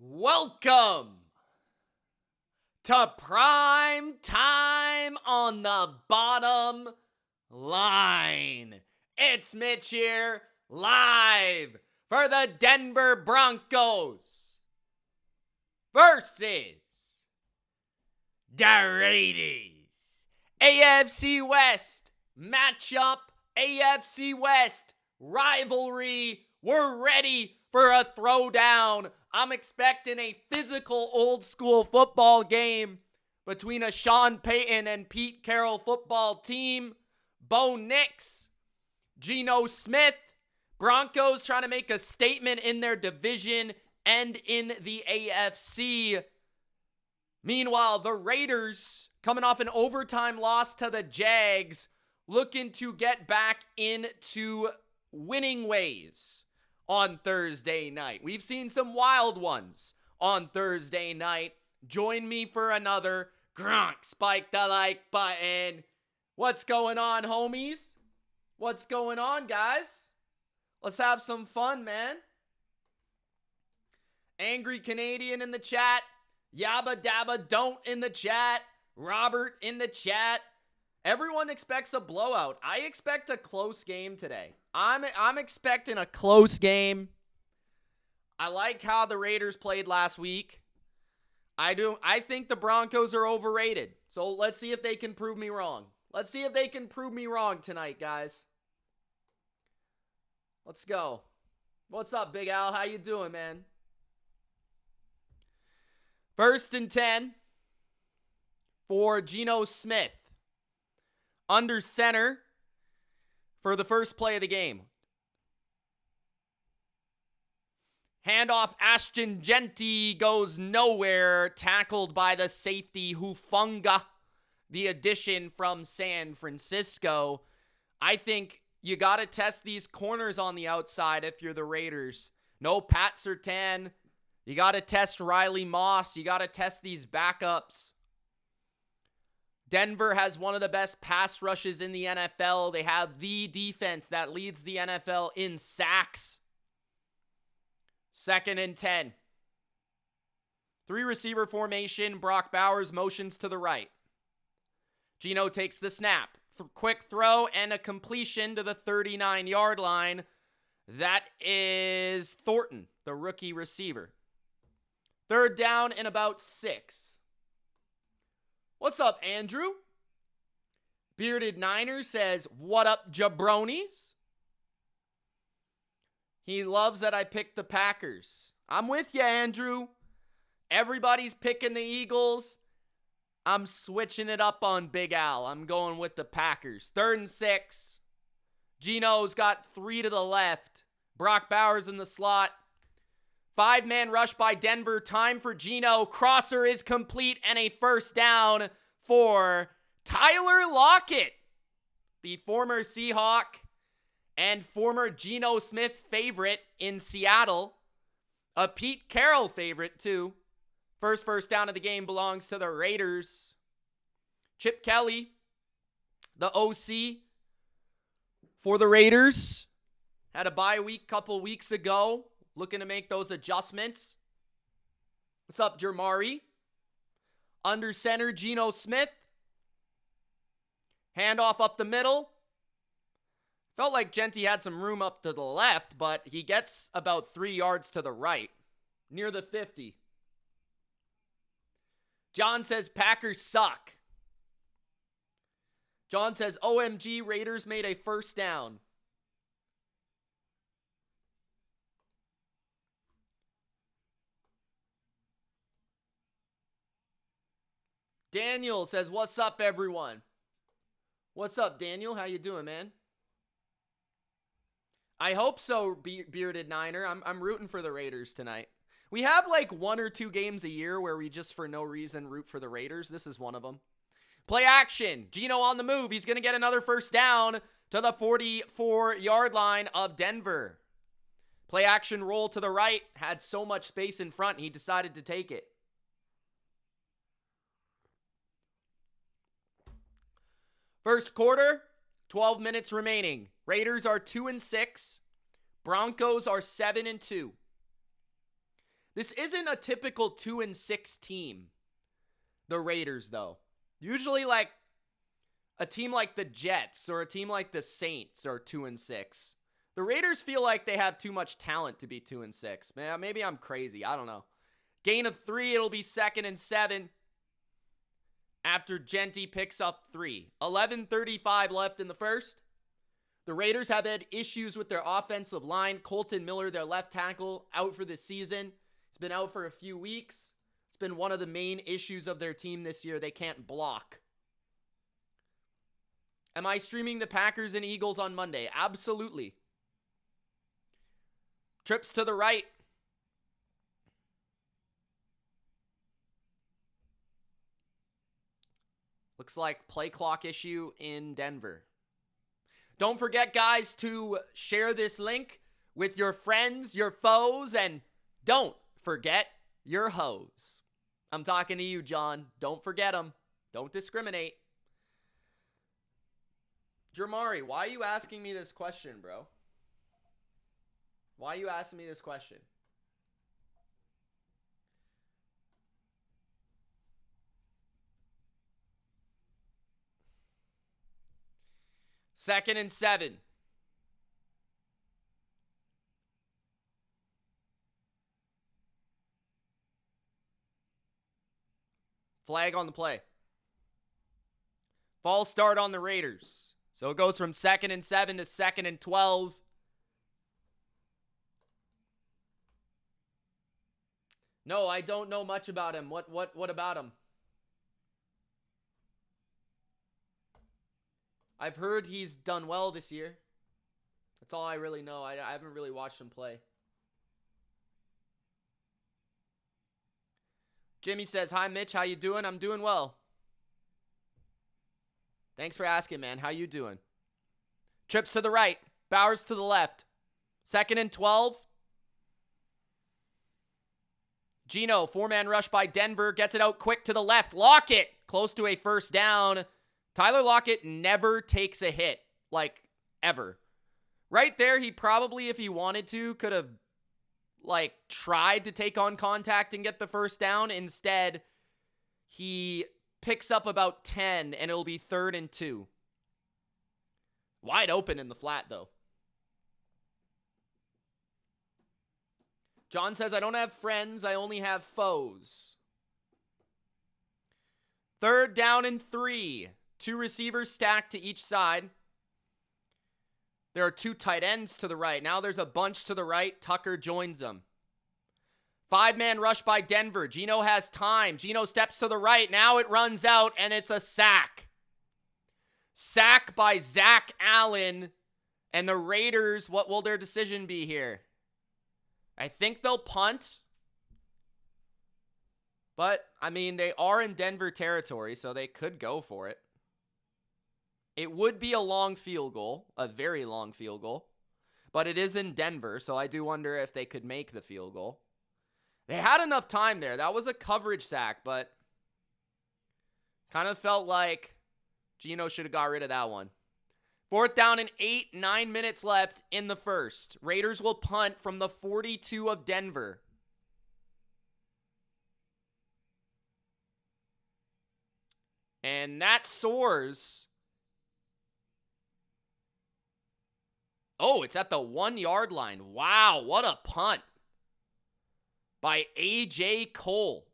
Welcome to prime time on the bottom line. It's Mitch here, live for the Denver Broncos versus the Raiders. AFC West matchup, AFC West rivalry. We're ready for a throwdown. I'm expecting a physical old school football game between a Sean Payton and Pete Carroll football team. Bo Nix, Geno Smith, Broncos trying to make a statement in their division and in the AFC. Meanwhile, the Raiders, coming off an overtime loss to the Jags, looking to get back into winning ways on Thursday night. We've seen some wild ones on Thursday night. Join me for another Gronk Spike the Like button. What's going on, homies? What's going on, guys? Let's have some fun, man. Angry Canadian in the chat. Yabba Dabba Don't in the chat. Robert in the chat. Everyone expects a blowout. I expect a close game today. I'm expecting a close game. I like how the Raiders played last week. I think the Broncos are overrated. So let's see if they can prove me wrong. Let's see if they can prove me wrong tonight, guys. Let's go. What's up, Big Al? How you doing, man? 1st and 10 for Geno Smith. Under center for the first play of the game. Handoff, Ashton Genty goes nowhere. Tackled by the safety Hufanga, the addition from San Francisco. I think you got to test these corners on the outside if you're the Raiders. No Pat Surtain. You got to test Riley Moss. You got to test these backups. Denver has one of the best pass rushes in the NFL. They have the defense that leads the NFL in sacks. 2nd and 10. 3 receiver formation. Brock Bowers motions to the right. Geno takes the snap. Quick throw and a completion to the 39-yard line. That is Thornton, the rookie receiver. 3rd down and about 6. What's up, Andrew? Bearded Niner says, what up, jabronis? He loves that I picked the Packers. I'm with you, Andrew. Everybody's picking the Eagles. I'm switching it up on Big Al. I'm going with the Packers. 3rd and 6. Geno's got 3 to the left. Brock Bowers in the slot. 5-man rush by Denver. Time for Geno. Crosser is complete and a 1st down for Tyler Lockett, the former Seahawk and former Geno Smith favorite in Seattle. A Pete Carroll favorite, too. First down of the game belongs to the Raiders. Chip Kelly, the OC for the Raiders, had a bye week couple weeks ago. Looking to make those adjustments. What's up, Jermari? Under center, Geno Smith. Handoff up the middle. Felt like Genty had some room up to the left, but he gets about 3 yards to the right, near the 50. John says Packers suck. John says OMG, Raiders made a 1st down. Daniel says, what's up, everyone? What's up, Daniel? How you doing, man? I hope so, Bearded Niner. I'm rooting for the Raiders tonight. We have like 1 or 2 games a year where we just for no reason root for the Raiders. This is one of them. Play action. Geno on the move. He's going to get another 1st down to the 44-yard line of Denver. Play action roll to the right. Had so much space in front, he decided to take it. First quarter, 12 minutes remaining. Raiders are 2-6. Broncos are 7-2. This isn't a typical 2-6 team, the Raiders, though. Usually, like, a team like the Jets or a team like the Saints are 2-6. The Raiders feel like they have too much talent to be 2-6. Man, maybe I'm crazy. I don't know. Gain of 3, it'll be 2nd and 7 after Genty picks up 3. 11:35 left in the first. The Raiders have had issues with their offensive line. Colton Miller, their left tackle, out for the season. He's been out for a few weeks. It's been one of the main issues of their team this year. They can't block. Am I streaming the Packers and Eagles on Monday? Absolutely. Trips to the right. Looks like play clock issue in Denver. Don't forget, guys, to share this link with your friends, your foes, and don't forget your hoes. I'm talking to you, John. Don't forget them. Don't discriminate. Jermari, why are you asking me this question, bro? Why are you asking me this question? Second and 7. Flag on the play. False start on the Raiders. So it goes from 2nd and 7 to 2nd and 12. No, I don't know much about him. What about him? I've heard he's done well this year. That's all I really know. I haven't really watched him play. Jimmy says, "Hi, Mitch. How you doing?" I'm doing well. Thanks for asking, man. How you doing? Trips to the right. Bowers to the left. 2nd and 12. Geno, 4-man rush by Denver. Gets it out quick to the left. Lockett, close to a first down. Tyler Lockett never takes a hit, like, ever. Right there, he probably, if he wanted to, could have, like, tried to take on contact and get the first down. Instead, he picks up about 10, and it'll be 3rd and 2. Wide open in the flat, though. John says, "I don't have friends, I only have foes." 3rd down and 3. 2 receivers stacked to each side. There are 2 tight ends to the right. Now there's a bunch to the right. Tucker joins them. 5-man rush by Denver. Geno has time. Geno steps to the right. Now it runs out, and it's a sack. Sack by Zach Allen. And the Raiders, what will their decision be here? I think they'll punt. But, I mean, they are in Denver territory, so they could go for it. It would be a long field goal, a very long field goal. But it is in Denver, so I do wonder if they could make the field goal. They had enough time there. That was a coverage sack, but kind of felt like Geno should have got rid of that one. 4th down and 8, 9 minutes left in the first. Raiders will punt from the 42 of Denver. And that soars. Oh, it's at the 1-yard line. Wow, what a punt by A.J. Cole.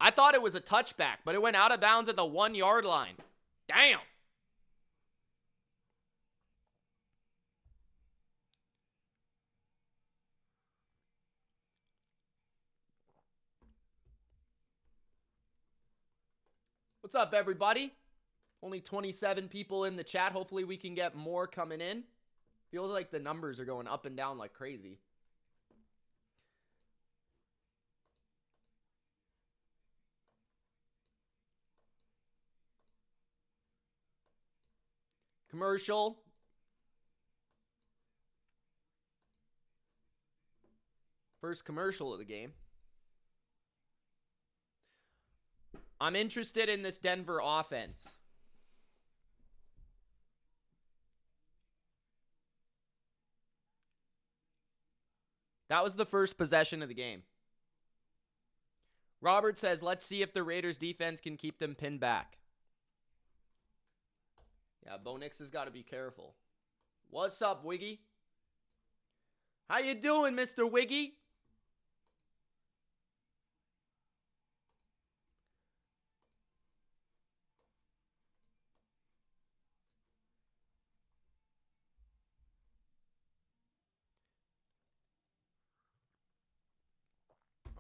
I thought it was a touchback, but it went out of bounds at the 1-yard line. Damn. What's up, everybody? Only 27 people in the chat. Hopefully we can get more coming in. Feels like the numbers are going up and down like crazy. Commercial. First commercial of the game. I'm interested in this Denver offense. That was the first possession of the game. Robert says, let's see if the Raiders defense can keep them pinned back. Yeah, Bo Nix has got to be careful. What's up, Wiggy? How you doing, Mr. Wiggy?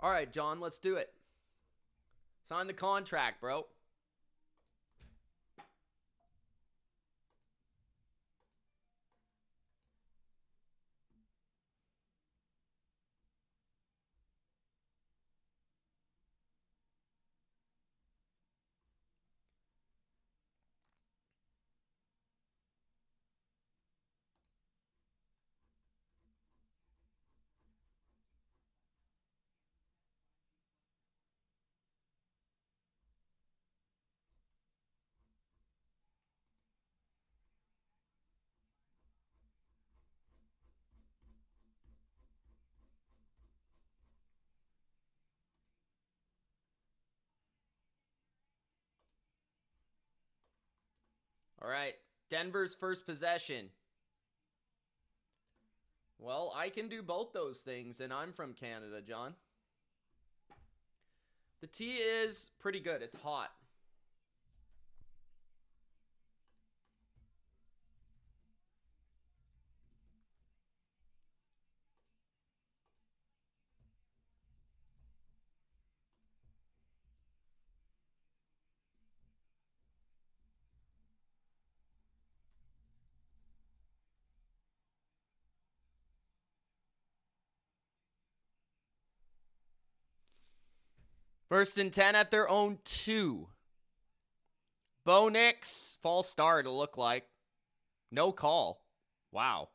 All right, John, let's do it. Sign the contract, bro. All right, Denver's first possession. Well, I can do both those things, and I'm from Canada, John. The tea is pretty good. It's hot. First and 10 at their own 2. Bo Nix, false start, it'll look like. No call. Wow.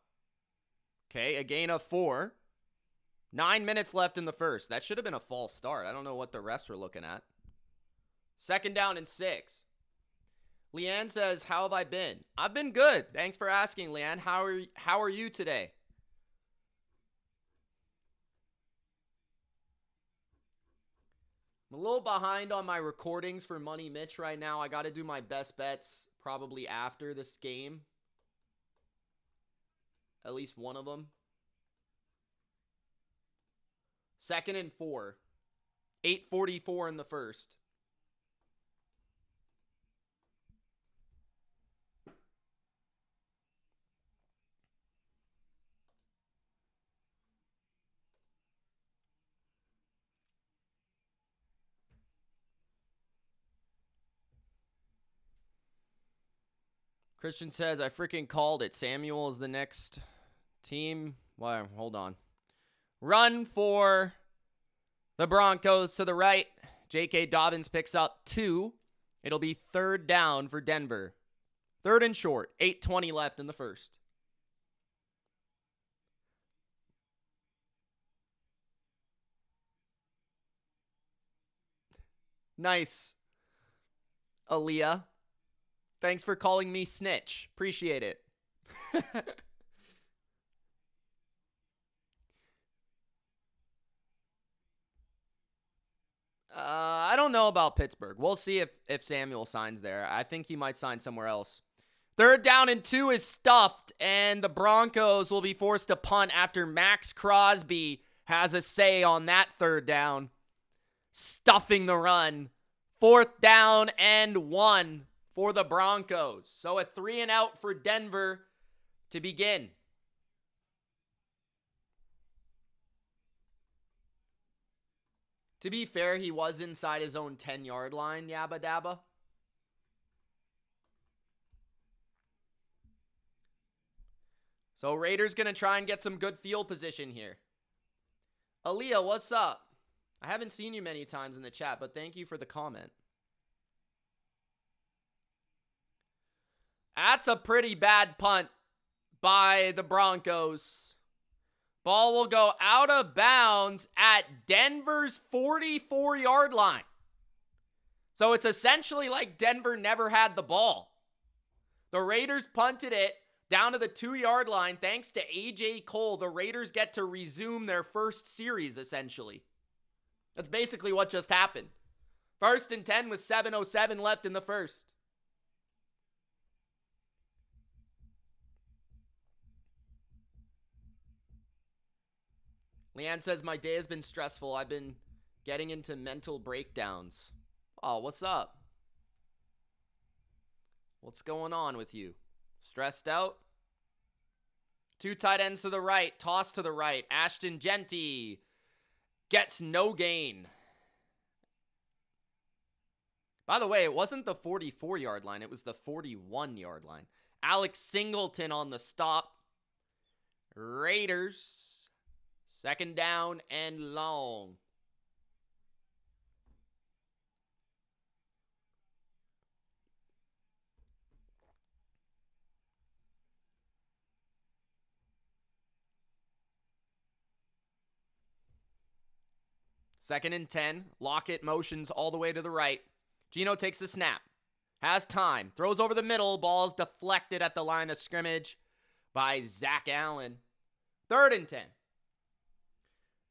Okay, a gain of 4. 9 minutes left in the first. That should have been a false start. I don't know what the refs were looking at. Second down and 6. Leanne says, how have I been? I've been good. Thanks for asking, Leanne. How are you today? I'm a little behind on my recordings for Money Mitch right now. I got to do my best bets probably after this game. At least one of them. Second and 4. 8:44 in the first. Christian says, I freaking called it. Samuel is the next team. Well, hold on. Run for the Broncos to the right. J.K. Dobbins picks up 2. It'll be third down for Denver. Third and short. 8:20 left in the first. Nice. Aaliyah. Thanks for calling me Snitch. Appreciate it. I don't know about Pittsburgh. We'll see if Samuel signs there. I think he might sign somewhere else. Third down and 2 is stuffed, and the Broncos will be forced to punt after Max Crosby has a say on that third down. Stuffing the run. Fourth down and 1 for the Broncos. So a 3 and out for Denver to begin. To be fair, he was inside his own 10-yard line, yabba dabba. So Raiders going to try and get some good field position here. Aaliyah, what's up? I haven't seen you many times in the chat, but thank you for the comment. That's a pretty bad punt by the Broncos. Ball will go out of bounds at Denver's 44-yard line. So it's essentially like Denver never had the ball. The Raiders punted it down to the 2-yard line. Thanks to A.J. Cole, the Raiders get to resume their first series, essentially. That's basically what just happened. 1st and 10 with 7:07 left in the first. Leanne says, my day has been stressful. I've been getting into mental breakdowns. Oh, what's up? What's going on with you? Stressed out? 2 tight ends to the right. Toss to the right. Ashton Genty gets no gain. By the way, it wasn't the 44-yard line. It was the 41-yard line. Alex Singleton on the stop. Raiders. 2nd down and long. Second and 10. Lockett motions all the way to the right. Geno takes the snap. Has time. Throws over the middle. Ball's deflected at the line of scrimmage by Zach Allen. 3rd and 10.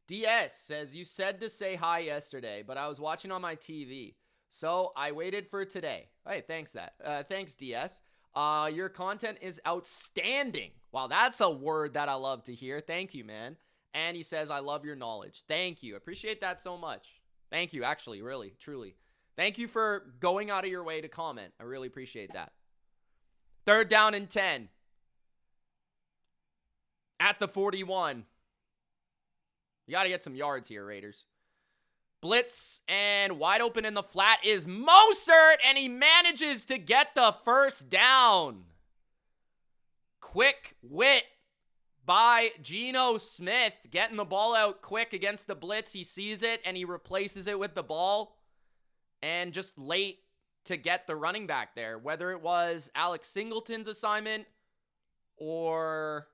DS says, you said to say hi yesterday, but I was watching on my TV, so I waited for today. Hey, thanks Thanks, DS. Your content is outstanding. Wow, that's a word that I love to hear. Thank you, man. And he says, I love your knowledge. Thank you. Appreciate that so much. Thank you, actually, really, truly. Thank you for going out of your way to comment. I really appreciate that. 3rd down and 10. At the 41. You got to get some yards here, Raiders. Blitz and wide open in the flat is Mostert, and he manages to get the 1st down. Quick wit by Geno Smith, getting the ball out quick against the blitz. He sees it, and he replaces it with the ball, and just late to get the running back there. Whether it was Alex Singleton's assignment or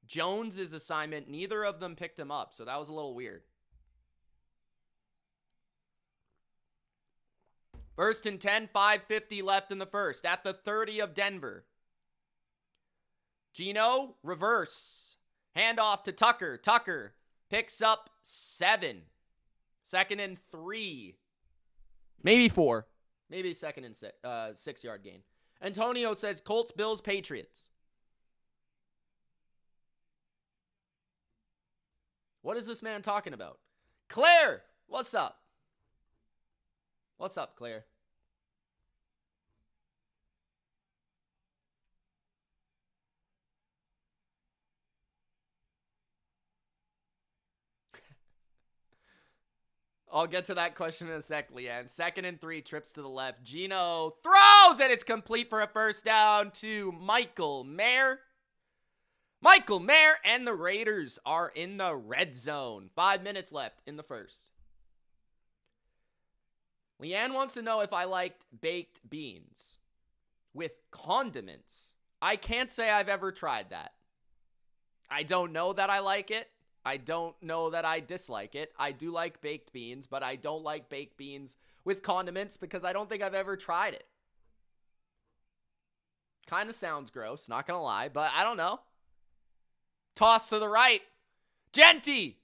Jones's assignment, neither of them picked him up, so that was a little weird. 1st and 10, 5:50 left in the first. At the 30 of Denver. Geno, reverse. Handoff to Tucker. Tucker picks up 7. 2nd and 3. Maybe 4. Maybe 2nd and 6-yard gain. Antonio says, Colts, Bills, Patriots. What is this man talking about? Claire, what's up? What's up, Claire? I'll get to that question in a sec, Leanne. 2nd and 3, trips to the left. Geno throws, and it's complete for a 1st down to Michael Mayer. Michael Mayer and the Raiders are in the red zone. 5 minutes left in the first. Leanne wants to know if I liked baked beans with condiments. I can't say I've ever tried that. I don't know that I like it. I don't know that I dislike it. I do like baked beans, but I don't like baked beans with condiments because I don't think I've ever tried it. Kind of sounds gross, not going to lie, but I don't know. Toss to the right. Genty.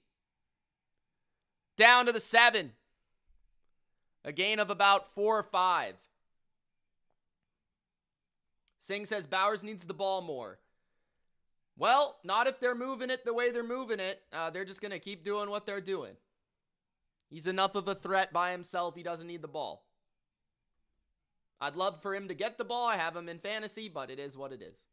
Down to the 7. A gain of about 4 or 5. Singh says Bowers needs the ball more. Well, not if they're moving it the way they're moving it. They're just going to keep doing what they're doing. He's enough of a threat by himself. He doesn't need the ball. I'd love for him to get the ball. I have him in fantasy, but it is what it is.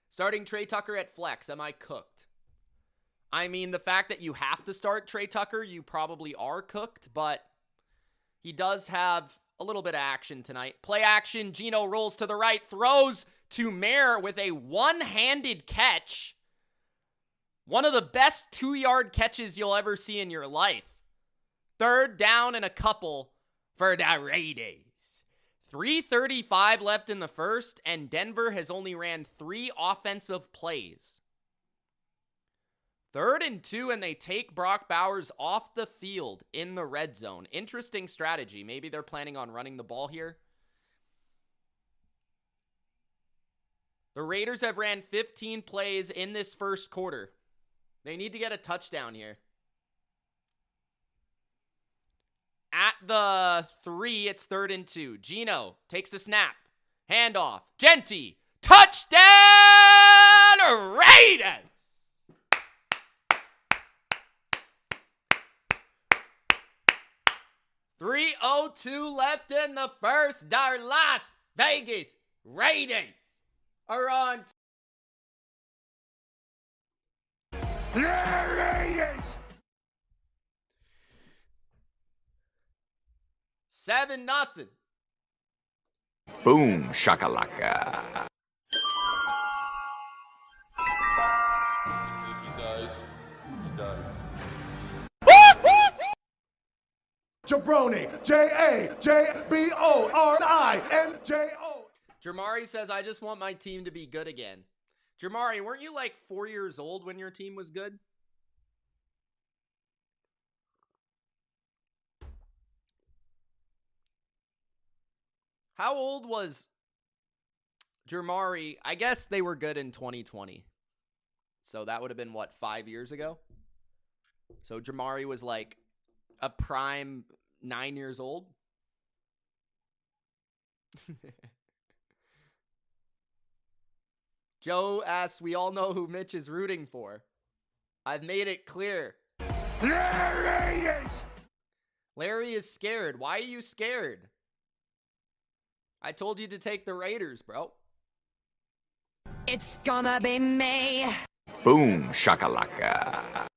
Starting Trey Tucker at flex. Am I cooked? I mean, the fact that you have to start Trey Tucker, you probably are cooked, but he does have a little bit of action tonight. Play action. Geno rolls to the right, throws to Mayer with a one-handed catch. One of the best 2-yard catches you'll ever see in your life. 3rd down and a couple for the Raiders. 3:35 left in the first, and Denver has only ran 3 offensive plays. 3rd and 2, and they take Brock Bowers off the field in the red zone. Interesting strategy. Maybe they're planning on running the ball here. The Raiders have ran 15 plays in this first quarter. They need to get a touchdown here. At the 3, it's 3rd and 2. Geno takes the snap. Handoff. Genty. Touchdown Raiders! .302 left in the first. Our Las Vegas Raiders are on. Raiders! 7-0. Boom shakalaka. He dies. Jabroni, Jabroni, Jamari says, I just want my team to be good again. Jamari, weren't you like 4 years old when your team was good? How old was Jamari? I guess they were good in 2020. So that would have been, what, 5 years ago? So Jamari was like a prime 9 years old. Joe asks, we all know who Mitch is rooting for. I've made it clear. Larry is scared. Why are you scared? I told you to take the Raiders, bro. It's gonna be me. Boom shakalaka.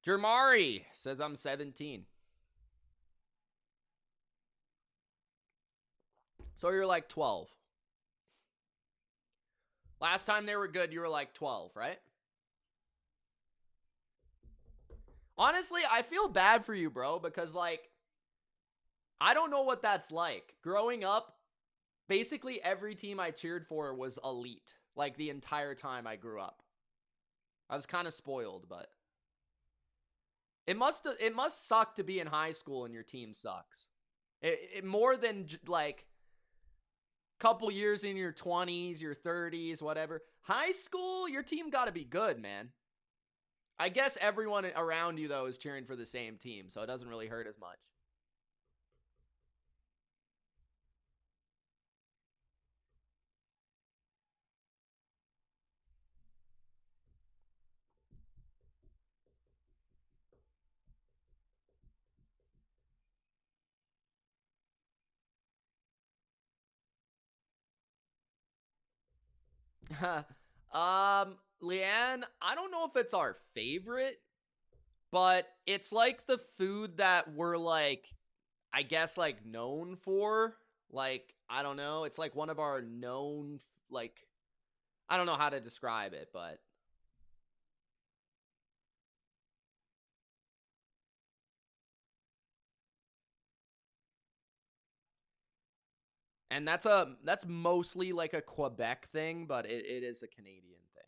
Jamari says I'm 17. So you're like 12. Last time they were good, you were like 12, right? Honestly, I feel bad for you, bro, because, like, I don't know what that's like. Growing up, basically every team I cheered for was elite, like, the entire time I grew up. I was kind of spoiled, but it must suck to be in high school and your team sucks. It more than, like, couple years in your 20s, your 30s, whatever. High school, your team got to be good, man. I guess everyone around you, though, is cheering for the same team, so it doesn't really hurt as much. Leanne, I don't know if it's our favorite, but it's like the food that we're, like, I guess, like, known for. Like, I don't know. It's like one of our known, like, I don't know how to describe it, but and that's mostly like a Quebec thing, but it is a Canadian thing.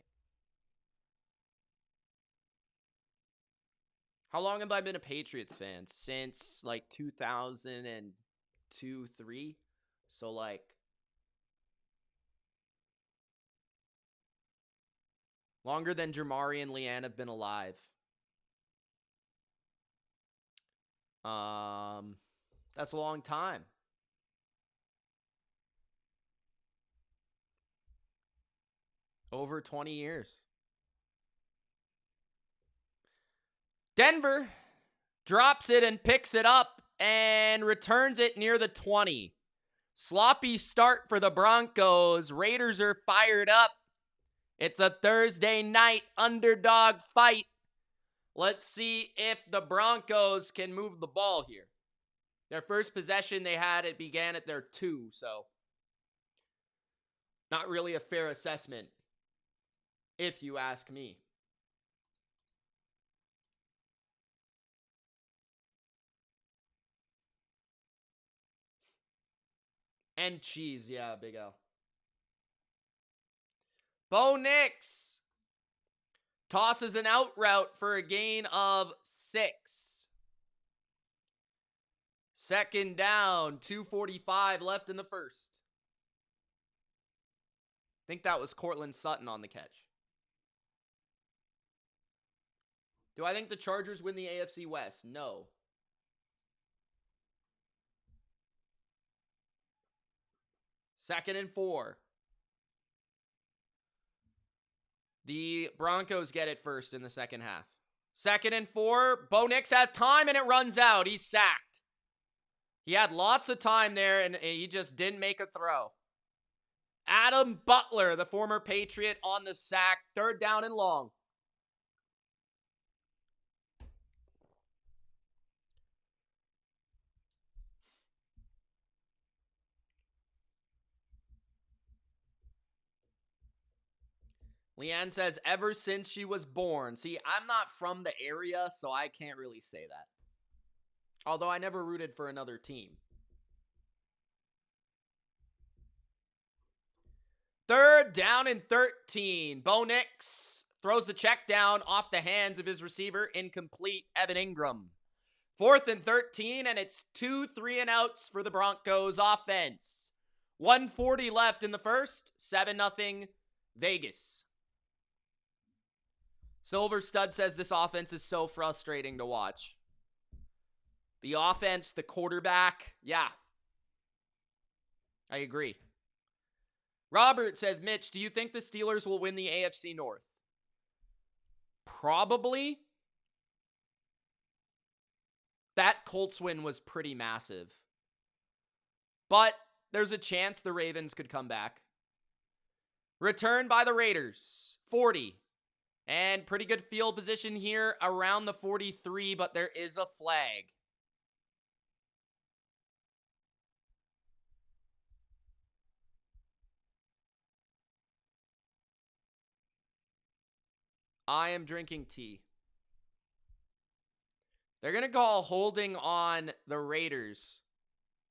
How long have I been a Patriots fan? Since like 2002, 3. So like longer than Jamari and Leanne have been alive. That's a long time. Over 20 years. Denver drops it and picks it up and returns it near the 20. Sloppy start for the Broncos. Raiders are fired up. It's a Thursday night underdog fight. Let's see if the Broncos can move the ball here. Their first possession they had, it began at their 2, so not really a fair assessment, if you ask me. And cheese, yeah, Big L. Bo Nix tosses an out route for a gain of 6. Second down, 2:45 left in the first. I think that was Cortland Sutton on the catch. Do I think the Chargers win the AFC West? No. Second and 4. The Broncos get it first in the second half. Second and 4. Bo Nix has time and it runs out. He's sacked. He had lots of time there and he just didn't make a throw. Adam Butler, the former Patriot, on the sack. Third down and long. Leanne says, ever since she was born. See, I'm not from the area, so I can't really say that. Although I never rooted for another team. Third down and 13. Bo Nix throws the check down off the hands of his receiver. Incomplete, Evan Ingram. Fourth and 13, and it's 2 3-and-outs for the Broncos offense. 1:40 left in the first. 7-0 Vegas. Silver Stud says this offense is so frustrating to watch. The offense, the quarterback, yeah. I agree. Robert says, Mitch, do you think the Steelers will win the AFC North? Probably. That Colts win was pretty massive. But there's a chance the Ravens could come back. Return by the Raiders. 40. And pretty good field position here around the 43, but there is a flag. I am drinking tea. They're going to call holding on the Raiders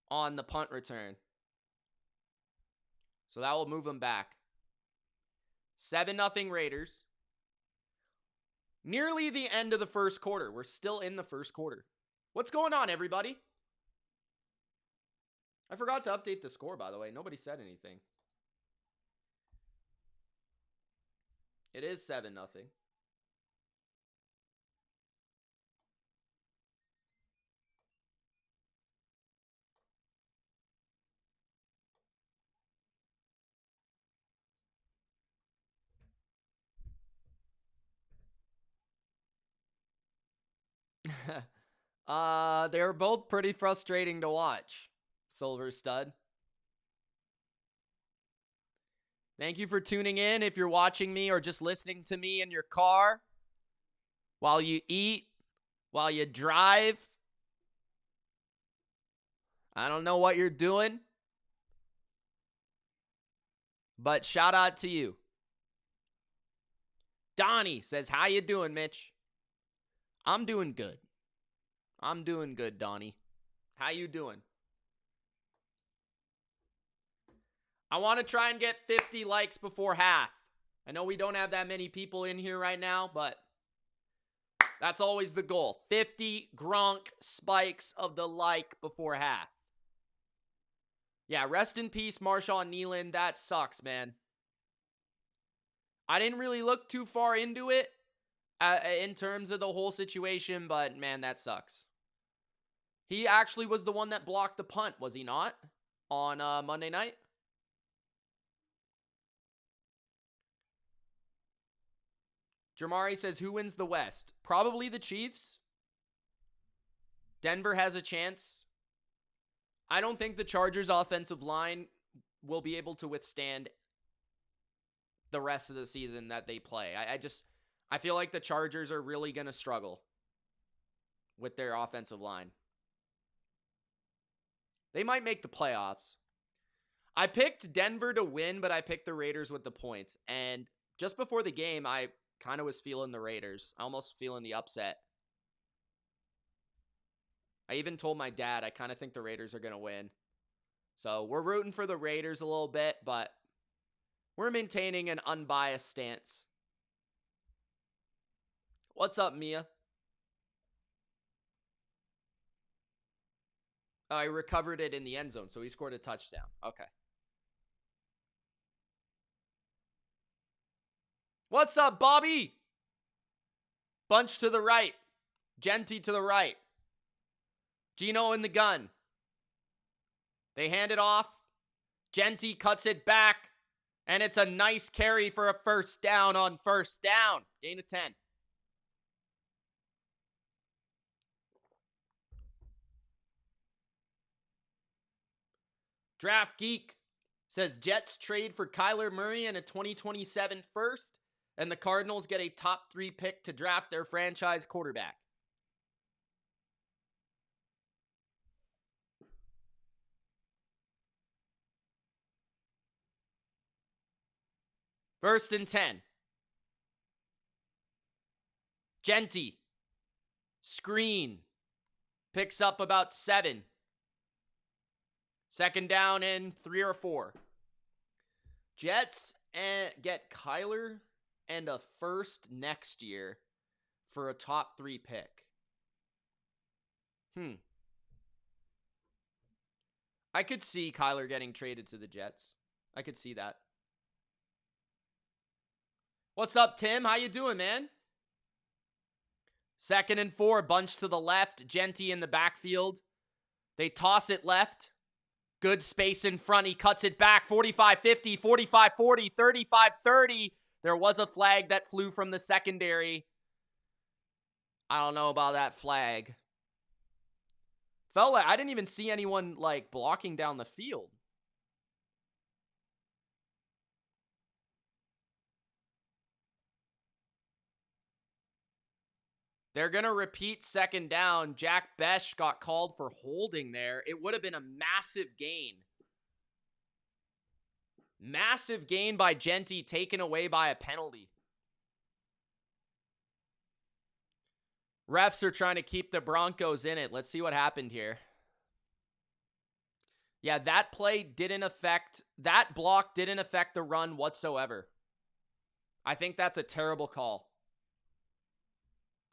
on the punt return. So that will move them back. 7-0 Raiders. Nearly the end of the first quarter. We're still in the first quarter. What's going on, everybody? I forgot to update the score, by the way. Nobody said anything. It is 7-0. They were both pretty frustrating to watch. Silver Stud. Thank you for tuning in. If you're watching me or just listening to me in your car, while you eat, while you drive, I don't know what you're doing, but shout out to you. Donnie says, how you doing, Mitch? I'm doing good. I'm doing good, Donnie. How you doing? I want to try and get 50 likes before half. I know we don't have that many people in here right now, but that's always the goal. 50 Gronk spikes of the like before half. Yeah, rest in peace, Marshawn Nealon. That sucks, man. I didn't really look too far into it in terms of the whole situation, but man, that sucks. He actually was the one that blocked the punt, was he not? On Monday night? Jamari says, who wins the West? Probably the Chiefs. Denver has a chance. I don't think the Chargers' offensive line will be able to withstand the rest of the season that they play. I feel like the Chargers are really going to struggle with their offensive line. They might make the playoffs. I picked Denver to win, but I picked the Raiders with the points. And just before the game, I kind of was feeling the Raiders. Almost feeling the upset. I even told my dad I kind of think the Raiders are going to win. So we're rooting for the Raiders a little bit, but we're maintaining an unbiased stance. What's up, Mia? Oh, he recovered it in the end zone, so he scored a touchdown. Okay. What's up, Bobby? Bunch to the right. Genty to the right. Geno in the gun. They hand it off. Genty cuts it back. And it's a nice carry for a first down on first down. Gain of 10. Draft Geek says Jets trade for Kyler Murray and a 2027 first, and the Cardinals get a top 3 pick to draft their franchise quarterback. First and 10. Genty. Screen. Picks up about 7. Second down and 3 or 4. Jets get Kyler and a first next year for a top 3 pick. I could see Kyler getting traded to the Jets. I could see that. What's up, Tim? How you doing, man? Second and 4, bunch to the left. Genty in the backfield. They toss it left. Good space in front. He cuts it back. 45-50, 45-40, 35-30. There was a flag that flew from the secondary. I don't know about that flag. Felt like I didn't even see anyone like blocking down the field. They're going to repeat second down. Jack Besh got called for holding there. It would have been a massive gain. Massive gain by Genty, taken away by a penalty. Refs are trying to keep the Broncos in it. Let's see what happened here. Yeah, that block didn't affect the run whatsoever. I think that's a terrible call.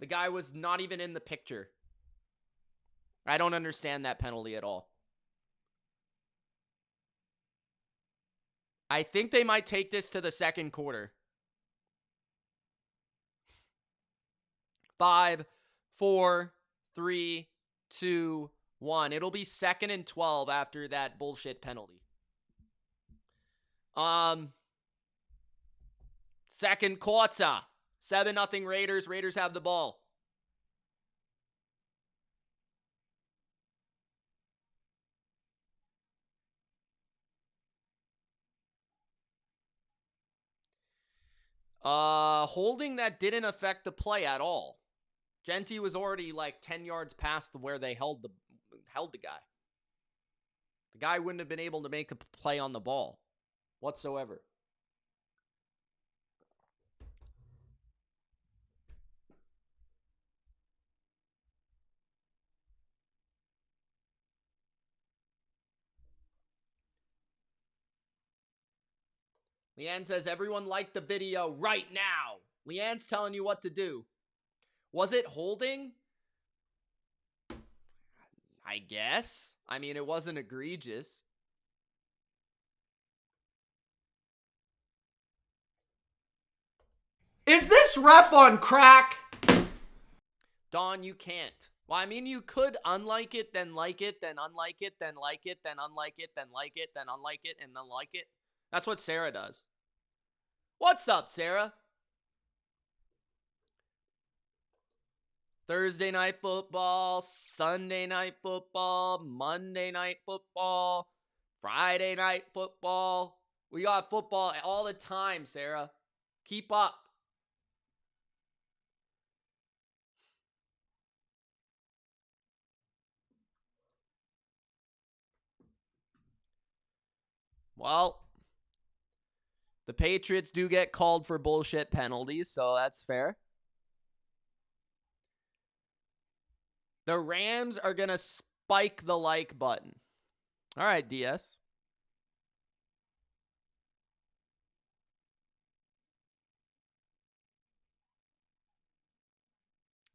The guy was not even in the picture. I don't understand that penalty at all. I think they might take this to the second quarter. 5, 4, 3, 2, 1. It'll be 2nd and 12 after that bullshit penalty. Second quarter. 7-0 Raiders. Raiders have the ball. Holding that didn't affect the play at all. Genty was already like 10 yards past where they held the guy. The guy wouldn't have been able to make a play on the ball whatsoever. Leanne says, everyone like the video right now. Leanne's telling you what to do. Was it holding? I guess. I mean, it wasn't egregious. Is this ref on crack? Don, you can't. Well, I mean, you could unlike it, then like it, then unlike it, then like it, then unlike it, then like it, then unlike it, and then like it. That's what Sarah does. What's up, Sarah? Thursday night football, Sunday night football, Monday night football, Friday night football. We got football all the time, Sarah. Keep up. Well, the Patriots do get called for bullshit penalties, so that's fair. The Rams are going to spike the like button. All right, DS.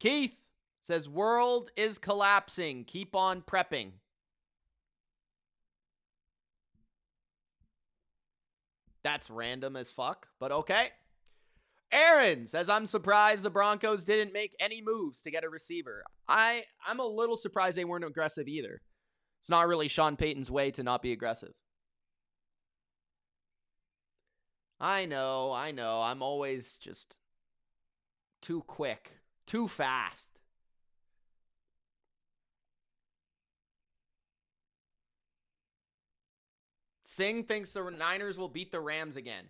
Keith says, world is collapsing. Keep on prepping. That's random as fuck, but okay. Aaron says, I'm surprised the Broncos didn't make any moves to get a receiver. I'm a little surprised they weren't aggressive either. It's not really Sean Payton's way to not be aggressive. I know. I'm always just too quick, too fast. Singh thinks the Niners will beat the Rams again.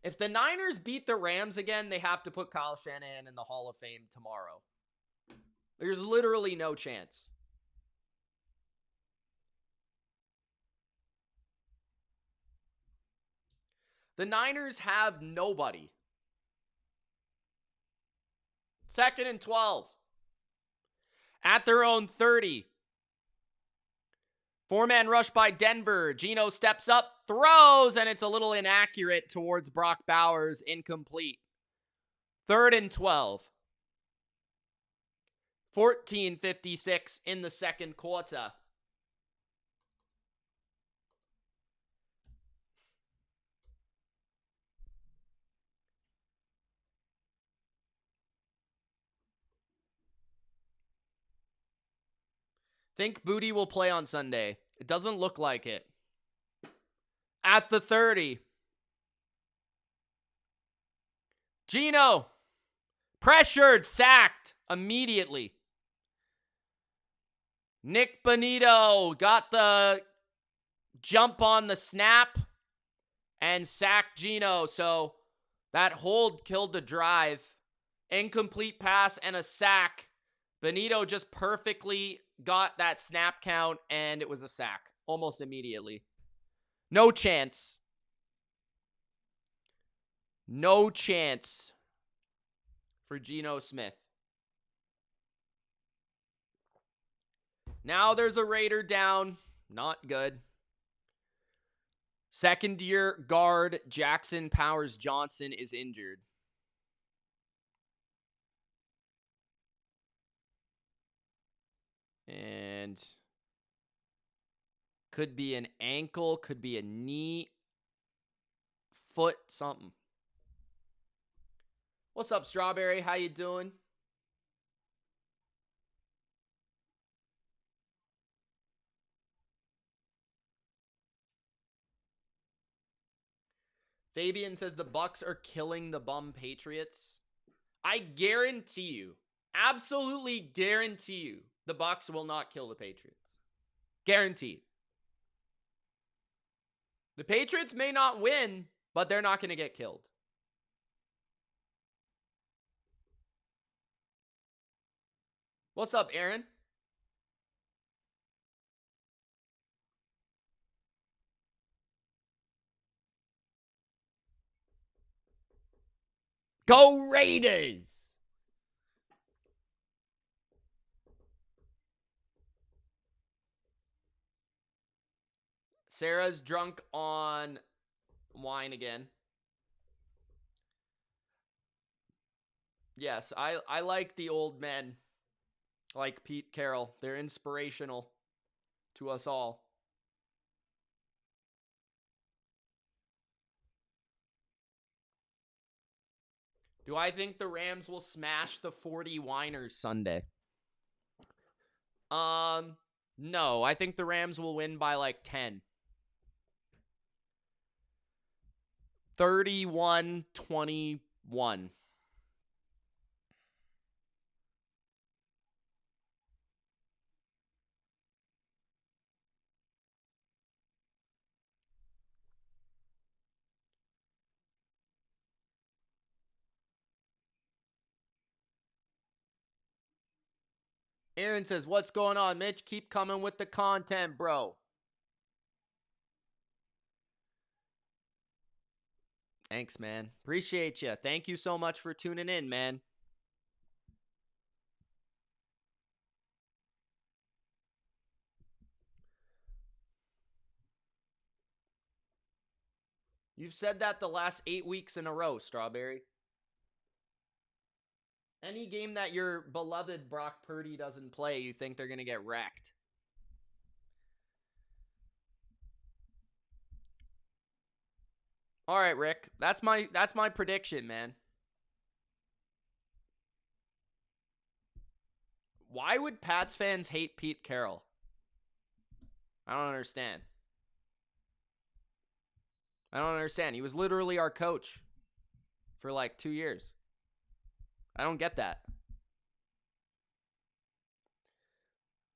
If the Niners beat the Rams again, they have to put Kyle Shanahan in the Hall of Fame tomorrow. There's literally no chance. The Niners have nobody. 2nd and 12. At their own 30. 4-man rush by Denver. Geno steps up, throws, and it's a little inaccurate towards Brock Bowers. Incomplete. 3rd and 12. 14:56 in the second quarter. Think Booty will play on Sunday. It doesn't look like it. At the 30. Geno. Pressured. Sacked. Immediately. Nick Bonito got the jump on the snap and sacked Geno. So that hold killed the drive. Incomplete pass and a sack. Bonito just perfectly got that snap count, and it was a sack almost immediately. No chance. No chance for Geno Smith. Now there's a Raider down. Not good. Second-year guard Jackson Powers Johnson is injured. And could be an ankle, could be a knee, foot, something. What's up, Strawberry? How you doing? Fabian says the Bucks are killing the bum Patriots. I guarantee you, absolutely guarantee you, the Bucks will not kill the Patriots. Guaranteed. The Patriots may not win, but they're not going to get killed. What's up, Aaron? Go Raiders! Sarah's drunk on wine again. Yes, I like the old men like Pete Carroll. They're inspirational to us all. Do I think the Rams will smash the 40 Winers Sunday? No. I think the Rams will win by like 10. 31-21. Aaron says, what's going on, Mitch? Keep coming with the content, bro. Thanks, man. Appreciate you. Thank you so much for tuning in, man. You've said that the last 8 weeks in a row, Strawberry. Any game that your beloved Brock Purdy doesn't play, you think they're going to get wrecked. All right, Rick. That's my prediction, man. Why would Pats fans hate Pete Carroll? I don't understand. He was literally our coach for like 2 years. I don't get that.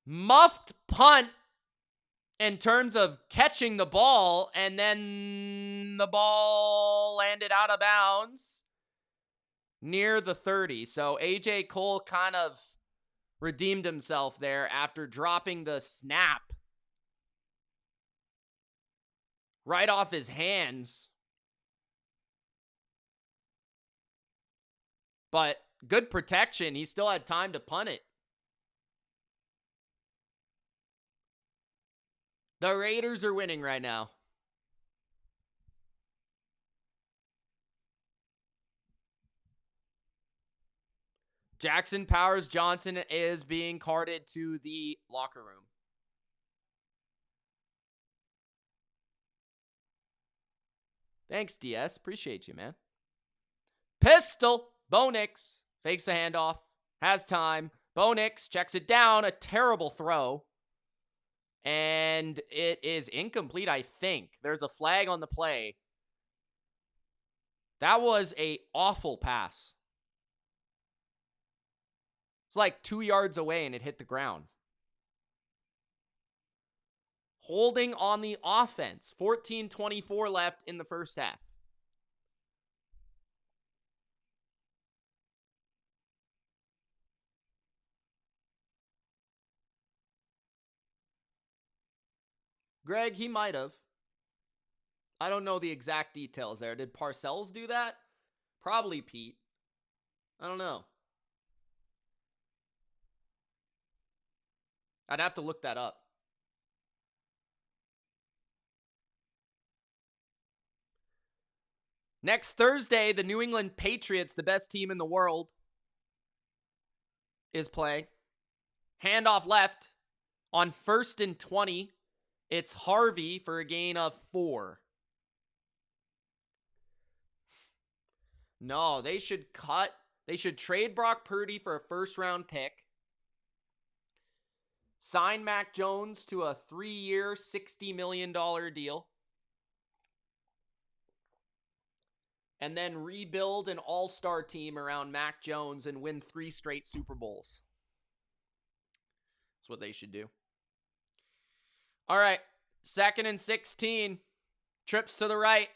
Muffed punt in terms of catching the ball, and then the ball landed out of bounds near the 30. So AJ Cole kind of redeemed himself there after dropping the snap right off his hands. But good protection. He still had time to punt it. The Raiders are winning right now. Jackson Powers Johnson is being carted to the locker room. Thanks, DS. Appreciate you, man. Pistol. Bo Nix fakes the handoff. Has time. Bo Nix checks it down. A terrible throw. And it is incomplete, I think. There's a flag on the play. That was an awful pass. It's like 2 yards away and it hit the ground. Holding on the offense. 14:24 left in the first half. Greg, he might have. I don't know the exact details there. Did Parcells do that? Probably Pete. I don't know. I'd have to look that up. Next Thursday, the New England Patriots, the best team in the world, is playing. Handoff left on 1st and 20. It's Harvey for a gain of 4. No, they should cut. They should trade Brock Purdy for a first-round pick. Sign Mac Jones to a 3-year, $60 million deal. And then rebuild an all-star team around Mac Jones and win 3 straight Super Bowls. That's what they should do. All right, 2nd and 16. Trips to the right.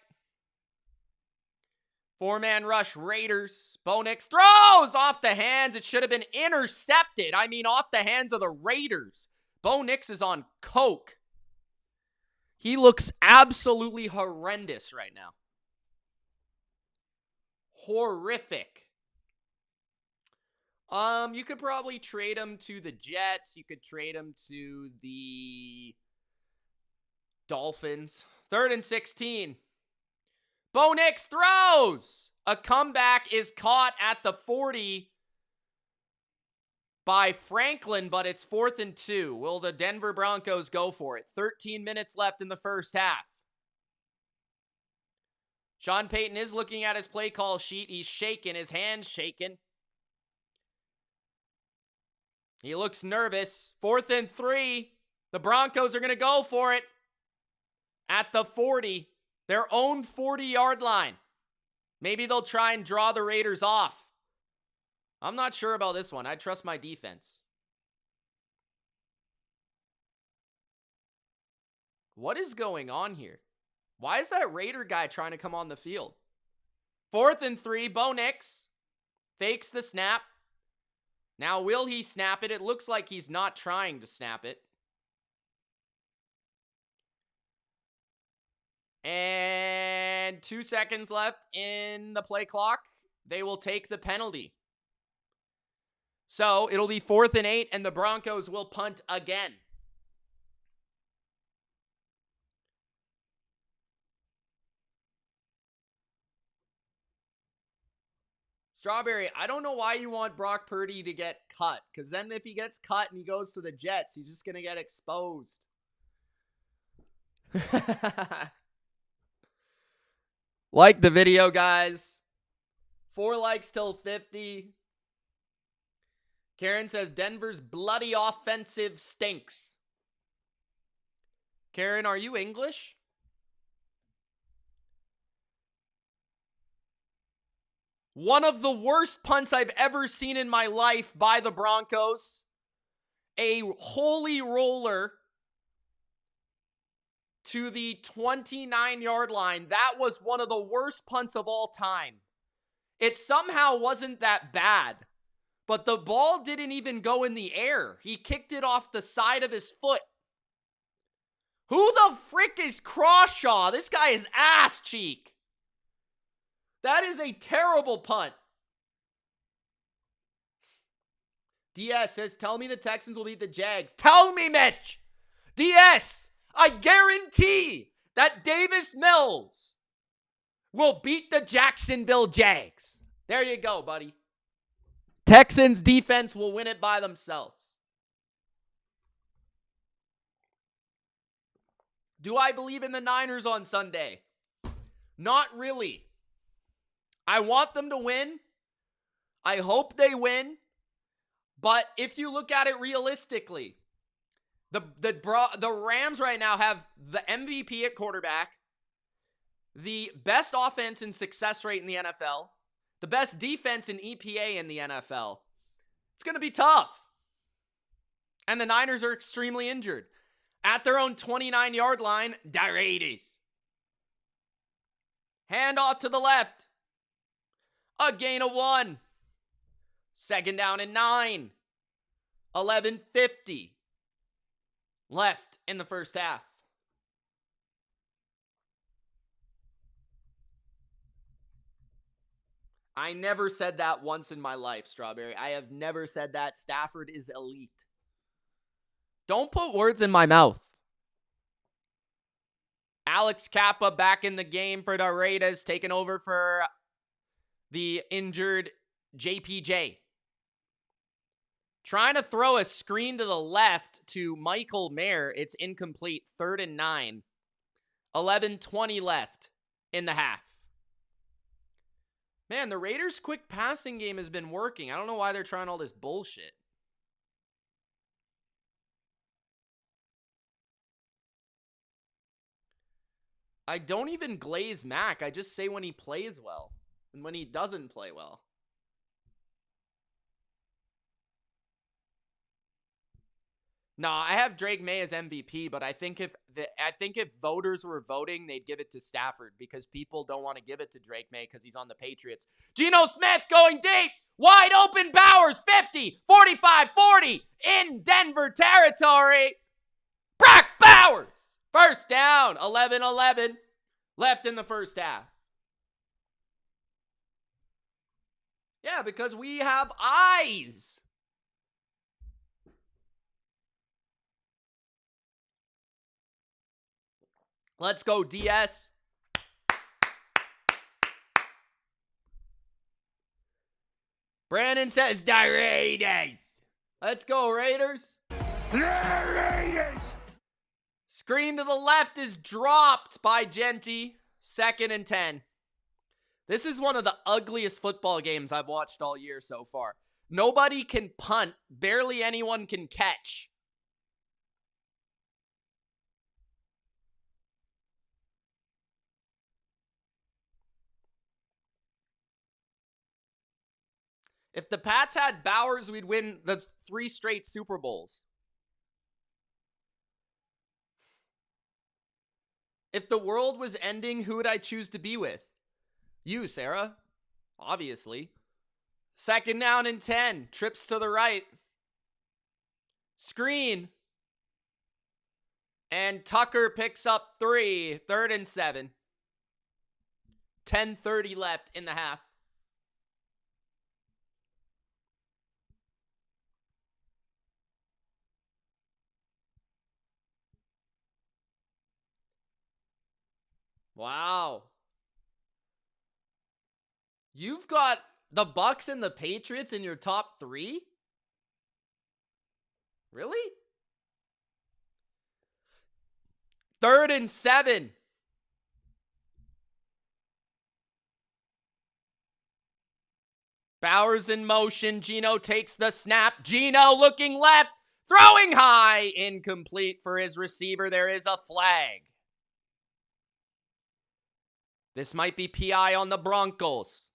4-man rush, Raiders. Bo Nix throws off the hands. It should have been intercepted. I mean, off the hands of the Raiders. Bo Nix is on coke. He looks absolutely horrendous right now. Horrific. You could probably trade him to the Jets. You could trade him to the Dolphins. 3rd and 16. Bo Nix throws. A comeback is caught at the 40 by Franklin, but it's 4th and 2. Will the Denver Broncos go for it? 13 minutes left in the first half. Sean Payton is looking at his play call sheet. He's shaking. His hand's shaking. He looks nervous. 4th and 3. The Broncos are going to go for it at the 40. Their own 40-yard line. Maybe they'll try and draw the Raiders off. I'm not sure about this one. I trust my defense. What is going on here? Why is that Raider guy trying to come on the field? 4th and 3. Bo Nix fakes the snap. Now, will he snap it? It looks like he's not trying to snap it. And 2 seconds left in the play clock. They will take the penalty. So it'll be 4th and 8, and the Broncos will punt again. Strawberry, I don't know why you want Brock Purdy to get cut, because then if he gets cut and he goes to the Jets, he's just going to get exposed. Like the video, guys. 4 likes till 50. Karen says Denver's bloody offensive stinks. Karen, are you English? One of the worst punts I've ever seen in my life by the Broncos. A holy roller to the 29-yard line. That was one of the worst punts of all time. It somehow wasn't that bad, but the ball didn't even go in the air. He kicked it off the side of his foot. Who the frick is Crawshaw? This guy is ass cheek. That is a terrible punt. DS says, tell me the Texans will beat the Jags. Tell me, Mitch. DS, I guarantee that Davis Mills will beat the Jacksonville Jags. There you go, buddy. Texans defense will win it by themselves. Do I believe in the Niners on Sunday? Not really. I want them to win. I hope they win. But if you look at it realistically, the Rams right now have the MVP at quarterback, the best offense in success rate in the NFL, the best defense in EPA in the NFL. It's going to be tough. And the Niners are extremely injured. At their own 29-yard line, the Raiders. Handoff to the left. A gain of 1. Second down and 9. 11:50 left in the first half. I never said that once in my life, Strawberry. I have never said that. Stafford is elite. Don't put words in my mouth. Alex Kappa back in the game for the Raiders, taking over for the injured JPJ. Trying to throw a screen to the left to Michael Mayer. It's incomplete. 3rd and 9. 11:20 left in the half. Man, the Raiders' quick passing game has been working. I don't know why they're trying all this bullshit. I don't even glaze Mac. I just say when he plays well and when he doesn't play well. No, I have Drake May as MVP, but I think if voters were voting, they'd give it to Stafford because people don't want to give it to Drake May because he's on the Patriots. Geno Smith going deep. Wide open Bowers, 50, 45, 40 in Denver territory. Brock Bowers. First down, 11-11 left in the first half. Yeah, because we have eyes. Let's go, DS. Brandon says, the Raiders. Let's go, Raiders. The Raiders! Screen to the left is dropped by Genty. 2nd and 10. This is one of the ugliest football games I've watched all year so far. Nobody can punt. Barely anyone can catch. If the Pats had Bowers, we'd win the 3 straight Super Bowls. If the world was ending, who would I choose to be with? You, Sarah. Obviously. 2nd down and 10. Trips to the right. Screen. And Tucker picks up 3. 3rd and 7. 10:30 left in the half. Wow. You've got the Bucks and the Patriots in your top 3? Really? 3rd and 7. Bowers in motion. Geno takes the snap. Geno looking left. Throwing high. Incomplete for his receiver. There is a flag. This might be PI on the Broncos.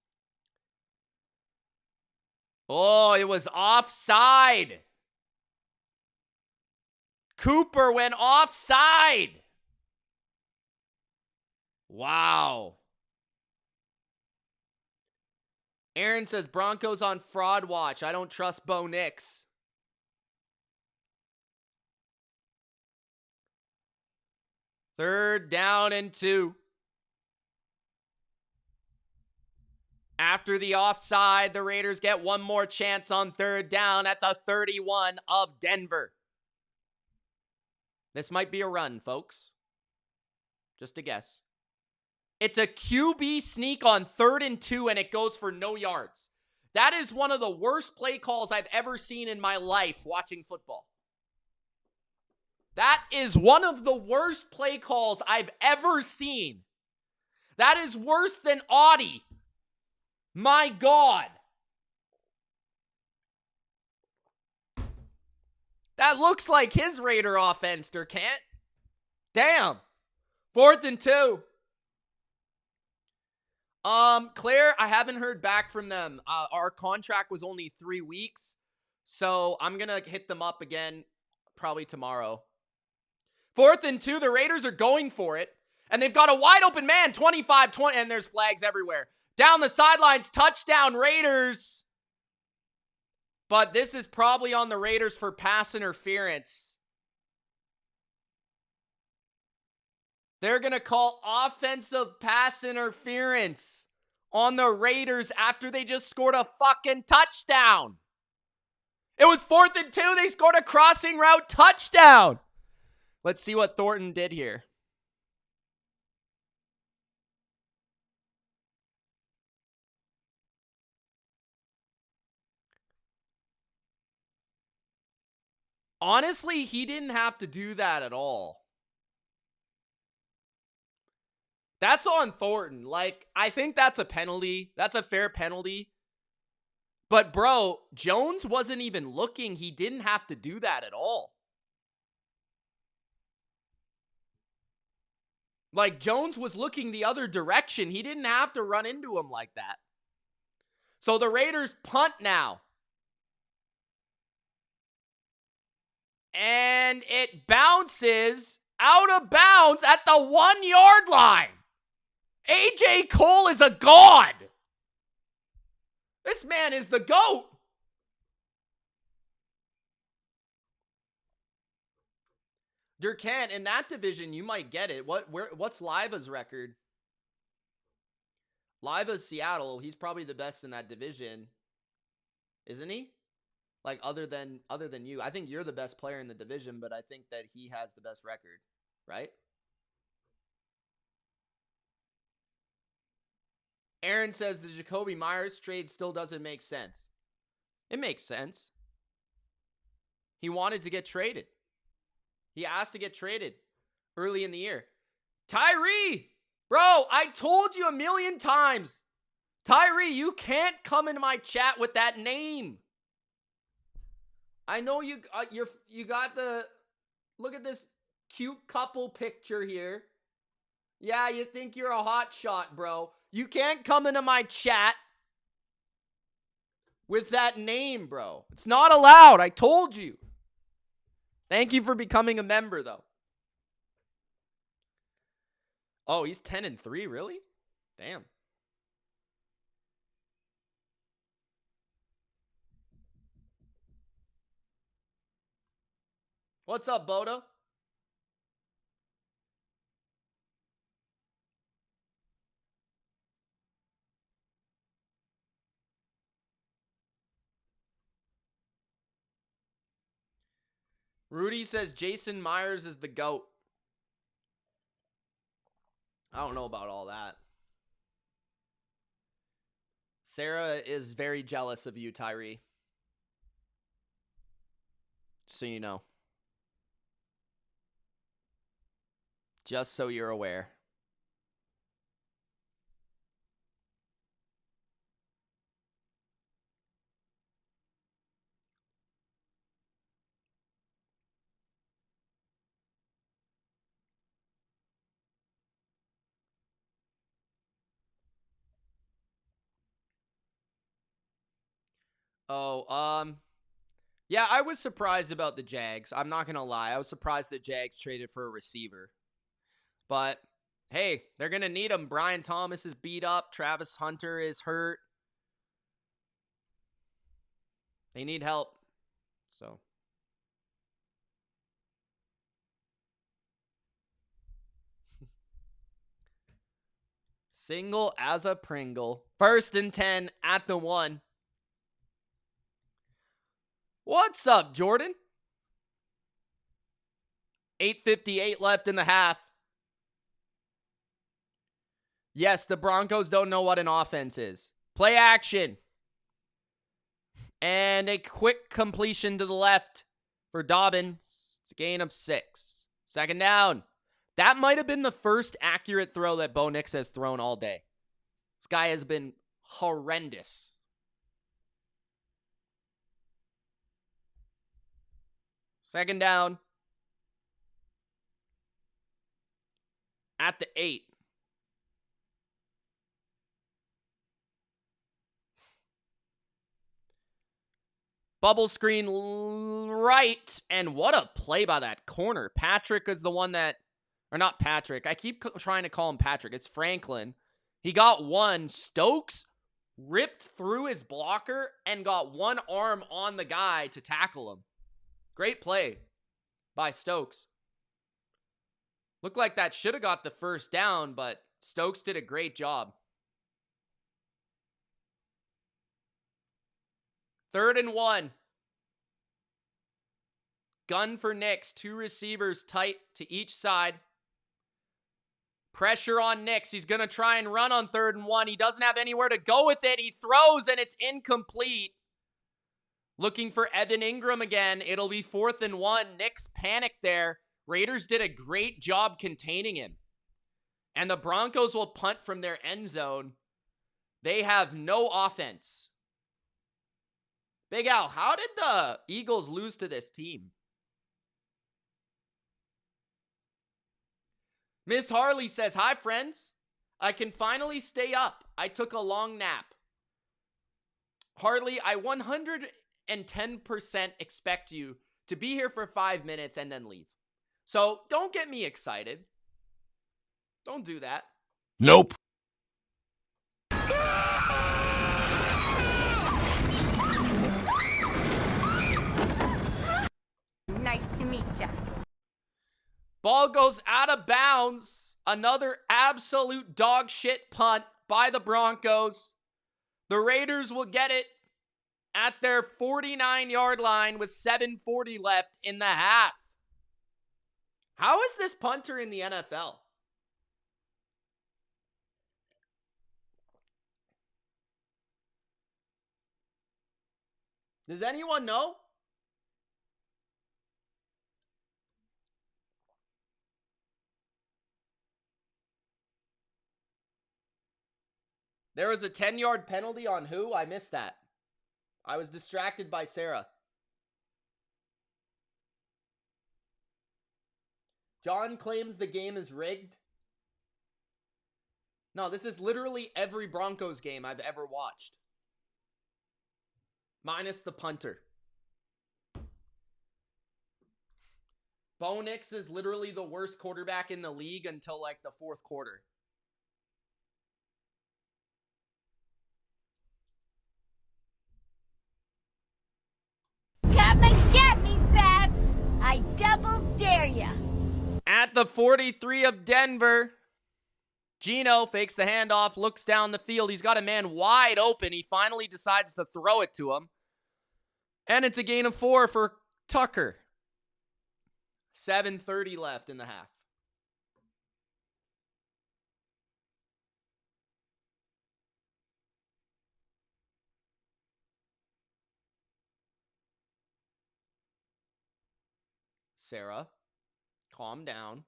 Oh, it was offside. Cooper went offside. Wow. Aaron says Broncos on fraud watch. I don't trust Bo Nix. Third down and 2. After the offside, the Raiders get one more chance on third down at the 31 of Denver. This might be a run, folks. Just a guess. It's a QB sneak on 3rd and 2, and it goes for no yards. That is one of the worst play calls I've ever seen in my life watching football. That is one of the worst play calls I've ever seen. That is worse than Audi. My God. That looks like his Raider offense, Durkant. Damn. 4th and 2. Claire, I haven't heard back from them. Our contract was only 3 weeks, so I'm going to hit them up again probably tomorrow. 4th and 2, the Raiders are going for it, and they've got a wide open man, 25-20, and there's flags everywhere. Down the sidelines, touchdown Raiders. But this is probably on the Raiders for pass interference. They're going to call offensive pass interference on the Raiders after they just scored a fucking touchdown. It was 4th and 2. They scored a crossing route touchdown. Let's see what Thornton did here. Honestly, he didn't have to do that at all. That's on Thornton. Like, I think that's a penalty. That's a fair penalty. But, bro, Jones wasn't even looking. He didn't have to do that at all. Like, Jones was looking the other direction. He didn't have to run into him like that. So the Raiders punt now. And it bounces out of bounds at the 1-yard line. AJ Cole is a god. This man is the GOAT. Durkant, in that division, you might get it. What's Liva's record? Liva's Seattle. He's probably the best in that division. Isn't he? Like, other than you. I think you're the best player in the division, but I think that he has the best record, right? Aaron says the Jacoby Myers trade still doesn't make sense. It makes sense. He wanted to get traded. He asked to get traded early in the year. Tyree! Bro, I told you a million times. Tyree, you can't come into my chat with that name. I know you got the... Look at this cute couple picture here. Yeah, you think you're a hot shot, bro. You can't come into my chat with that name, bro. It's not allowed. I told you. Thank you for becoming a member, though. Oh, he's 10-3, really? Damn. What's up, Bodo? Rudy says Jason Myers is the GOAT. I don't know about all that. Sarah is very jealous of you, Tyree. So you know. Just so you're aware. Yeah, I was surprised about the Jags. I'm not going to lie. I was surprised the Jags traded for a receiver. But, hey, they're going to need him. Brian Thomas is beat up. Travis Hunter is hurt. They need help. So. Single as a Pringle. 1st and 10 at the 1. What's up, Jordan? 8:58 left in the half. Yes, the Broncos don't know what an offense is. Play action. And a quick completion to the left for Dobbins. It's a gain of 6. 2nd down. That might have been the first accurate throw that Bo Nix has thrown all day. This guy has been horrendous. Second down. At the 8. Bubble screen right. And what a play by that corner. Patrick is the one that, or not Patrick. I keep trying to call him Patrick. It's Franklin. He got one. Stokes ripped through his blocker and got one arm on the guy to tackle him. Great play by Stokes. Looked like that should have got the first down, but Stokes did a great job. 3rd and 1. Gun for Nix. 2 receivers tight to each side. Pressure on Nix. He's going to try and run on 3rd and 1. He doesn't have anywhere to go with it. He throws and it's incomplete. Looking for Evan Ingram again. It'll be 4th and 1. Nix panicked there. Raiders did a great job containing him. And the Broncos will punt from their end zone. They have no offense. Big Al, how did the Eagles lose to this team? Miss Harley says, hi, friends. I can finally stay up. I took a long nap. Harley, I 110% expect you to be here for 5 minutes and then leave. So don't get me excited. Don't do that. Nope. Nice to meet ya. Ball goes out of bounds. Another absolute dog shit punt by the Broncos. The Raiders will get it at their 49-yard line with 7:40 left in the half. How is this punter in the NFL? Does anyone know? There was a 10-yard penalty on who? I missed that. I was distracted by Sarah. John claims the game is rigged. No, this is literally every Broncos game I've ever watched. Minus the punter. Bo Nix is literally the worst quarterback in the league until like the 4th quarter. Come and get me, bats! I double dare ya. At the 43 of Denver, Geno fakes the handoff, looks down the field. He's got a man wide open. He finally decides to throw it to him. And it's a gain of 4 for Tucker. 7:30 left in the half. Sarah, calm down.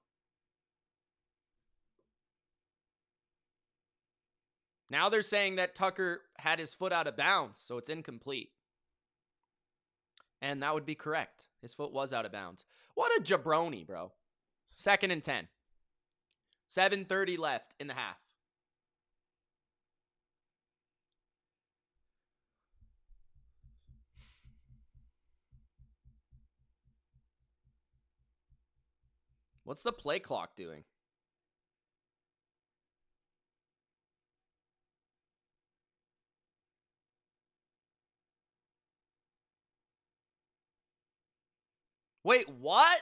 Now they're saying that Tucker had his foot out of bounds, so it's incomplete. And that would be correct. His foot was out of bounds. What a jabroni, bro. 2nd and 10. 7:30 left in the half. What's the play clock doing? Wait, what?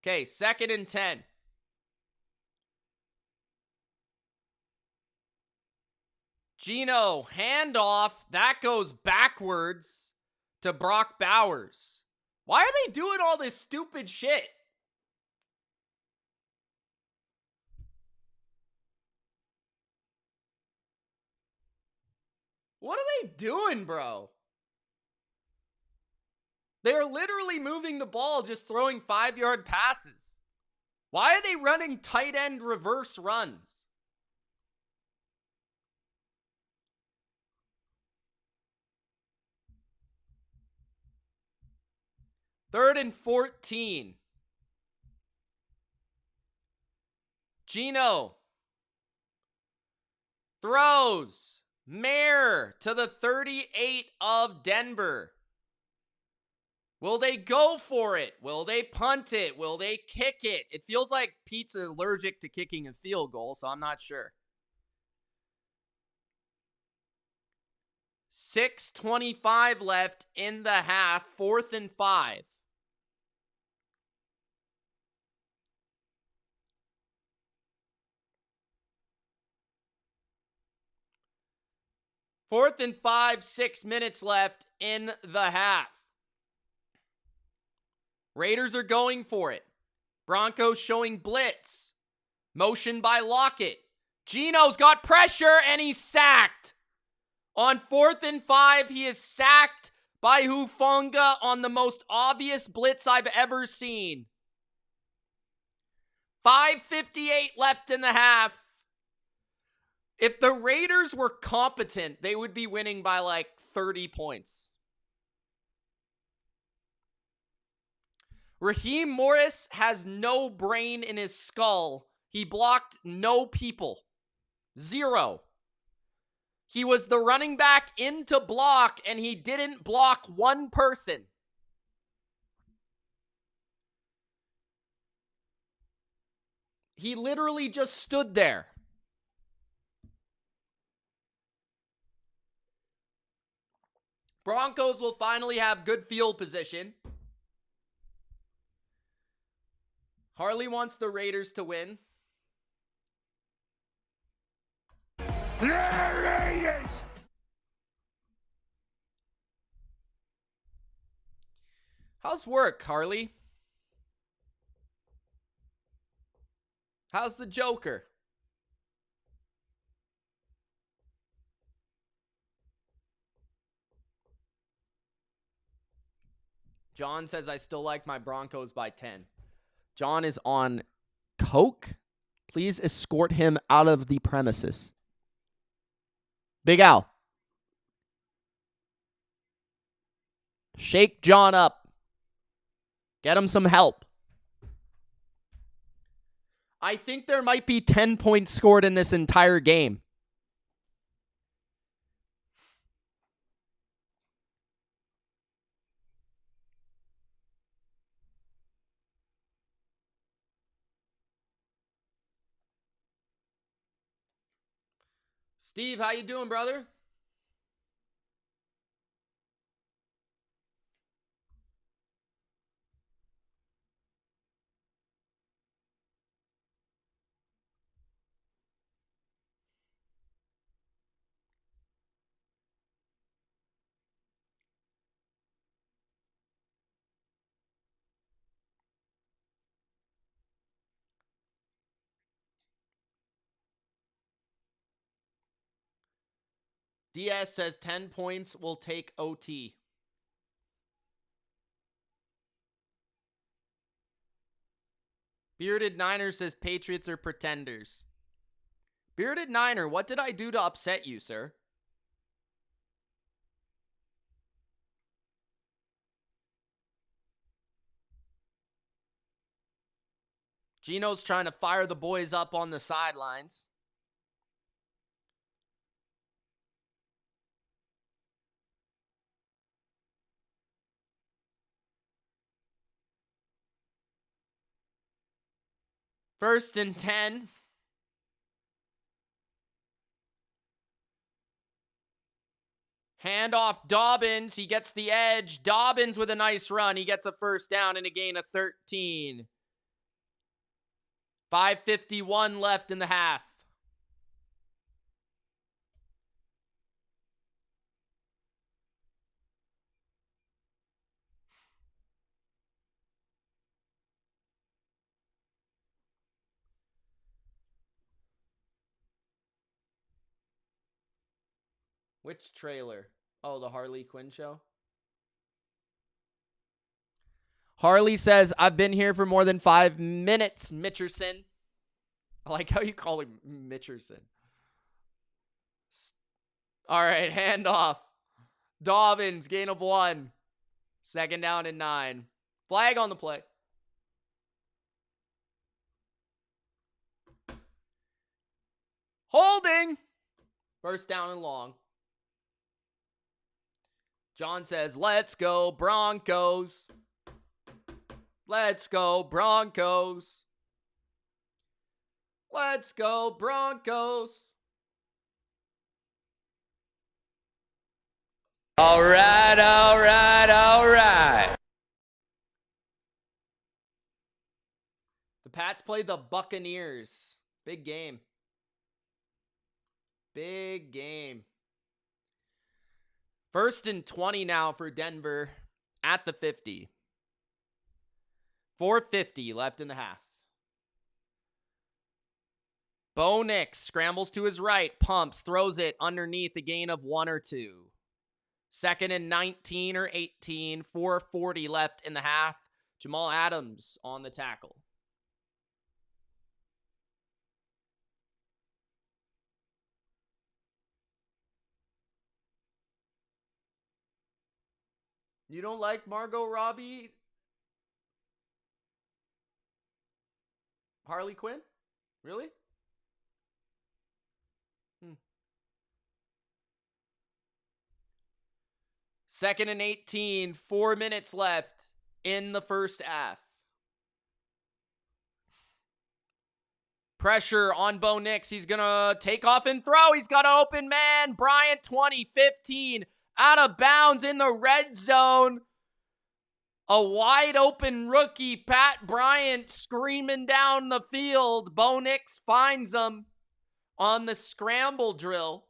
Okay, 2nd and 10. Geno, handoff. That goes backwards to Brock Bowers. Why are they doing all this stupid shit? What are they doing, bro? They're literally moving the ball, just throwing 5-yard passes. Why are they running tight end reverse runs? Third and 14. Geno throws. Mare to the 38 of Denver. Will they go for it? Will they punt it? Will they kick it? It feels like Pete's allergic to kicking a field goal, so I'm not sure. 6:25 left in the half, 4th and 5. Fourth and 5, 6 minutes left in the half. Raiders are going for it. Broncos showing blitz. Motion by Lockett. Geno's got pressure and he's sacked. On 4th and 5, he is sacked by Hufanga on the most obvious blitz I've ever seen. 5:58 left in the half. If the Raiders were competent, they would be winning by like 30 points. Raheem Morris has no brain in his skull. He blocked no people. 0. He was the running back into block, and he didn't block one person. He literally just stood there. Broncos will finally have good field position. Harley wants the Raiders to win. Raiders! How's work, Harley? How's the Joker? John says I still like my Broncos by 10. John is on coke. Please escort him out of the premises. Big Al. Shake John up. Get him some help. I think there might be 10 points scored in this entire game. Steve, how you doing, brother? DS says 10 points will take OT. Bearded Niner says Patriots are pretenders. Bearded Niner, what did I do to upset you, sir? Geno's trying to fire the boys up on the sidelines. First and 10. Handoff Dobbins. He gets the edge. Dobbins with a nice run. He gets a first down and a gain of 13. 5:51 left in the half. Which trailer? Oh, the Harley Quinn show? Harley says, I've been here for more than 5 minutes, Mitcherson. I like how you call him Mitcherson. All right, handoff. Dobbins, gain of 1. Second down and 9. Flag on the play. Holding. First down and long. John says, let's go Broncos. Let's go Broncos. Let's go Broncos. All right, all right, all right. The Pats play the Buccaneers. Big game. Big game. First and 20 now for Denver at the 50. 4:50 left in the half. Bo Nix scrambles to his right, pumps, throws it underneath a gain of 1 or 2. Second and 19 or 18, 4:40 left in the half. Jamal Adams on the tackle. You don't like Margot Robbie? Harley Quinn? Really? Second and 18, 4 minutes left in the first half. Pressure on Bo Nix. He's going to take off and throw. He's got an open man. Bryant 20-15 out of bounds in the red zone. A wide open rookie, Pat Bryant, screaming down the field. Bo Nix finds him on the scramble drill.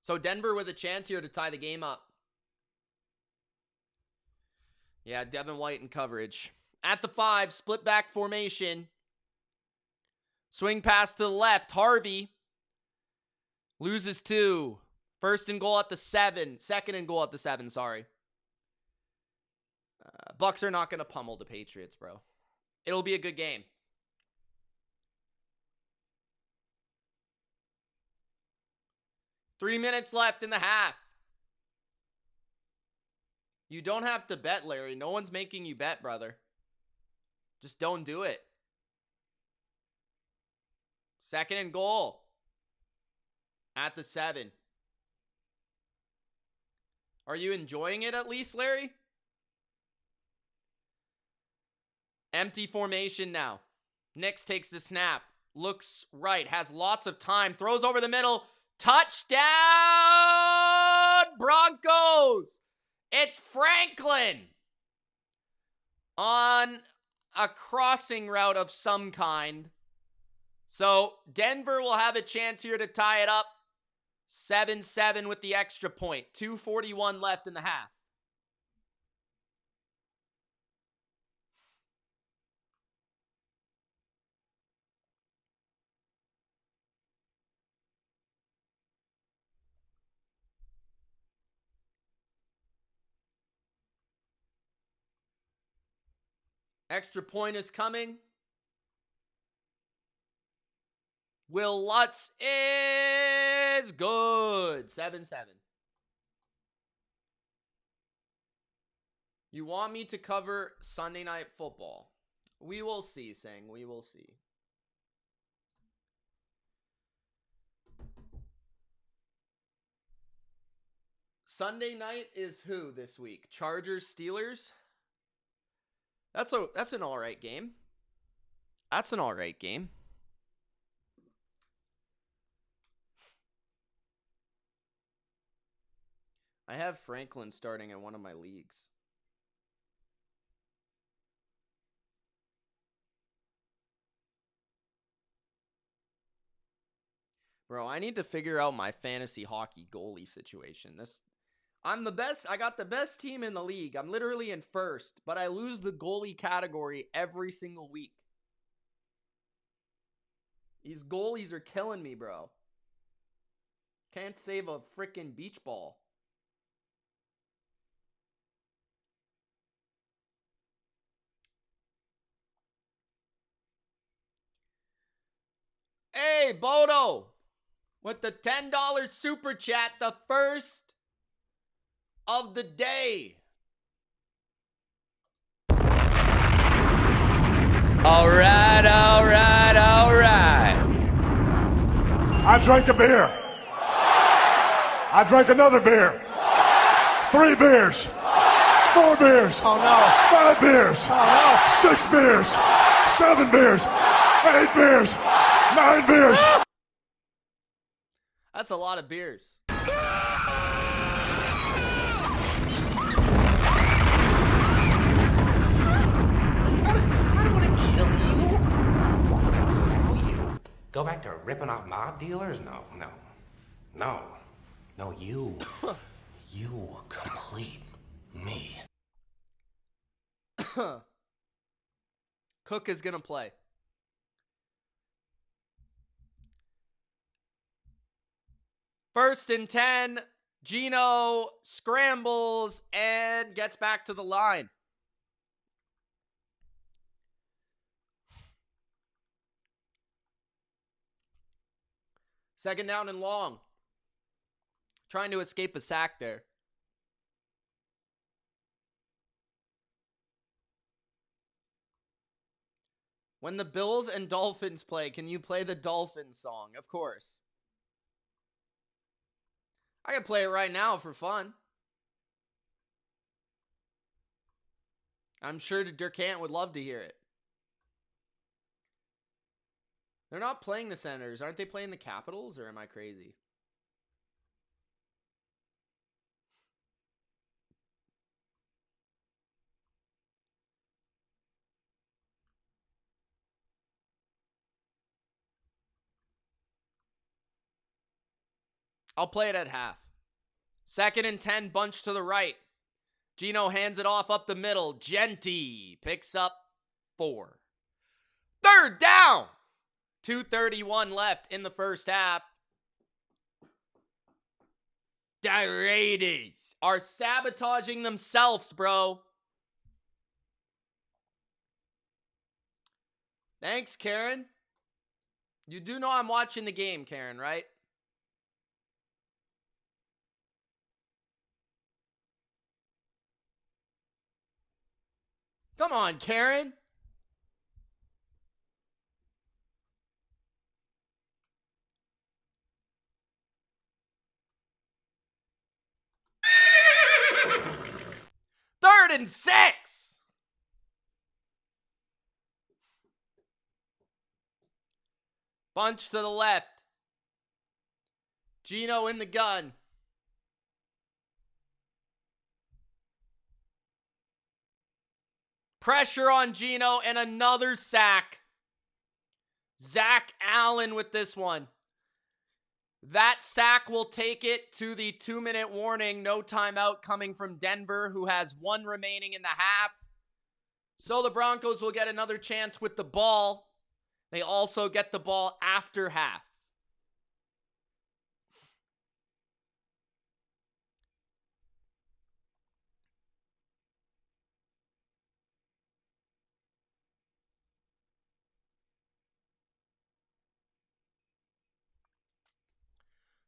So Denver with a chance here to tie the game up. Yeah, Devin White in coverage. At the 5, split back formation. Swing pass to the left. Harvey loses 2. First and goal at the 7. Second and goal at the 7, sorry. Bucks are not going to pummel the Patriots, bro. It'll be a good game. Three minutes left in the half. You don't have to bet, Larry. No one's making you bet, brother. Just don't do it. Second and goal at the 7. Are you enjoying it at least, Larry? Empty formation now. Nix takes the snap. Looks right. Has lots of time. Throws over the middle. Touchdown, Broncos. It's Franklin on a crossing route of some kind. So Denver will have a chance here to tie it up. 7-7 with the extra point. 2:41 left in the half. Extra point is coming. Will Lutz is good. 7-7. You want me to cover Sunday Night Football? We will see, Sang. We will see. Sunday night is who this week? Chargers, Steelers? That's an all right game. That's an all right game. I have Franklin starting in one of my leagues. Bro, I need to figure out my fantasy hockey goalie situation. I'm the best. I got the best team in the league. I'm literally in first, but I lose the goalie category every single week. These goalies are killing me, bro. Can't save a freaking beach ball. Hey, Bodo, with the $10 super chat, the first of the day. All right, all right, all right. I drank a beer. I drank another beer. 3 beers. 4 beers. Oh no. 5 beers. Oh 6 beers. 7 beers. 8 beers. 9 beers. That's a lot of beers. I want to kill you. Go back to ripping off mob dealers? No, you complete me. Cook is going to play. First and 10, Geno scrambles and gets back to the line. Second down and long. Trying to escape a sack there. When the Bills and Dolphins play, can you play the Dolphins song? Of course. I can play it right now for fun. I'm sure Durkant would love to hear it. They're not playing the Senators. Aren't they playing the Capitals, or am I crazy? I'll play it at half. Second and 10, bunch to the right. Geno hands it off up the middle. Genty picks up 4. Third down. 2:31 left in the first half. The Raiders are sabotaging themselves, bro. Thanks, Karen. You do know I'm watching the game, Karen, right? Come on, Karen. Third and 6. Bunch to the left. Geno in the gun. Pressure on Geno and another sack. Zach Allen with this one. That sack will take it to the 2-minute warning. No timeout coming from Denver, who has 1 remaining in the half. So the Broncos will get another chance with the ball. They also get the ball after half.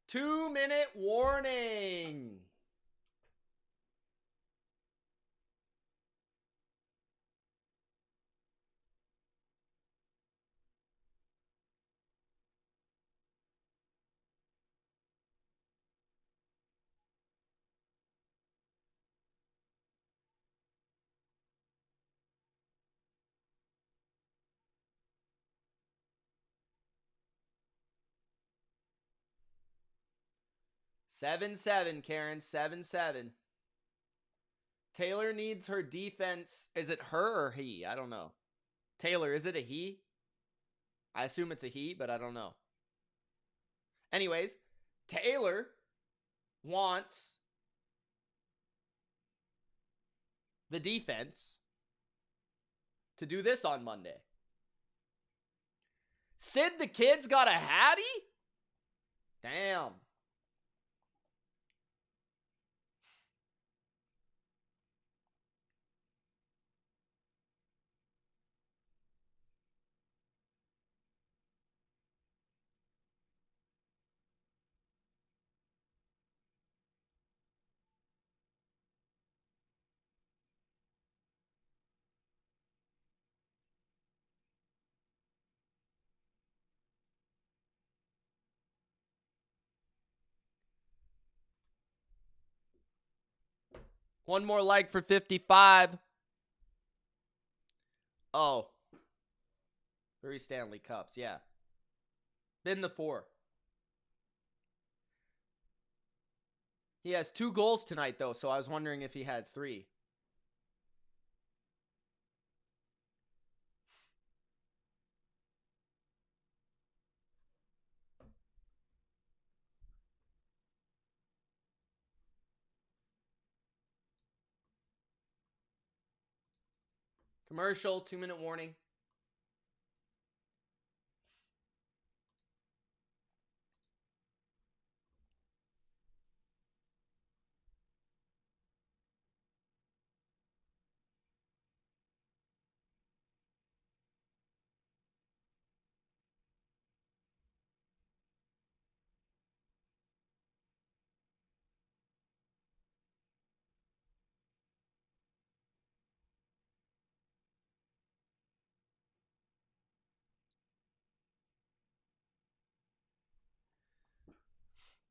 Two-minute warning. 7-7, Karen. 7-7. Taylor needs her defense. Is it her or he? I don't know. Taylor, is it a he? I assume it's a he, but I don't know. Anyways, Taylor wants the defense to do this on Monday. Sid the Kid's got a Hattie? Damn. One more like for 55. Oh. 3 Stanley Cups, yeah. Been the 4. He has 2 goals tonight, though, so I was wondering if he had 3. Commercial, 2-minute warning.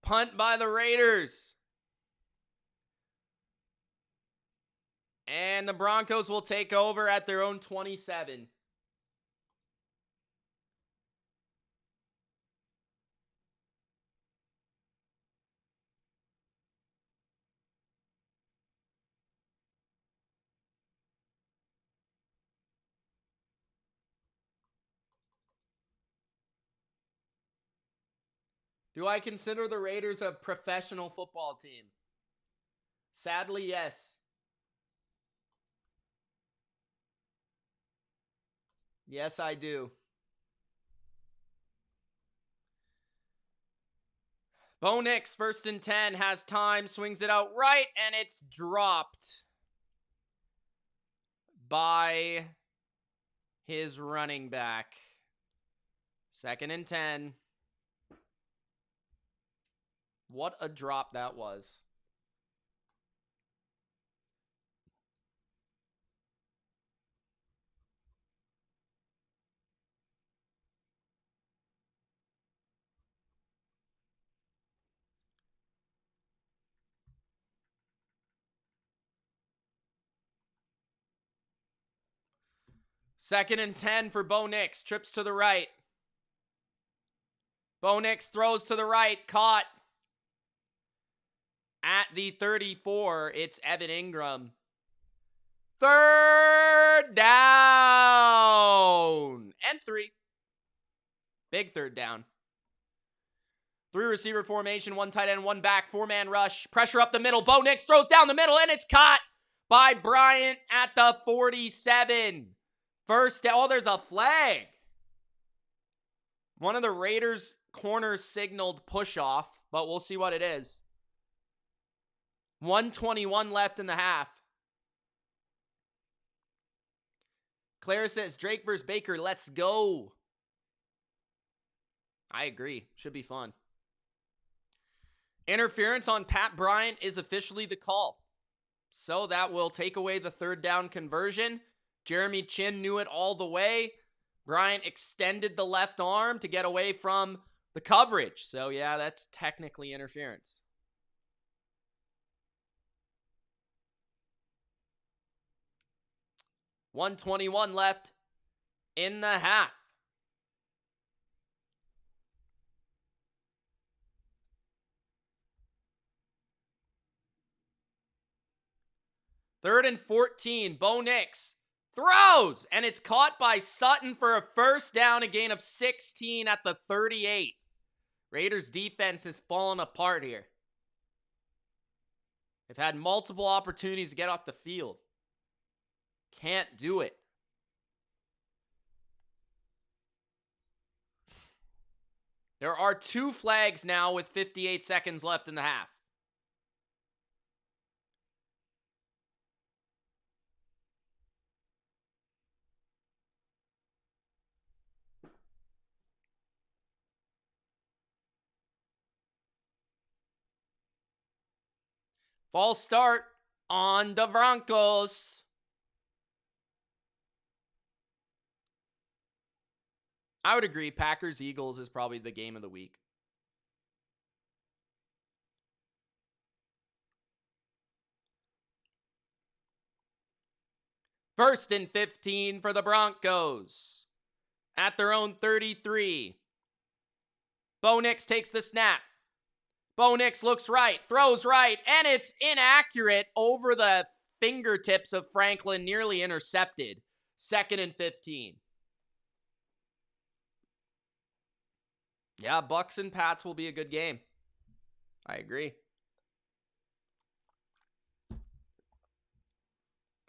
Punt by the Raiders. And the Broncos will take over at their own 27. Do I consider the Raiders a professional football team? Sadly, yes. Yes, I do. Bo Nix, 1st and 10, has time, swings it out right, and it's dropped by his running back. 2nd and 10. What a drop that was. Second and 10 for Bo Nix. Trips to the right. Bo Nix throws to the right. Caught at the 34. It's Evan Ingram. 3rd down. And 3. Big 3rd down. 3 receiver formation, 1 tight end, 1 back, 4-man rush. Pressure up the middle. Bo Nix throws down the middle, and it's caught by Bryant at the 47. First down. Oh, there's a flag. One of the Raiders' corners signaled push off, but we'll see what it is. 1:21 left in the half. Claire says, Drake versus Baker, let's go. I agree. Should be fun. Interference on Pat Bryant is officially the call. So that will take away the 3rd down conversion. Jeremy Chin knew it all the way. Bryant extended the left arm to get away from the coverage. So yeah, that's technically interference. $1:21 left in the half. 3rd and 14. Bo Nix throws, and it's caught by Sutton for a first down, a gain of 16 at the 38. Raiders defense is falling apart here. They've had multiple opportunities to get off the field. Can't do it. There are 2 flags now with 58 seconds left in the half. False start on the Broncos. I would agree. Packers-Eagles is probably the game of the week. First and 15 for the Broncos. At their own 33. Bo Nix takes the snap. Bo Nix looks right, throws right, and it's inaccurate over the fingertips of Franklin, nearly intercepted. 2nd and 15. Yeah, Bucks and Pats will be a good game. I agree.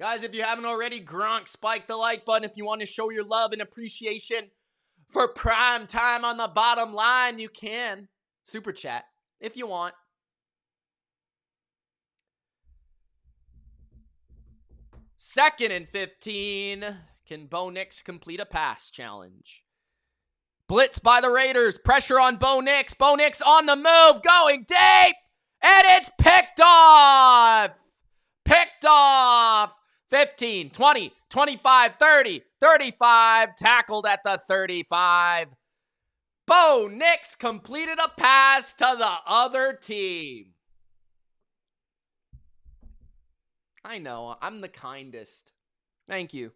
Guys, if you haven't already, Gronk, spike the like button if you want to show your love and appreciation for prime time on the bottom line. You can super chat if you want. Second and 15. Can Bo Nix complete a pass challenge? Blitz by the Raiders. Pressure on Bo Nix. Bo Nix on the move, going deep. And it's picked off. Picked off. 15, 20, 25, 30, 35. Tackled at the 35. Bo Nix completed a pass to the other team. I know, I'm the kindest. Thank you.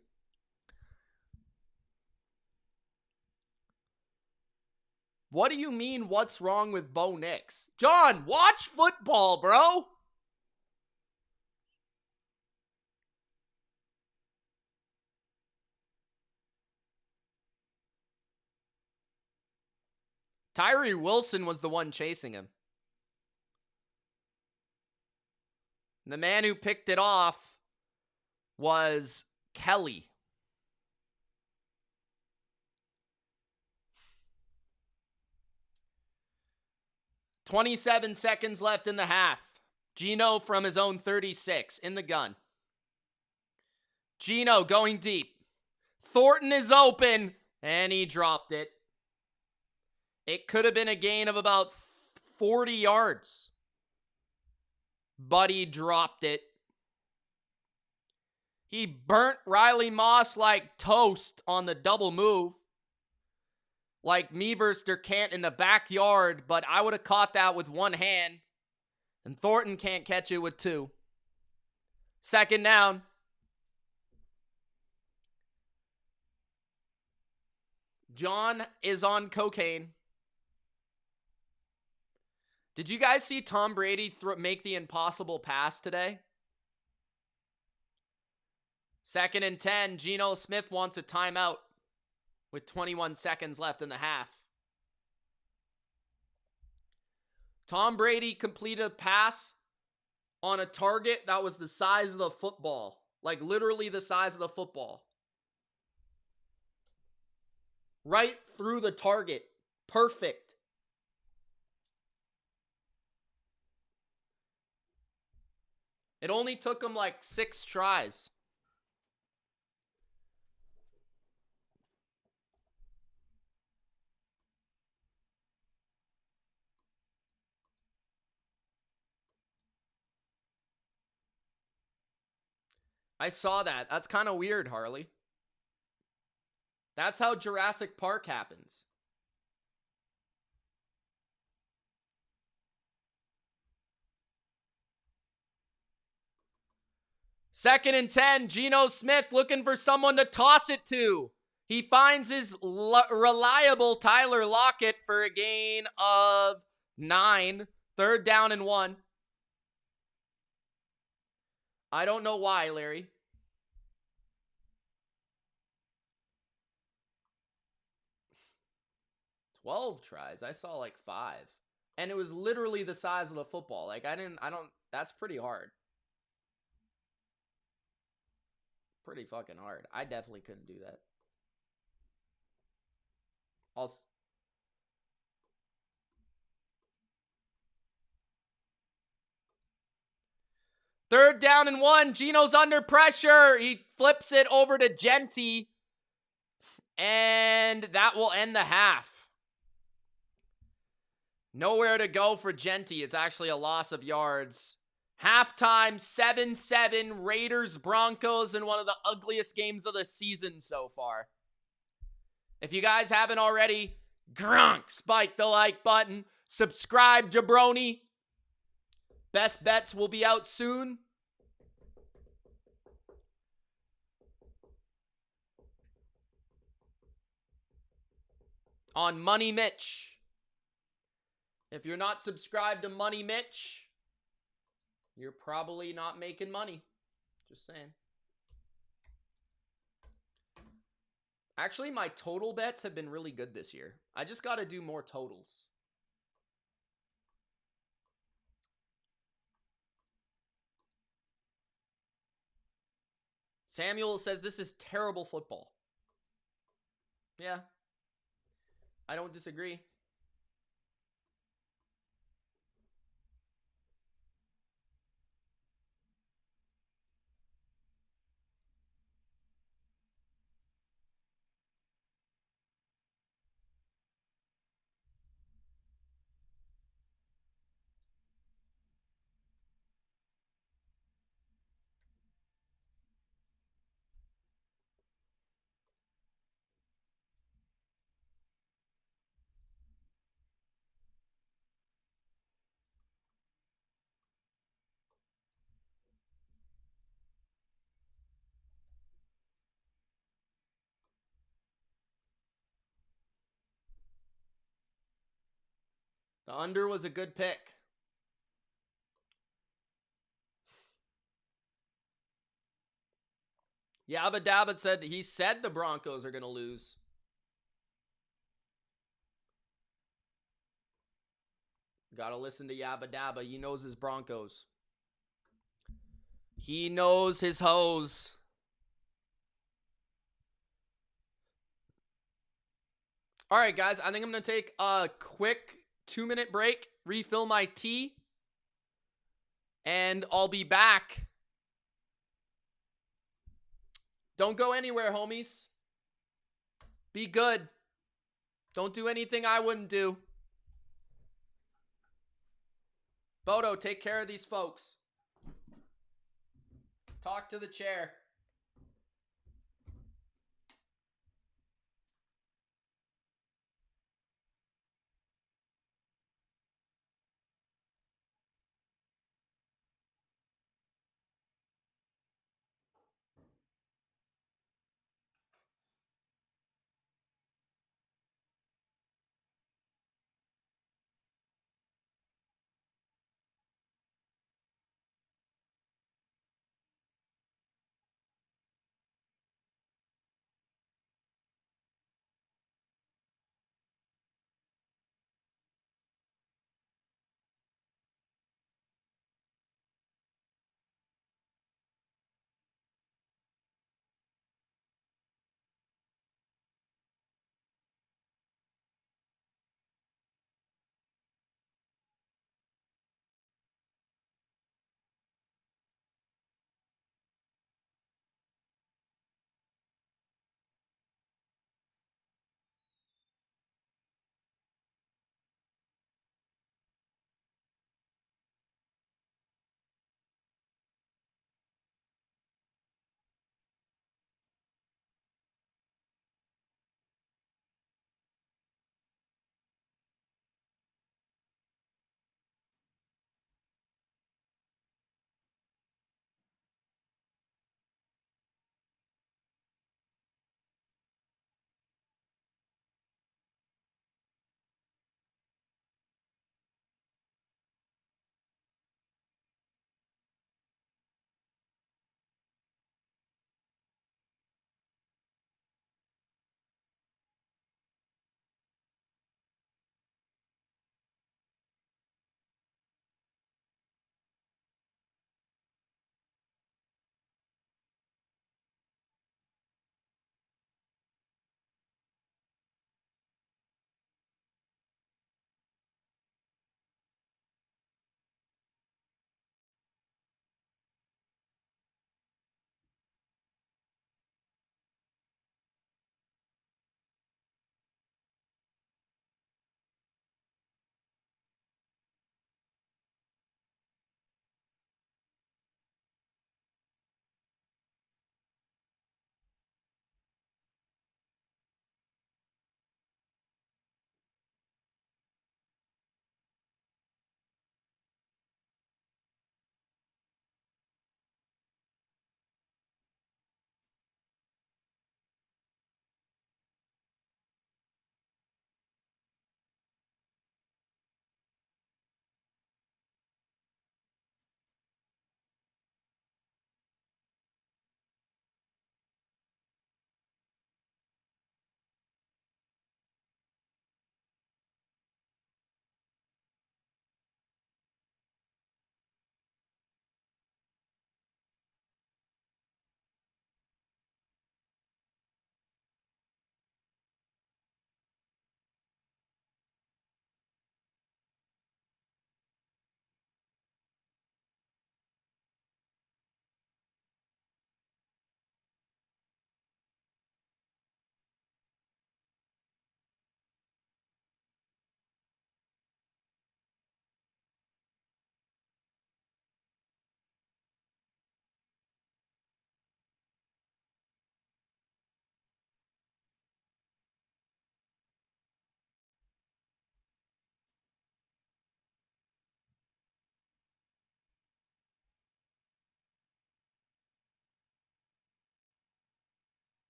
What do you mean, what's wrong with Bo Nix? John, watch football, bro. Tyree Wilson was the one chasing him. The man who picked it off was Kelly. "27 seconds left in the half. Geno from his own 36 in the gun. Geno going deep. Thornton is open, and he dropped it. It could have been a gain of about 40 yards. But he dropped it. He burnt Riley Moss like toast on the double move. Like me versus Durkant in the backyard, but I would have caught that with one hand. And Thornton can't catch it with two. 2nd down. John is on cocaine. Did you guys see Tom Brady make the impossible pass today? 2nd and 10. Geno Smith wants a timeout with 21 seconds left in the half. Tom Brady completed a pass on a target that was the size of the football. Like literally the size of the football. Right through the target. Perfect. It only took him like 6 tries. I saw that. That's kind of weird, Harley. That's how Jurassic Park happens. Second and 10, Geno Smith looking for someone to toss it to. He finds his reliable Tyler Lockett for a gain of 9. 3rd down and 1. I don't know why, Larry. "12 tries. I saw like 5. And it was literally the size of the football. Like, that's pretty hard. Pretty fucking hard. I definitely couldn't do that. I'll... Third down and 1. Geno's under pressure. He flips it over to Genty. And that will end the half. Nowhere to go for Genty. It's actually a loss of yards. Halftime, 7-7. Raiders, Broncos in one of the ugliest games of the season so far. If you guys haven't already, grunk, spike the like button. Subscribe, jabroni. Best bets will be out soon. On Money Mitch. If you're not subscribed to Money Mitch, you're probably not making money. Just saying. Actually, my total bets have been really good this year. I just got to do more totals. Samuel says this is terrible football. Yeah. I don't disagree. The under was a good pick. Yabba Dabba said the Broncos are going to lose. Got to listen to Yabba Dabba. He knows his Broncos. He knows his hoes. All right, guys. I think I'm going to take a quick 2-minute break, refill my tea, and I'll be back. Don't go anywhere, homies. Be good. Don't do anything I wouldn't do. Bodo, take care of these folks. Talk to the chair.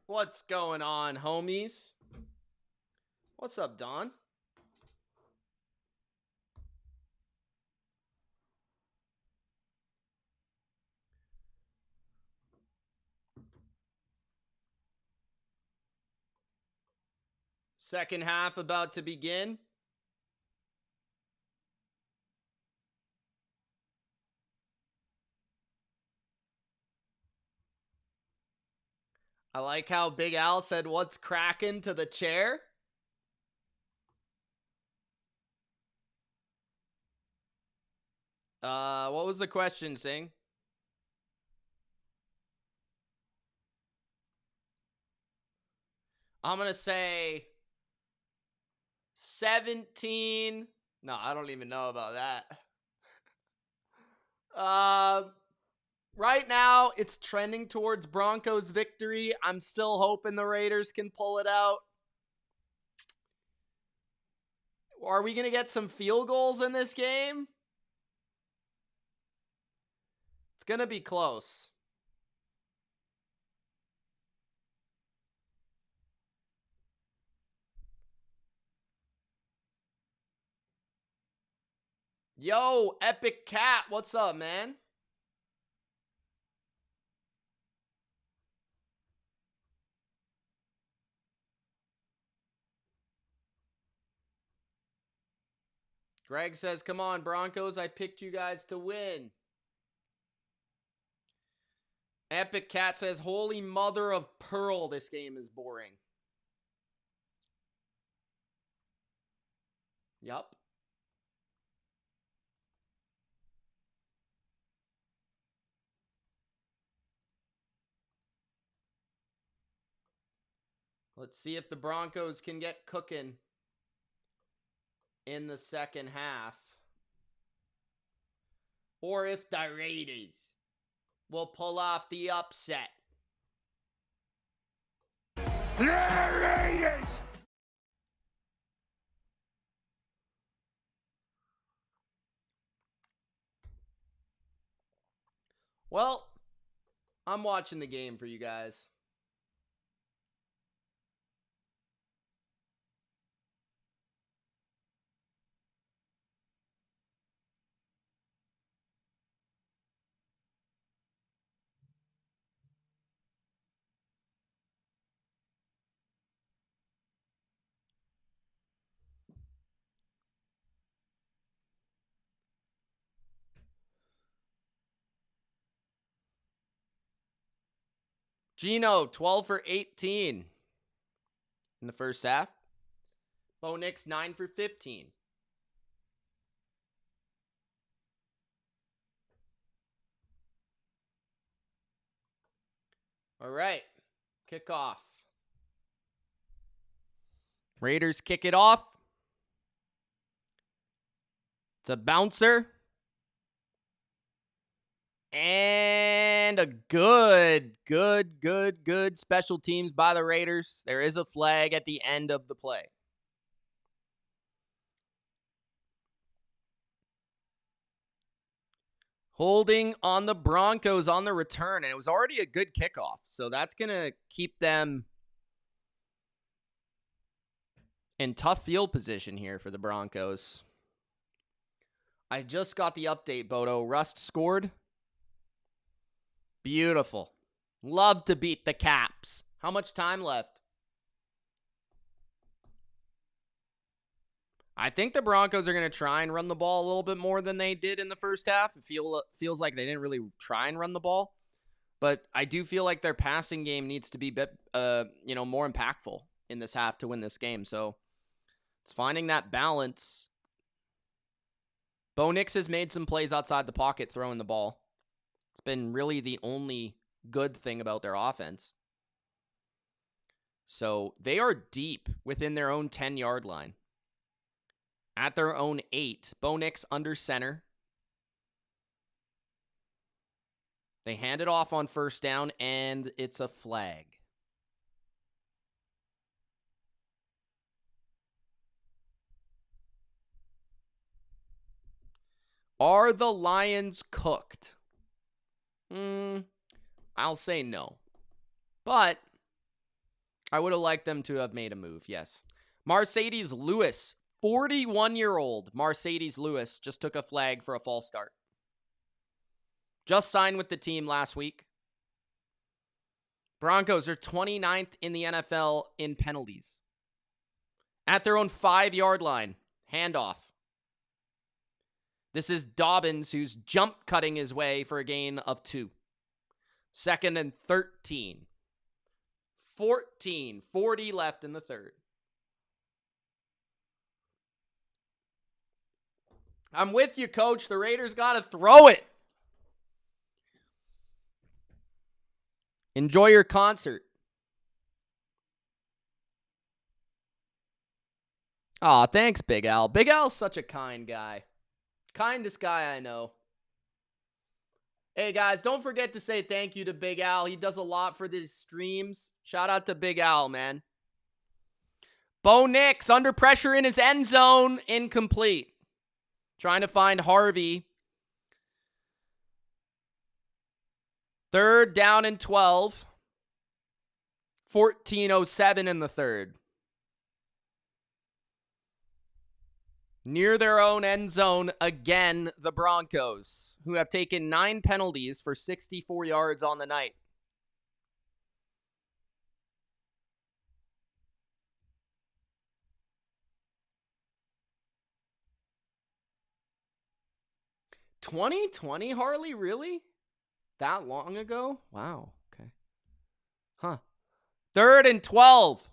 What's going on, homies? What's up, Don? Second half about to begin. I like how Big Al said, "What's cracking?" to the chair. What was the question, Sing? I'm gonna say 17. No, I don't even know about that. Right now it's trending towards Broncos victory. I'm still hoping the Raiders can pull it out. Are we gonna get some field goals in this game? It's gonna be close. Yo, Epic Cat, what's up, man? Greg says, "Come on, Broncos, I picked you guys to win." Epic Cat says, "Holy mother of pearl, this game is boring." Yup. Let's see if the Broncos can get cooking in the second half. Or if the Raiders will pull off the upset. Raiders! Well, I'm watching the game for you guys. Geno, 12 for 18 in the first half. Bo Nix, 9 for 15. All right, kickoff. Raiders kick it off. It's a bouncer. And a good special teams by the Raiders. There is a flag at the end of the play. Holding on the Broncos on the return, and it was already a good kickoff. So that's going to keep them in tough field position here for the Broncos. I just got the update, Bodo. Rust scored. Beautiful. Love to beat the Caps. How much time left? I think the Broncos are going to try and run the ball a little bit more than they did in the first half. It feels like they didn't really try and run the ball. But I do feel like their passing game needs to be more impactful in this half to win this game. So it's finding that balance. Bo Nix has made some plays outside the pocket throwing the ball. It's been really the only good thing about their offense. So they are deep within their own 10-yard line. At their own 8. Bo Nix under center. They hand it off on first down, and it's a flag. Are the Lions cooked? I'll say no. But I would have liked them to have made a move, yes. Mercedes Lewis, 41-year-old Mercedes Lewis, just took a flag for a false start. Just signed with the team last week. Broncos are 29th in the NFL in penalties. At their own 5-yard line, handoff. This is Dobbins, who's jump cutting his way for a gain of 2. 2nd and 13. 40 left in the third. I'm with you, coach. The Raiders got to throw it. Enjoy your concert. Aw, thanks, Big Al. Big Al's such a kind guy. Kindest guy I know. Hey, guys, don't forget to say thank you to Big Al. He does a lot for these streams. Shout out to Big Al, man. Bo Nix, under pressure in his end zone. Incomplete. Trying to find Harvey. 3rd down and 12. 14:07 in the third. Near their own end zone again, the Broncos, who have taken 9 penalties for 64 yards on the night. $2020, Harley? Really? That long ago? Wow. Okay. Huh. 3rd and 12.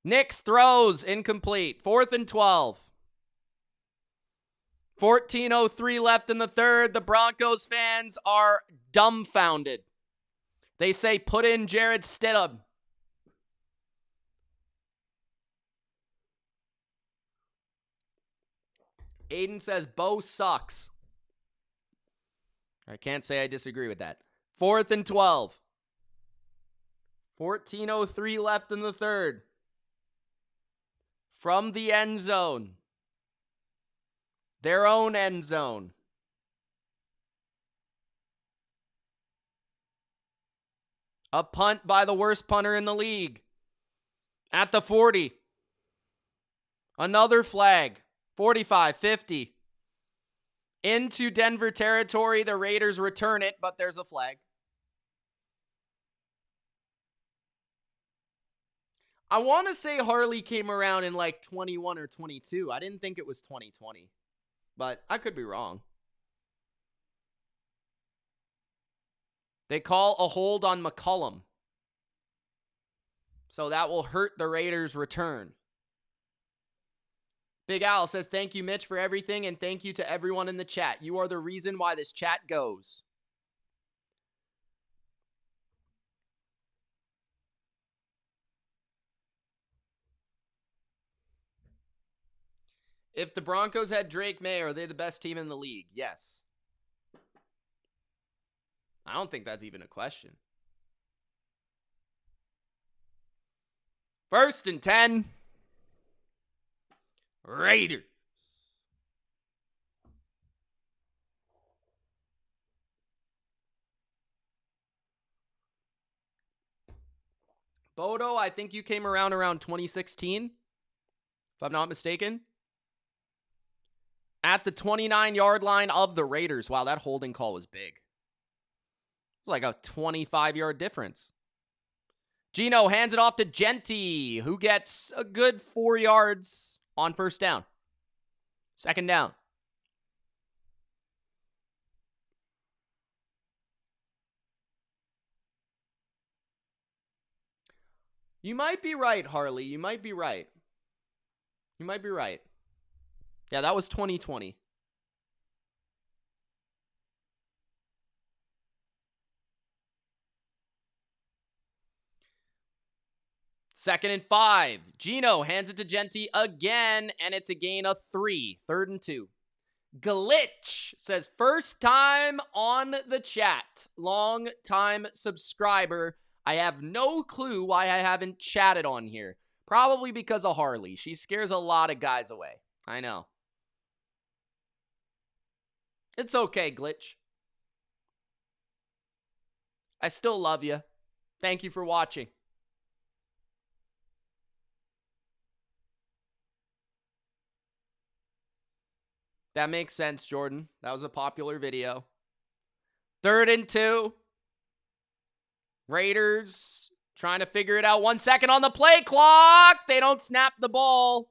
Nix throws, incomplete. 4th and 12. 14:03 left in the third. The Broncos fans are dumbfounded. They say, put in Jared Stidham. Aiden says, Bo sucks. I can't say I disagree with that. 4th and 12. 14:03 left in the third. From the end zone. Their own end zone. A punt by the worst punter in the league. At the 40. Another flag. 45, 50. Into Denver territory. The Raiders return it, but there's a flag. I want to say Harley came around in like 21 or 22. I didn't think it was 2020, but I could be wrong. They call a hold on McCollum. So that will hurt the Raiders' return. Big Al says, thank you, Mitch, for everything, and thank you to everyone in the chat. You are the reason why this chat goes. If the Broncos had Drake May, are they the best team in the league? Yes. I don't think that's even a question. 1st and 10. Raiders. Bodo, I think you came around 2016, if I'm not mistaken. At the 29-yard line of the Raiders. Wow, that holding call was big. It's like a 25-yard difference. Geno hands it off to Genty, who gets a good 4 yards on 1st down. 2nd down. You might be right, Harley. You might be right. You might be right. Yeah, that was 2020. Second and 5. Geno hands it to Genty again, and it's a gain of 3. 3rd and 2. Glitch says, first time on the chat. Long time subscriber. I have no clue why I haven't chatted on here. Probably because of Harley. She scares a lot of guys away. I know. It's okay, Glitch. I still love you. Thank you for watching. That makes sense, Jordan. That was a popular video. 3rd and 2. Raiders trying to figure it out. 1 second on the play clock. They don't snap the ball.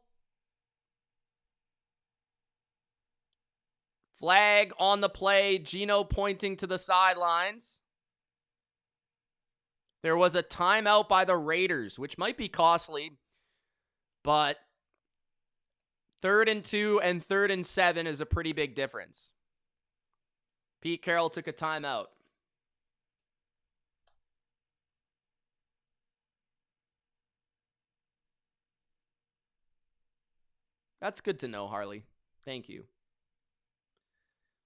Flag on the play. Geno pointing to the sidelines. There was a timeout by the Raiders, which might be costly, but 3rd and 2 and 3rd and 7 is a pretty big difference. Pete Carroll took a timeout. That's good to know, Harley. Thank you.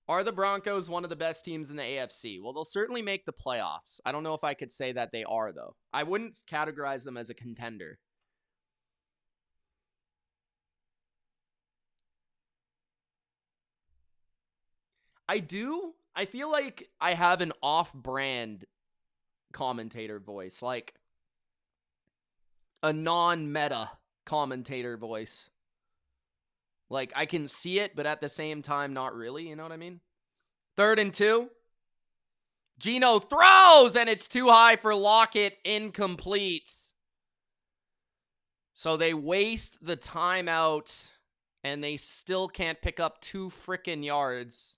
Are the Broncos one of the best teams in the AFC? Well, they'll certainly make the playoffs. I don't know if I could say that they are, though. I wouldn't categorize them as a contender. I do. I feel like I have an off-brand commentator voice, like a non-meta commentator voice. Like, I can see it, but at the same time, not really. You know what I mean? 3rd and 2. Geno throws, and it's too high for Lockett. Incomplete. So they waste the timeout, and they still can't pick up 2 frickin' yards.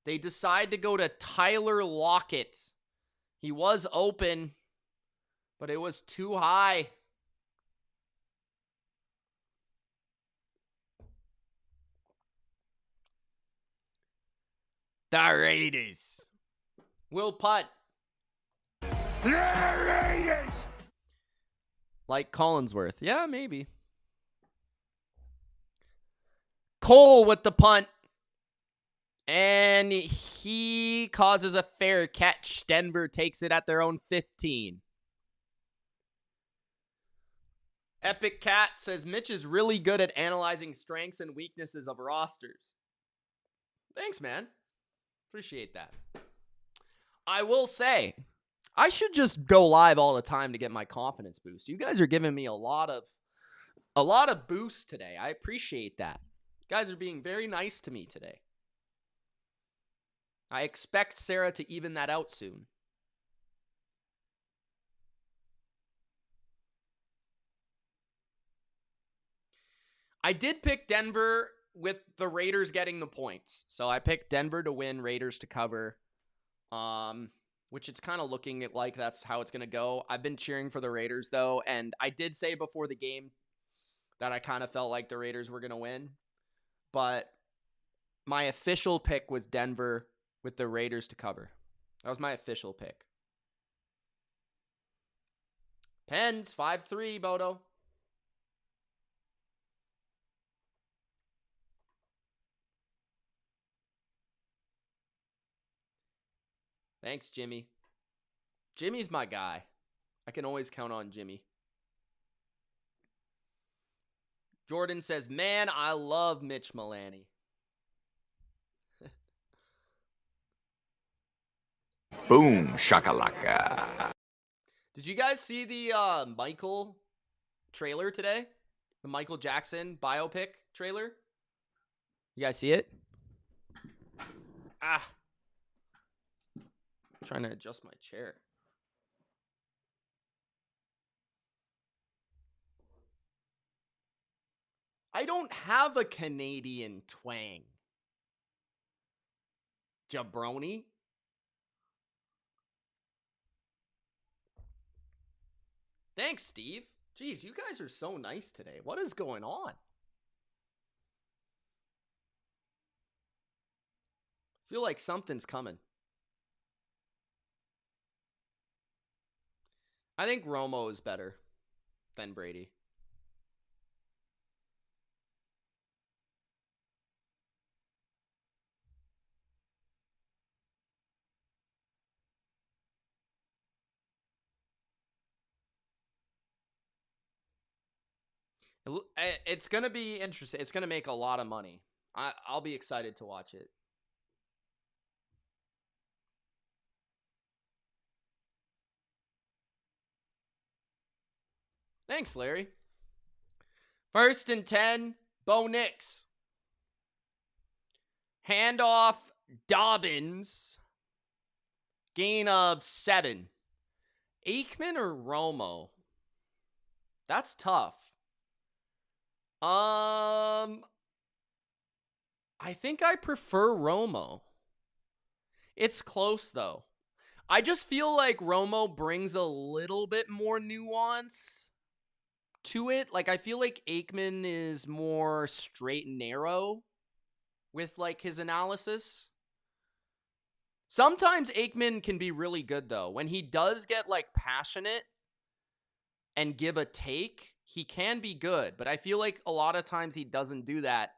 They decide to go to Tyler Lockett. He was open, but it was too high. The Raiders will punt. The Raiders! Like Collinsworth. Yeah, maybe. Cole with the punt. And he causes a fair catch. Denver takes it at their own 15. Epic Cat says, Mitch is really good at analyzing strengths and weaknesses of rosters. Thanks, man. Appreciate that. I will say, I should just go live all the time to get my confidence boost. You guys are giving me a lot of boost today. I appreciate that. You guys are being very nice to me today. I expect Sarah to even that out soon. I did pick Denver with the Raiders getting the points. So I picked Denver to win, Raiders to cover. Which it's kind of looking like that's how it's going to go. I've been cheering for the Raiders, though, and I did say before the game that I kind of felt like the Raiders were going to win. But my official pick was Denver with the Raiders to cover. That was my official pick. Pens, 5-3, Bodo. Thanks, Jimmy. Jimmy's my guy. I can always count on Jimmy. Jordan says, man, I love Mitch Milani. Boom shakalaka. Did you guys see the Michael trailer today? The Michael Jackson biopic trailer? You guys see it? Ah. I'm trying to adjust my chair. I don't have a Canadian twang. Jabroni. Thanks, Steve. Jeez, you guys are so nice today. What is going on? I feel like something's coming. I think Romo is better than Brady. It's going to be interesting. It's going to make a lot of money. I'll be excited to watch it. Thanks, Larry. 1st and 10, Bo Nix. Handoff, Dobbins. Gain of 7. Aikman or Romo? That's tough. I think I prefer Romo. It's close, though. I just feel like Romo brings a little bit more nuance to it. Like, I feel like Aikman is more straight and narrow with, like, his analysis. Sometimes Aikman can be really good, though. When he does get, like, passionate and give a take, he can be good. But I feel like a lot of times he doesn't do that.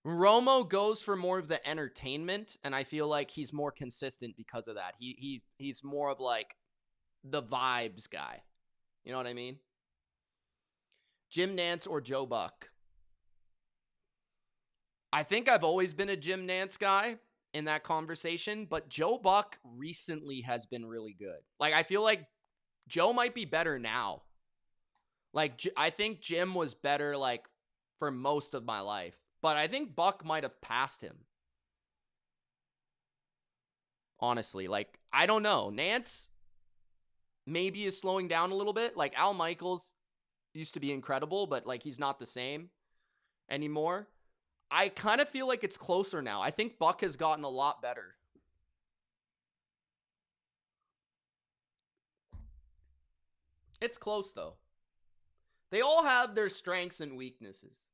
Romo goes for more of the entertainment, and I feel like he's more consistent because of that. He's more of like the vibes guy. You know what I mean? Jim Nantz or Joe Buck? I think I've always been a Jim Nantz guy in that conversation, but Joe Buck recently has been really good. Like, I feel like Joe might be better now. Like, I think Jim was better, like, for most of my life. But I think Buck might have passed him. Honestly, like, I don't know. Nance maybe is slowing down a little bit. Like, Al Michaels used to be incredible, but, like, he's not the same anymore. I kind of feel like it's closer now. I think Buck has gotten a lot better. It's close, though. They all have their strengths and weaknesses.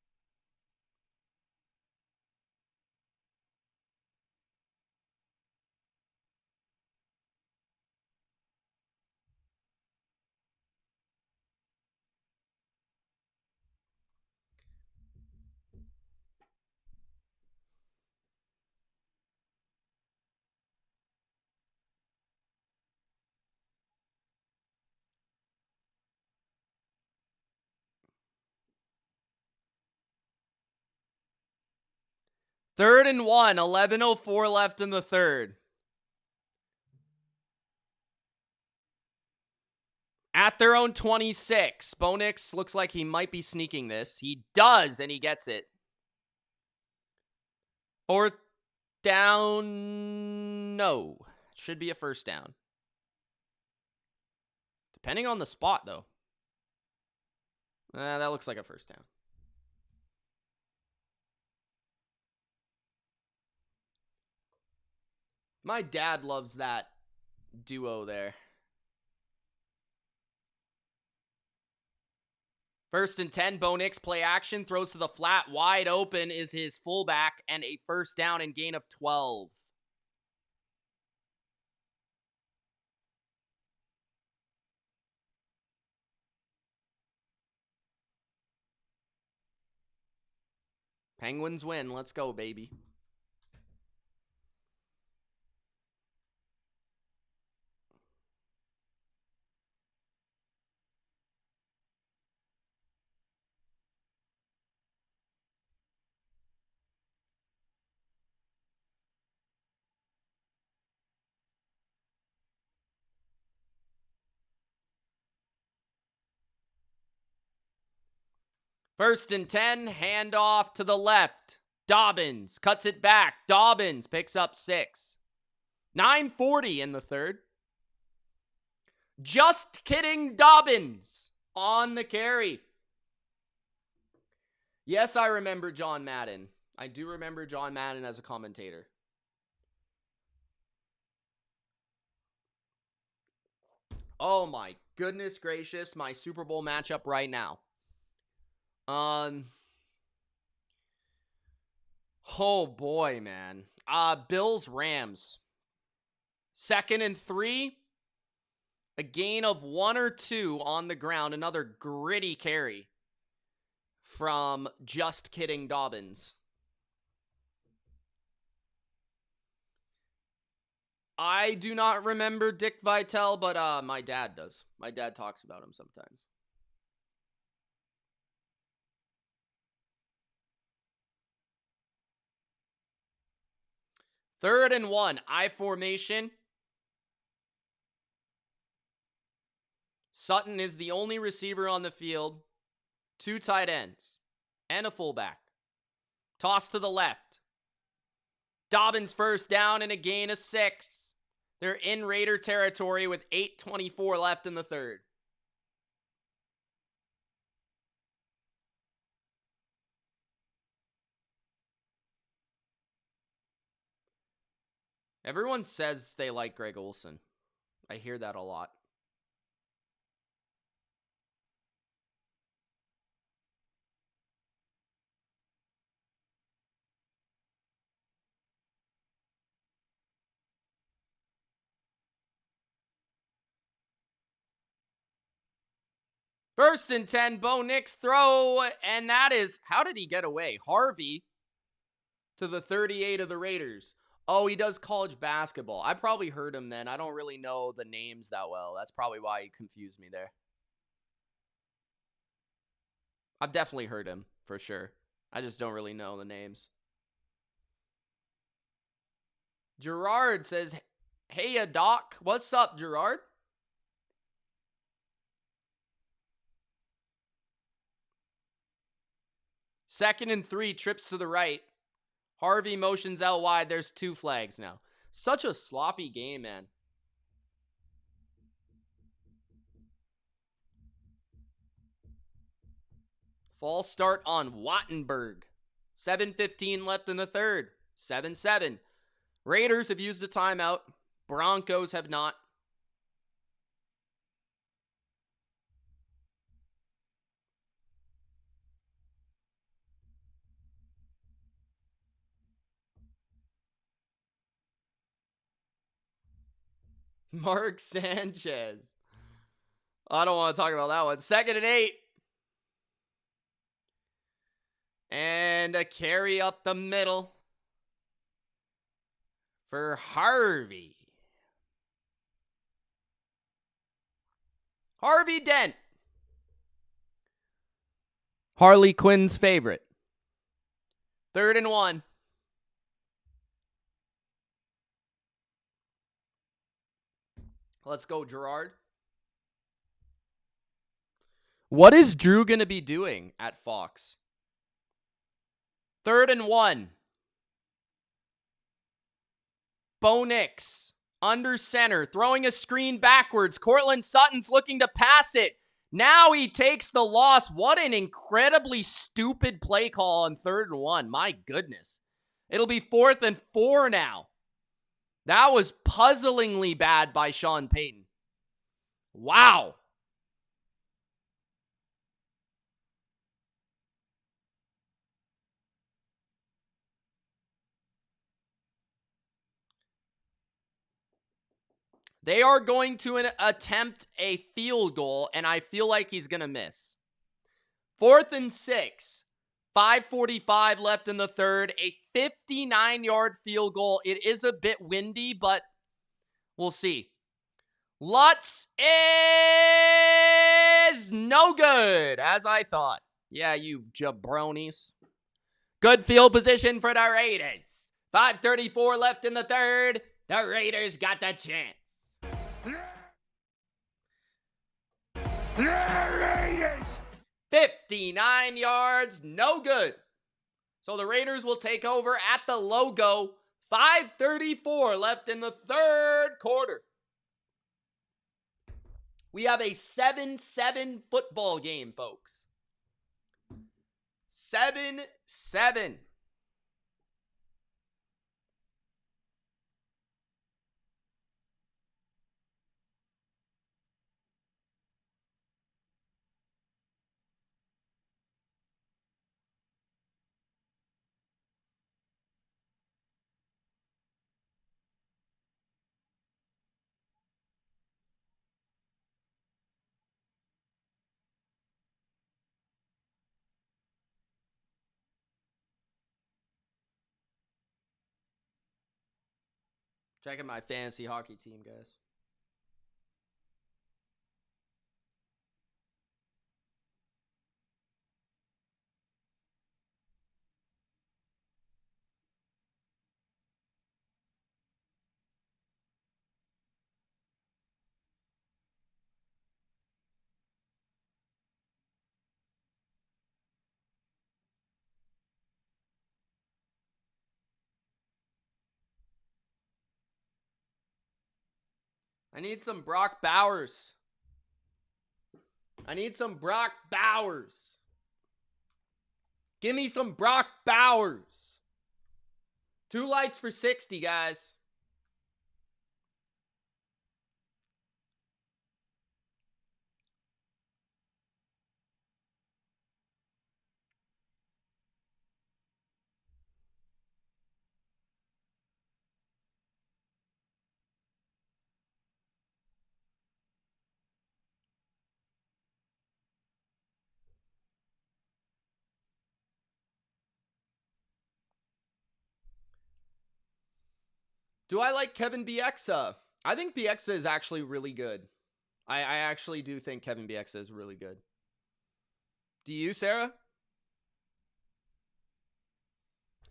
Third and 1, 11:04 left in the third. At their own 26, Bo Nix looks like he might be sneaking this. He does, and he gets it. Fourth down, no. Should be a first down. Depending on the spot, though. That looks like a first down. My dad loves that duo there. First and 10, Bo Nix play action, throws to the flat, wide open is his fullback, and a first down and gain of 12. Penguins win. Let's go, baby. First and 10, handoff to the left. Dobbins cuts it back. Dobbins picks up 6. 9:40 in the third. Just kidding, Dobbins on the carry. Yes, I remember John Madden. I do remember John Madden as a commentator. Oh my goodness gracious, my Super Bowl matchup right now. Oh boy, man. Bills Rams. 2nd and 3. A gain of 1 or 2 on the ground. Another gritty carry from Just Kidding Dobbins. I do not remember Dick Vitale, but my dad does. My dad talks about him sometimes. Third and 1, I formation. Sutton is the only receiver on the field. 2 tight ends and a fullback. Toss to the left. Dobbins first down and a gain of 6. They're in Raider territory with 8:24 left in the third. Everyone says they like Greg Olsen. I hear that a lot. First and 10, Bo Nix throw, and that is, how did he get away? Harvey to the 38 of the Raiders. Oh, he does college basketball. I probably heard him then. I don't really know the names that well. That's probably why he confused me there. I've definitely heard him, for sure. I just don't really know the names. Gerard says, hey, Doc. What's up, Gerard? Second and 3, trips to the right. Harvey motions out wide. There's 2 flags now. Such a sloppy game, man. False start on Wattenberg. 7:15 left in the third. 7-7. Raiders have used a timeout. Broncos have not. Mark Sanchez. I don't want to talk about that one. 2nd and 8. And a carry up the middle for Harvey. Harvey Dent. Harley Quinn's favorite. 3rd and 1. Let's go, Gerard. What is Drew going to be doing at Fox? 3rd and 1. Bo Nix under center, throwing a screen backwards. Cortland Sutton's looking to pass it. Now he takes the loss. What an incredibly stupid play call on 3rd and 1. My goodness. It'll be 4th and 4 now. That was puzzlingly bad by Sean Payton. Wow. They are going to attempt a field goal, and I feel like he's going to miss. 4th and 6. 5:45 left in the third. A 59-yard field goal. It is a bit windy, but we'll see. Lutz is no good, as I thought. Yeah, you jabronis. Good field position for the Raiders. 5:34 left in the third. The Raiders got the chance. Raiders! 59 yards, no good. So the Raiders will take over at the logo. 5:34 left in the third quarter. We have a 7-7 football game, folks. 7-7. Checking my fantasy hockey team, guys. I need some Brock Bowers. I need some Brock Bowers. Give me some Brock Bowers. 2 likes for 60, guys. Do I like Kevin Bieksa? I think Bieksa is actually really good. I actually do think Kevin Bieksa is really good. Do you, Sarah?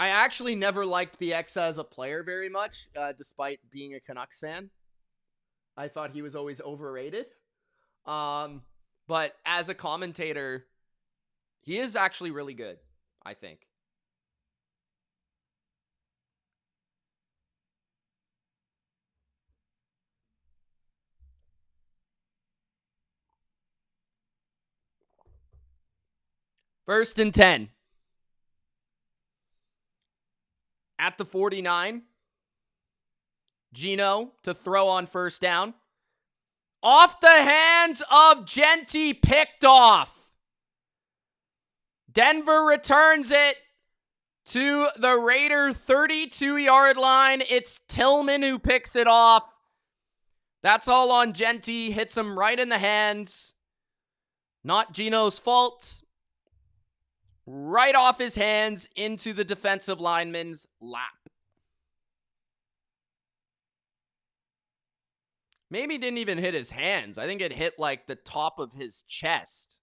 I actually never liked Bieksa as a player very much, despite being a Canucks fan. I thought he was always overrated. But as a commentator, he is actually really good, I think. First and 10. At the 49. Geno to throw on first down. Off the hands of Genty, picked off. Denver returns it to the Raider 32-yard line. It's Tillman who picks it off. That's all on Genty. Hits him right in the hands. Not Geno's fault. Right off his hands into the defensive lineman's lap. Maybe didn't even hit his hands. I think it hit like the top of his chest.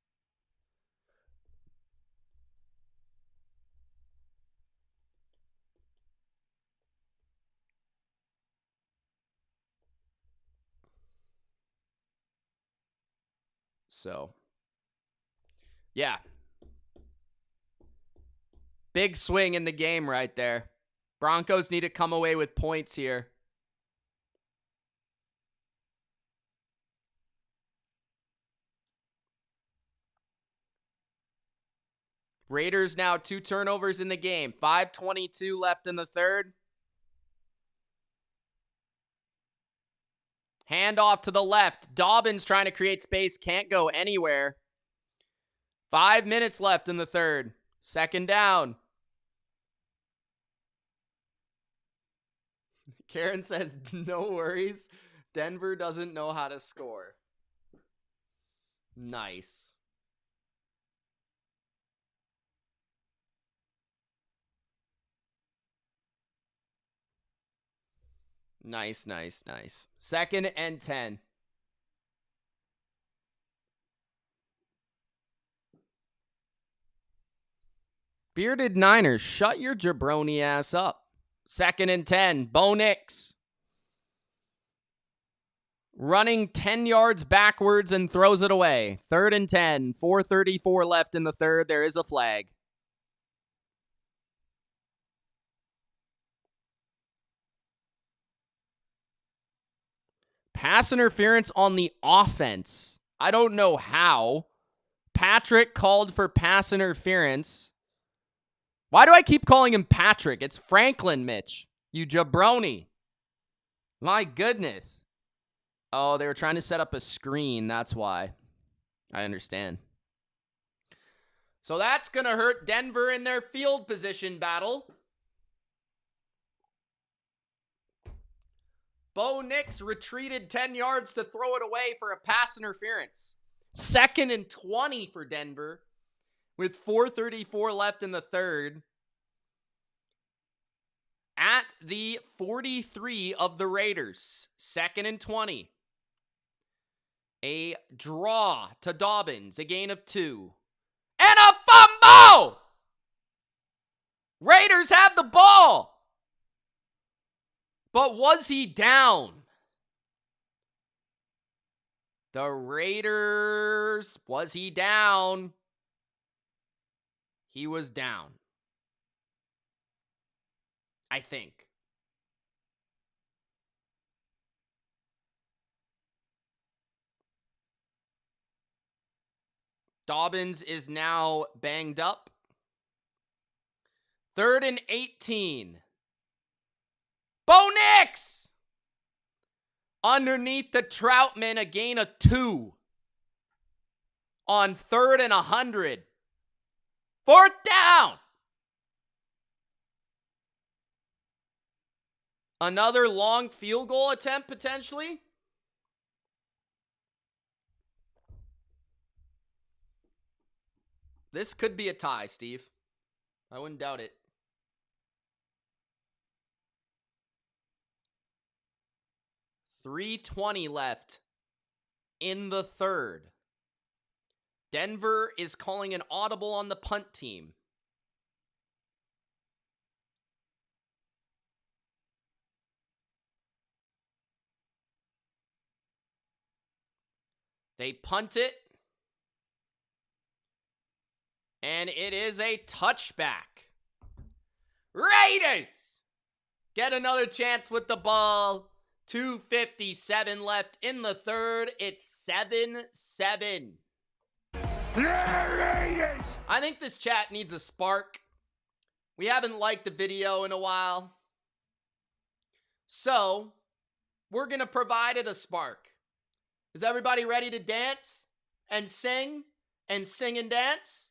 So, yeah. Big swing in the game right there. Broncos need to come away with points here. Raiders now 2 turnovers in the game. 5:22 left in the third. Handoff to the left. Dobbins trying to create space. Can't go anywhere. 5 minutes left in the third. Second down. Karen says, no worries. Denver doesn't know how to score. Nice. Nice, nice, nice. Second and 10. Bearded Niners, shut your jabroni ass up. Second and 10. Bo Nix. Running 10 yards backwards and throws it away. Third and 10. 4:34 left in the third. There is a flag. Pass interference on the offense. I don't know how. Patrick called for pass interference. Why do I keep calling him Patrick? It's Franklin, Mitch. You jabroni. My goodness. Oh, they were trying to set up a screen. That's why. I understand. So that's going to hurt Denver in their field position battle. Bo Nix retreated 10 yards to throw it away for a pass interference. Second and 20 for Denver with 4:34 left in the third. At the 43 of the Raiders. Second and 20. A draw to Dobbins. A gain of 2. And a fumble! Raiders have the ball. But was he down? The Raiders, was he down? He was down. I think. Dobbins is now banged up. 3rd and 18. Bo Nix! Underneath the Troutman, a gain of 2. On 3rd and 100. 4th down! Another long field goal attempt, potentially. This could be a tie, Steve. I wouldn't doubt it. .320 left in the 3rd. Denver is calling an audible on the punt team. They punt it. And it is a touchback. Raiders get another chance with the ball. 2:57 left in the 3rd. It's 7-7. Raiders! I think this chat needs a spark. We haven't liked the video in a while. So, we're going to provide it a spark. Is everybody ready to dance and sing and dance?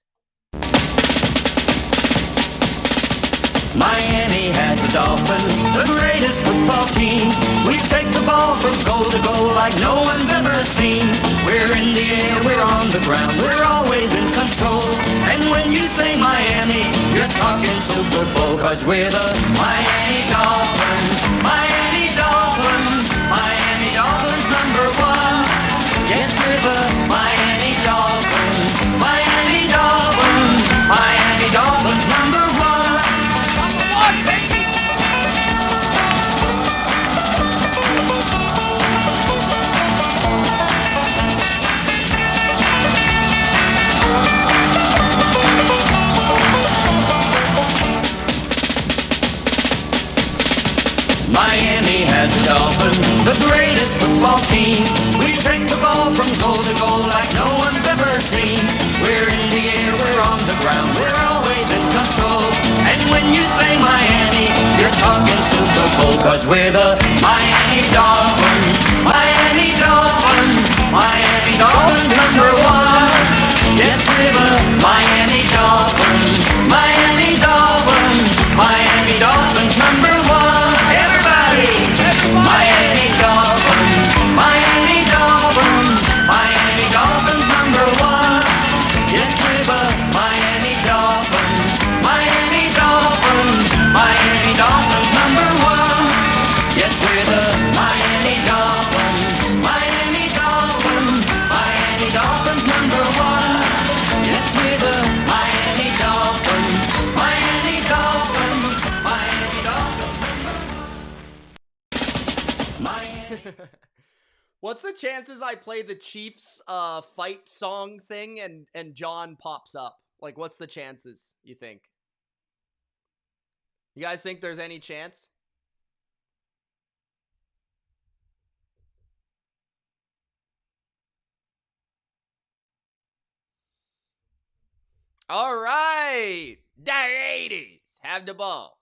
Miami has the Dolphins, the greatest football team. We take the ball from goal to goal like no one's ever seen. We're in the air, we're on the ground, we're always in control. And when you say Miami, you're talking Super Bowl, 'cause we're the Miami Dolphins, Miami Dolphins, Miami Dolphins #1. Yes, we're the Miami Dolphins, Miami Dolphins, Miami Dolphins #1. Miami has the Dolphins, the greatest football team. We take the ball from goal to goal like no one's ever seen. We're in the air, we're on the ground, we're always in control. And when you say Miami, you're talking Super Bowl, 'cause we're the Miami Dolphins, Miami Dolphins, Miami Dolphins #1. Yes, we're the Miami Dolphins, Miami Dolphins, Miami Dolphins #1. Miami Dolphins, Miami Dolphins, Miami Dolphins #1. Yes, we're the Miami Dolphins, Miami Dolphins, Miami Dolphins #1. Yes, we're the Miami Dolphins, Miami Dolphins, Miami Dolphins #1. Yes, we're the Miami Dolphins, Miami Dolphins, Miami Dolphins. What's the chances I play the Chiefs fight song thing and John pops up? Like, what's the chances, you think? You guys think there's any chance? All right. The Raiders have the ball.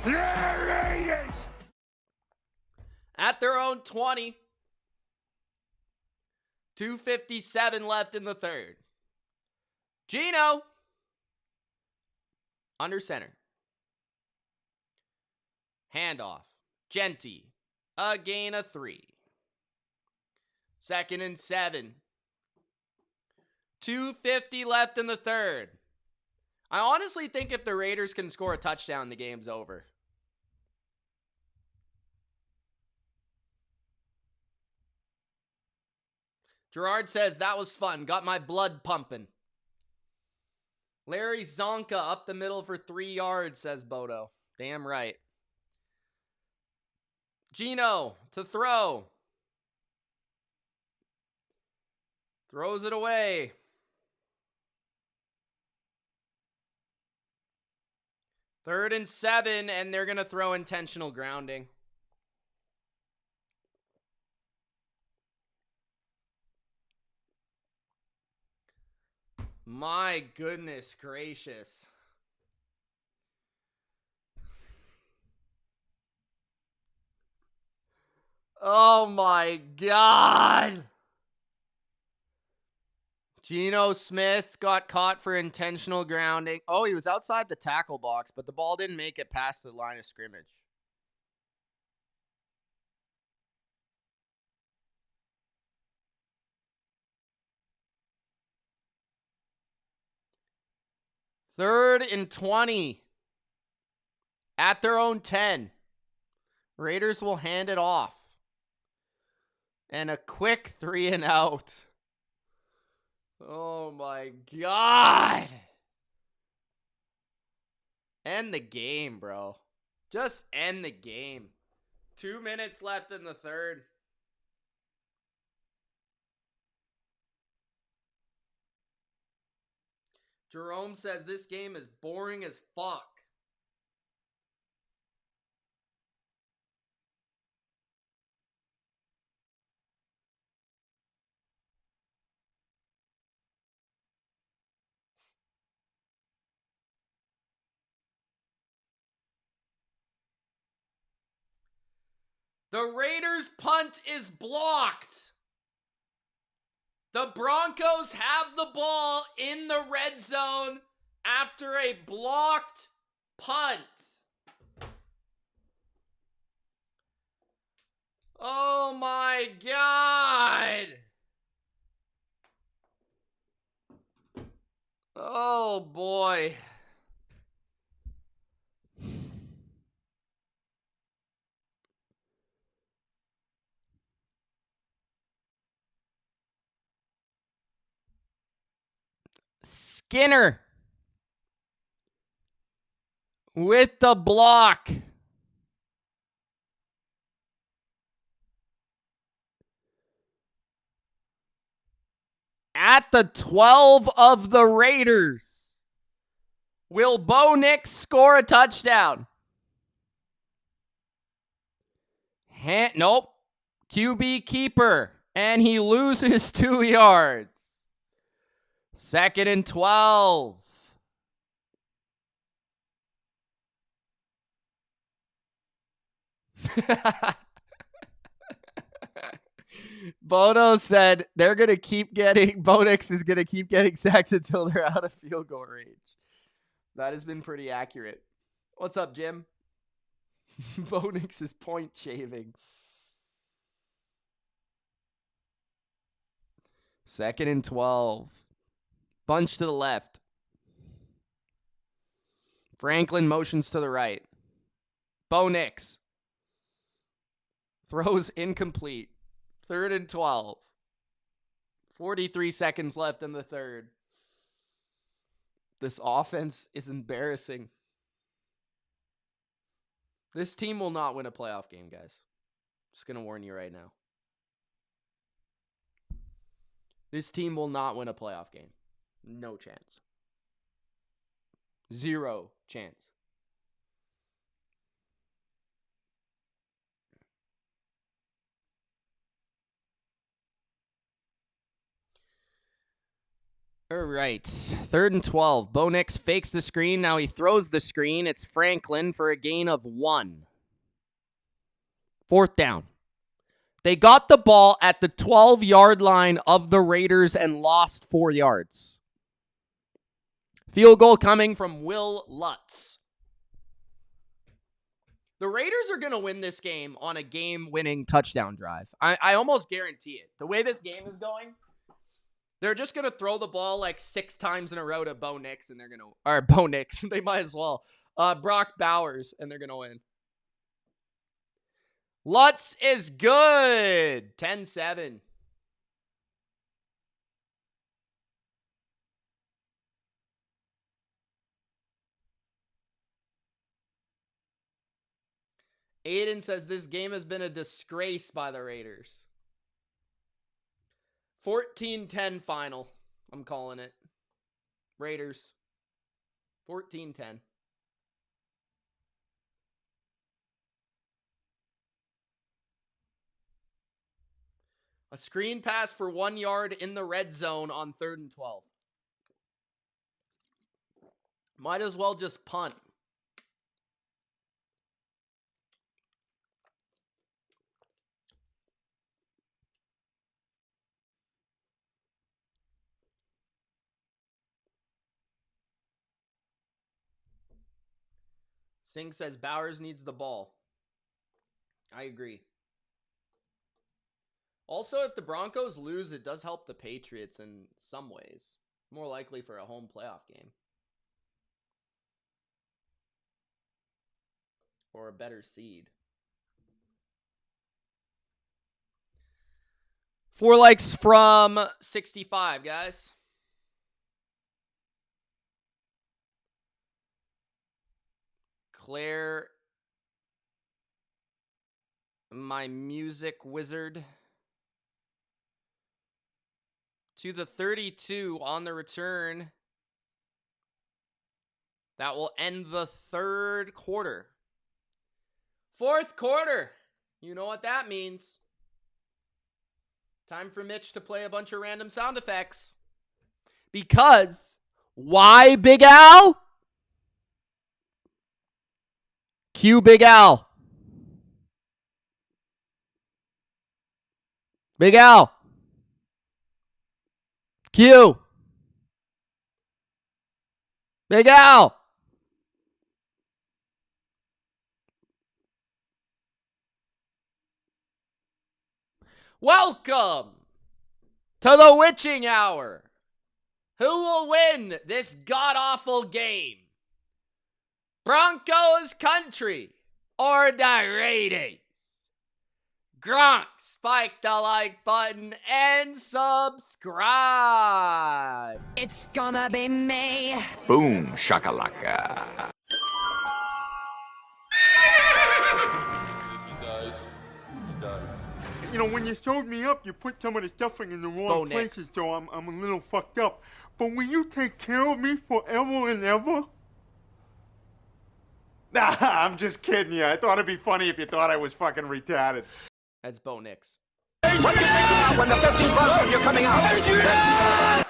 Raiders! At their own 20. 2:57 left in the 3rd. Geno. Under center. Handoff. Genty. A gain of 3. 2nd and 7. 2:50 left in the 3rd. I honestly think if the Raiders can score a touchdown, the game's over. Gerard says, that was fun. Got my blood pumping. Larry Zonka up the middle for 3 yards, says Bodo. Damn right. Geno to throw. Throws it away. Third and 7, and they're going to throw intentional grounding. My goodness gracious. Oh my God. Geno Smith got caught for intentional grounding. Oh, he was outside the tackle box, but the ball didn't make it past the line of scrimmage. Third and 20 at their own 10. Raiders will hand it off. And a quick 3 and out. Oh my God. End the game, bro. Just end the game. 2 minutes left in the third. Jerome says this game is boring as fuck. The Raiders' punt is blocked. The Broncos have the ball in the red zone after a blocked punt. Oh my God. Oh boy. Skinner with the block. At the 12 of the Raiders. Will Bo Nix score a touchdown? Nope. QB keeper. And he loses 2 yards. 2nd and 12. Bono said they're going to keep getting, Bo Nix is going to keep getting sacks until they're out of field goal range. That has been pretty accurate. What's up, Jim? Bo Nix is point shaving. 2nd and 12. Bunch to the left. Franklin motions to the right. Bo Nix throws incomplete. 3rd and 12. 43 seconds left in the third. This offense is embarrassing. This team will not win a playoff game, guys. Just going to warn you right now. This team will not win a playoff game. No chance. 0 chance. All right. 3rd and 12. Bo Nix fakes the screen. Now he throws the screen. It's Franklin for a gain of 1. 4th down. They got the ball at the 12-yard line of the Raiders and lost 4 yards. Field goal coming from Will Lutz. The Raiders are going to win this game on a game-winning touchdown drive. I almost guarantee it. The way this game is going, they're just going to throw the ball like 6 times in a row to Bo Nix, and they're going to, or Bo Nix, they might as well. Brock Bowers, and they're going to win. Lutz is good. 10-7. Aiden says this game has been a disgrace by the Raiders. 14-10 final. I'm calling it. Raiders. 14-10. A screen pass for 1 yard in the red zone on 3rd and 12. Might as well just punt. Singh says Bowers needs the ball. I agree. Also, if the Broncos lose, it does help the Patriots in some ways. More likely for a home playoff game. Or a better seed. 4 likes from 65, guys. Claire, my music wizard. To the 32 on the return. That will end the third quarter. Fourth quarter. You know what that means. Time for Mitch to play a bunch of random sound effects. Because, why, Big Al? Cue Big Al. Big Al. Cue. Big Al. Welcome to the witching hour. Who will win this god-awful game? Broncos country or the Raiders? Gronk, spike the like button and subscribe. It's gonna be me. Boom shakalaka. He does. You know, when you showed me up, you put some of the stuffing in the Bo wrong Nix. places, so I'm a little fucked up. But will you take care of me forever and ever? Nah, I'm just kidding you. I thought it'd be funny if you thought I was fucking retarded. That's Bo Nix. When the 15 bucks when you're coming out.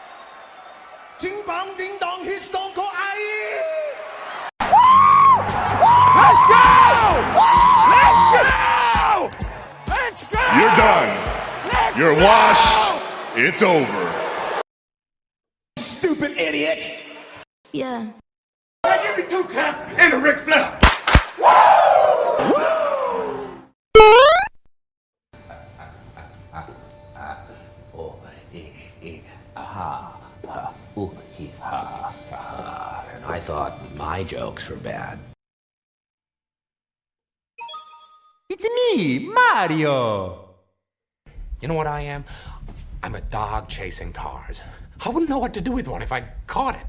Ding bong, ding dong, he's Stone Cold IE! Let's go! Let's go! Let's go! You're done. You're washed. It's over. Stupid idiot! Yeah. Now give me 2 claps and a Ric Flair! And I thought my jokes were bad. It's me, Mario. You know what I am? I'm a dog chasing cars. I wouldn't know what to do with one if I caught it.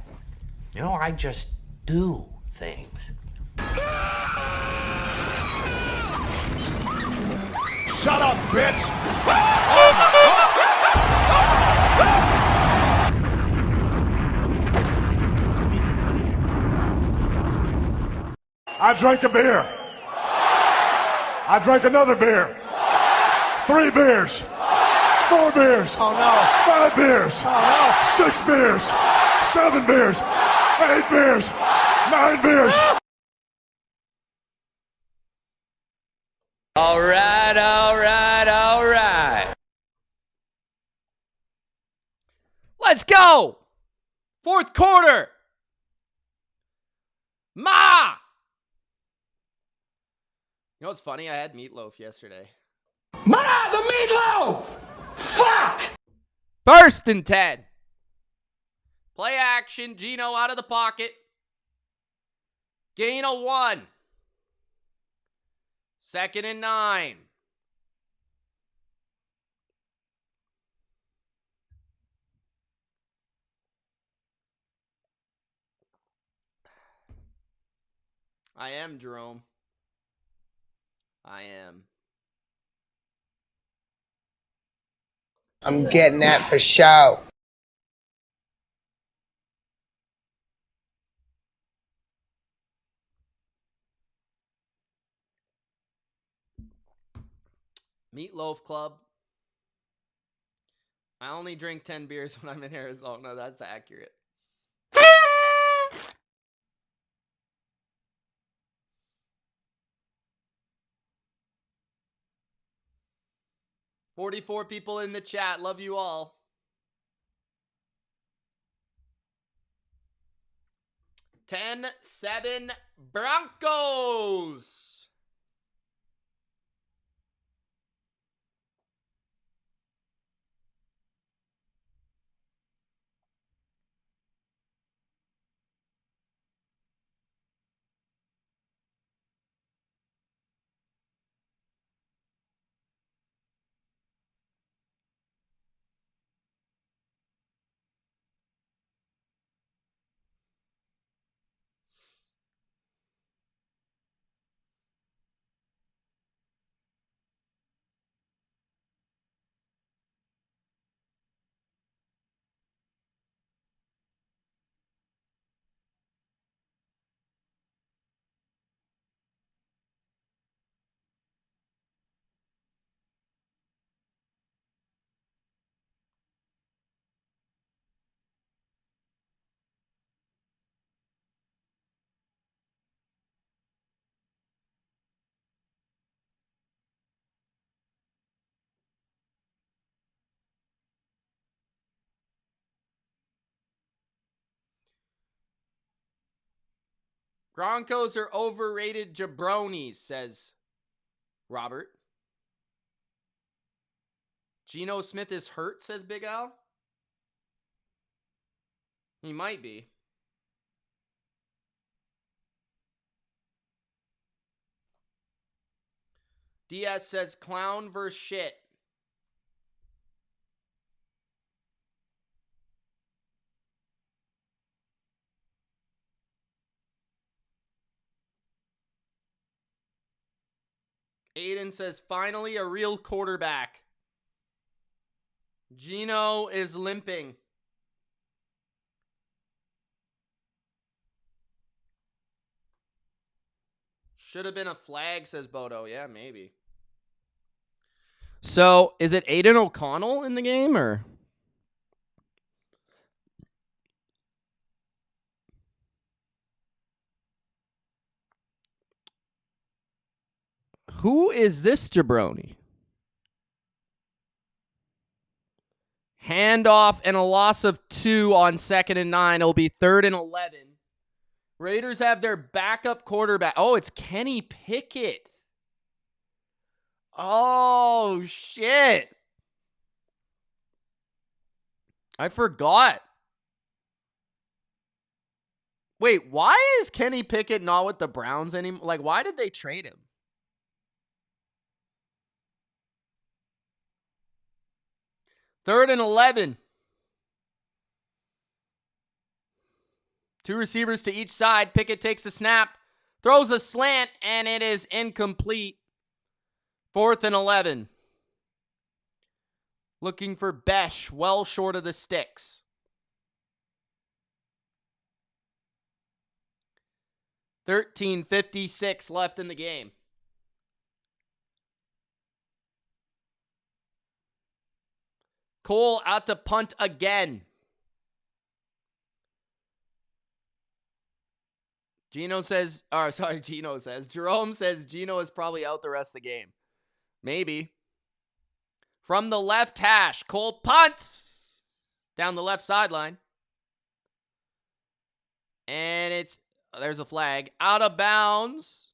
You know, I just do things. Shut up, bitch! I drank a beer. I drank another beer. 3 beers. 4 beers. Oh no. 5 beers. Oh no. 6 beers. 7 beers. 8 beers. 9 beers. All right, all right, all right. Let's go! Fourth quarter! Ma! You know what's funny? I had meatloaf yesterday. Ma, the meatloaf! Fuck! First and 10. Play action. Geno out of the pocket. Gain of 1. Second and 9. I am, Jerome. I am. I'm getting that for show. Meatloaf Club. I only drink 10 beers when I'm in Arizona. That's accurate. 44 people in the chat. Love you all. Ten, 7 Broncos. Broncos are overrated jabronis, says Robert. Geno Smith is hurt, says Big Al. He might be. Diaz says clown versus shit. Aiden says finally a real quarterback. Geno is limping. Should have been a flag, says Bodo. Yeah, maybe. So, is it Aiden O'Connell in the game, or? Who is this jabroni? Handoff and a loss of 2 on 2nd and 9. It'll be 3rd and 11. Raiders have their backup quarterback. Oh, it's Kenny Pickett. Oh, shit. I forgot. Wait, why is Kenny Pickett not with the Browns anymore? Like, why did they trade him? Third and 11. 2 receivers to each side. Pickett takes a snap, throws a slant, and it is incomplete. 4th and 11. Looking for Besh, well short of the sticks. 13:56 left in the game. Cole out to punt again. Jerome says Jerome says Geno is probably out the rest of the game. Maybe. From the left hash, Cole punts down the left sideline. And there's a flag. Out of bounds.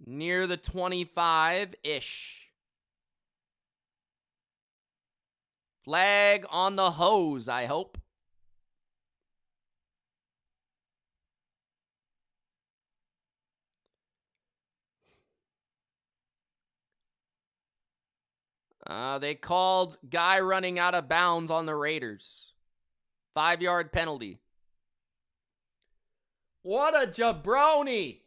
Near the 25-ish. Flag on the hose, I hope. They called guy running out of bounds on the Raiders. 5-yard penalty. What a jabroni!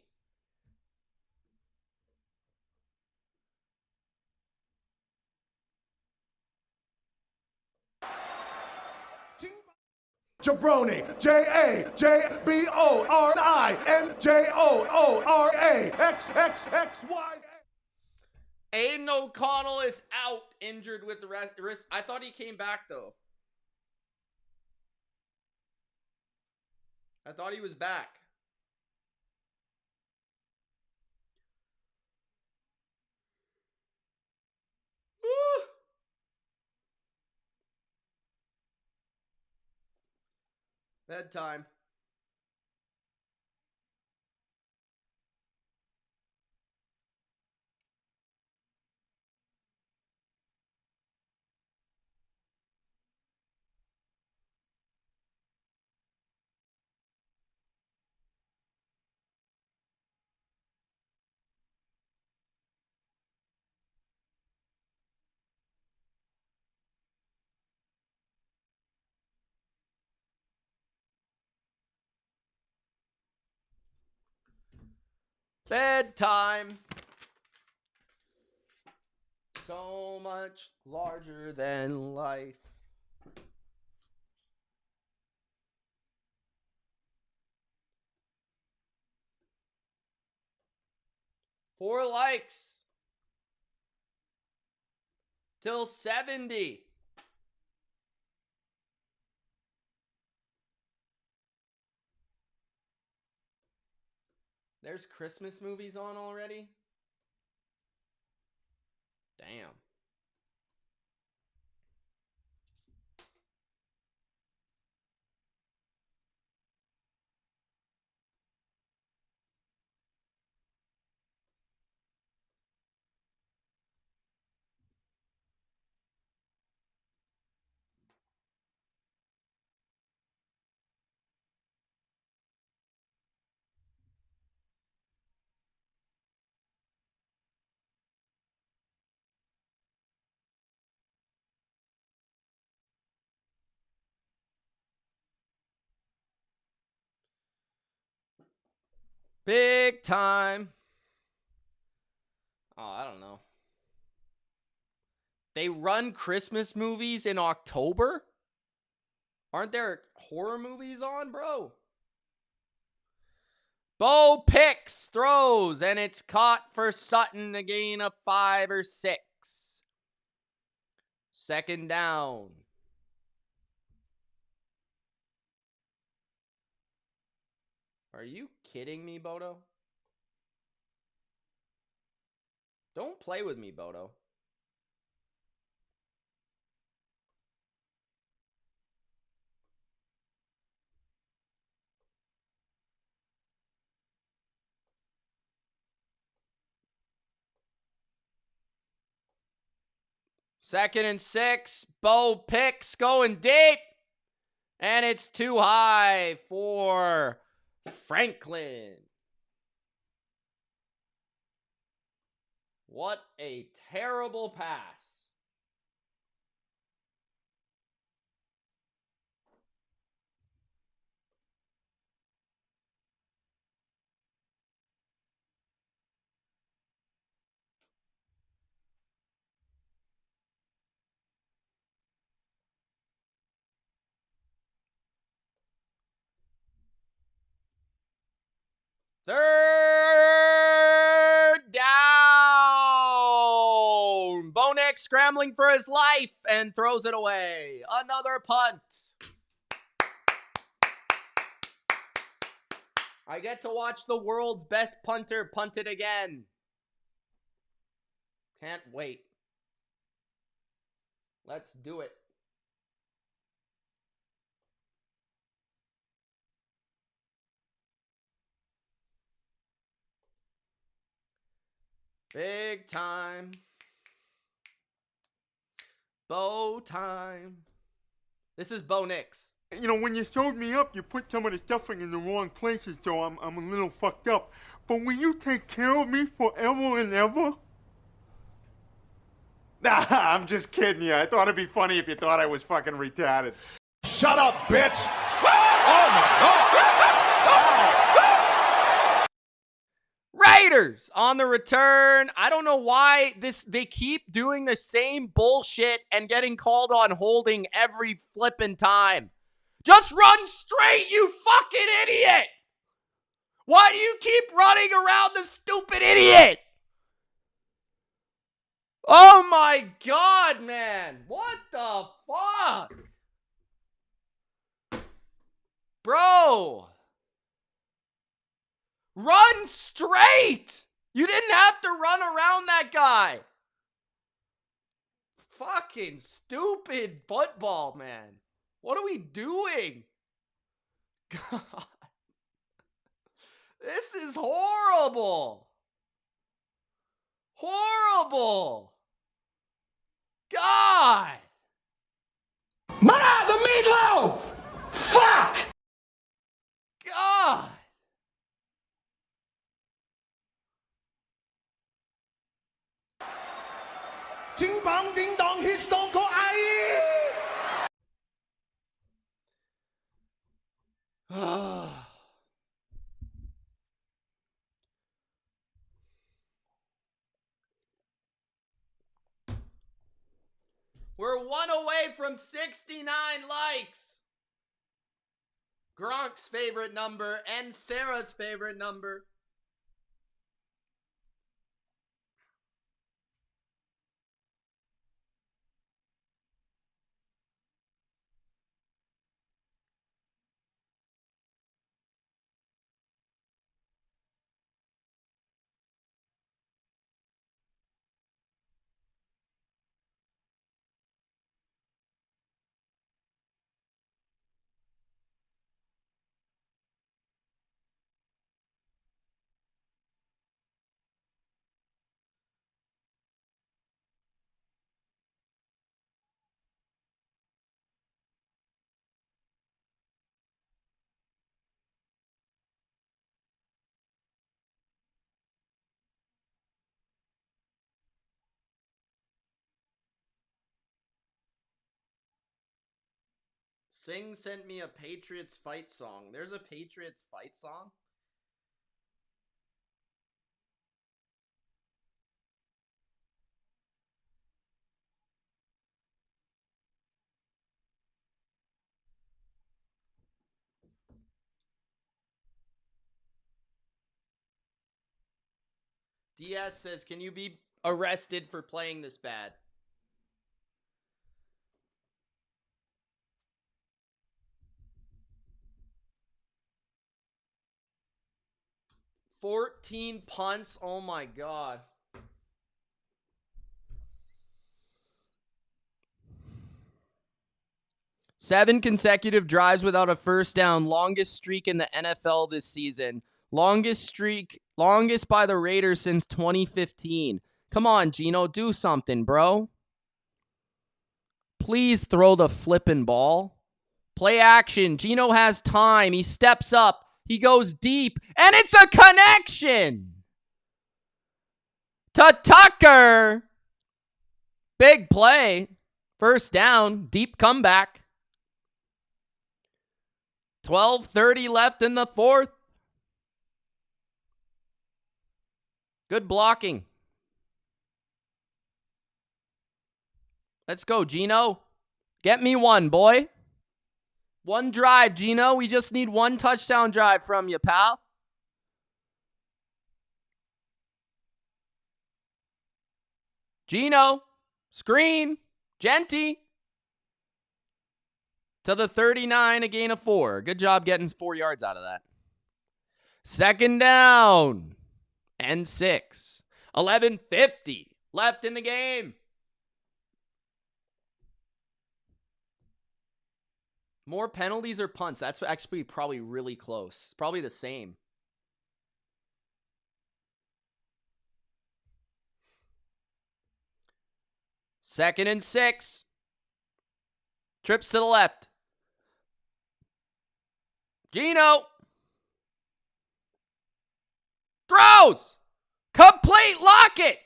Jabroni, JABORINJOORAXXXY. Aiden O'Connell is out, injured with the wrist. I thought he came back, though. I thought he was back. Bedtime. Bedtime. So much larger than life. Four likes. Till 70. There's Christmas movies on already? Damn. Big time. Oh, I don't know. They run Christmas movies in October? Aren't there horror movies on, bro? Bo picks, throws, and it's caught for Sutton to gain a 5 or 6. Second down. Are you kidding me, Bodo? Don't play with me, Bodo. Second and 6. Bo picks going deep. And it's too high for Franklin. What a terrible pass. Third down. Bonek scrambling for his life and throws it away. Another punt. I get to watch the world's best punter punt it again. Can't wait. Let's do it. Big time. Bo time. This is Bo Nix. You know, when you showed me up, you put some of the stuffing in the wrong places, so I'm a little fucked up. But will you take care of me forever and ever? Nah, I'm just kidding you. I thought it'd be funny if you thought I was fucking retarded. Shut up, bitch! Raiders on the return. I don't know why they keep doing the same bullshit and getting called on holding every flippin' time. Just run straight, you fucking idiot! Why do you keep running around the stupid idiot? Oh my God, man. What the fuck? Bro. Run straight. You didn't have to run around that guy. Fucking stupid football, man. What are we doing? God. This is horrible. Horrible. God. Ma, the meatloaf! Fuck! God. Ding bong, ding dong, his stone cold aye. We're one away from 69 likes. Gronk's favorite number and Sarah's favorite number. Sing sent me a Patriots fight song. There's a Patriots fight song? DS says, can you be arrested for playing this bad? $14 punts. Oh my God. Seven consecutive drives without a first down. Longest streak in the NFL this season. Longest by the Raiders since 2015. Come on, Geno, do something, bro. Please throw the flippin' ball. Play action. Geno has time. He steps up. He goes deep. And it's a connection to Tucker. Big play. First down. Deep comeback. 12:30 left in the fourth. Good blocking. Let's go, Geno. Get me one, boy. One drive, Geno. We just need one touchdown drive from you, pal. Geno. Screen. Genty. To the 39, a gain of 4. Good job getting 4 yards out of that. Second down and 6. 11:50 left in the game. More penalties or punts? That's actually probably really close. It's probably the same. Second and 6. Trips to the left. Geno. Throws. Complete Lockett.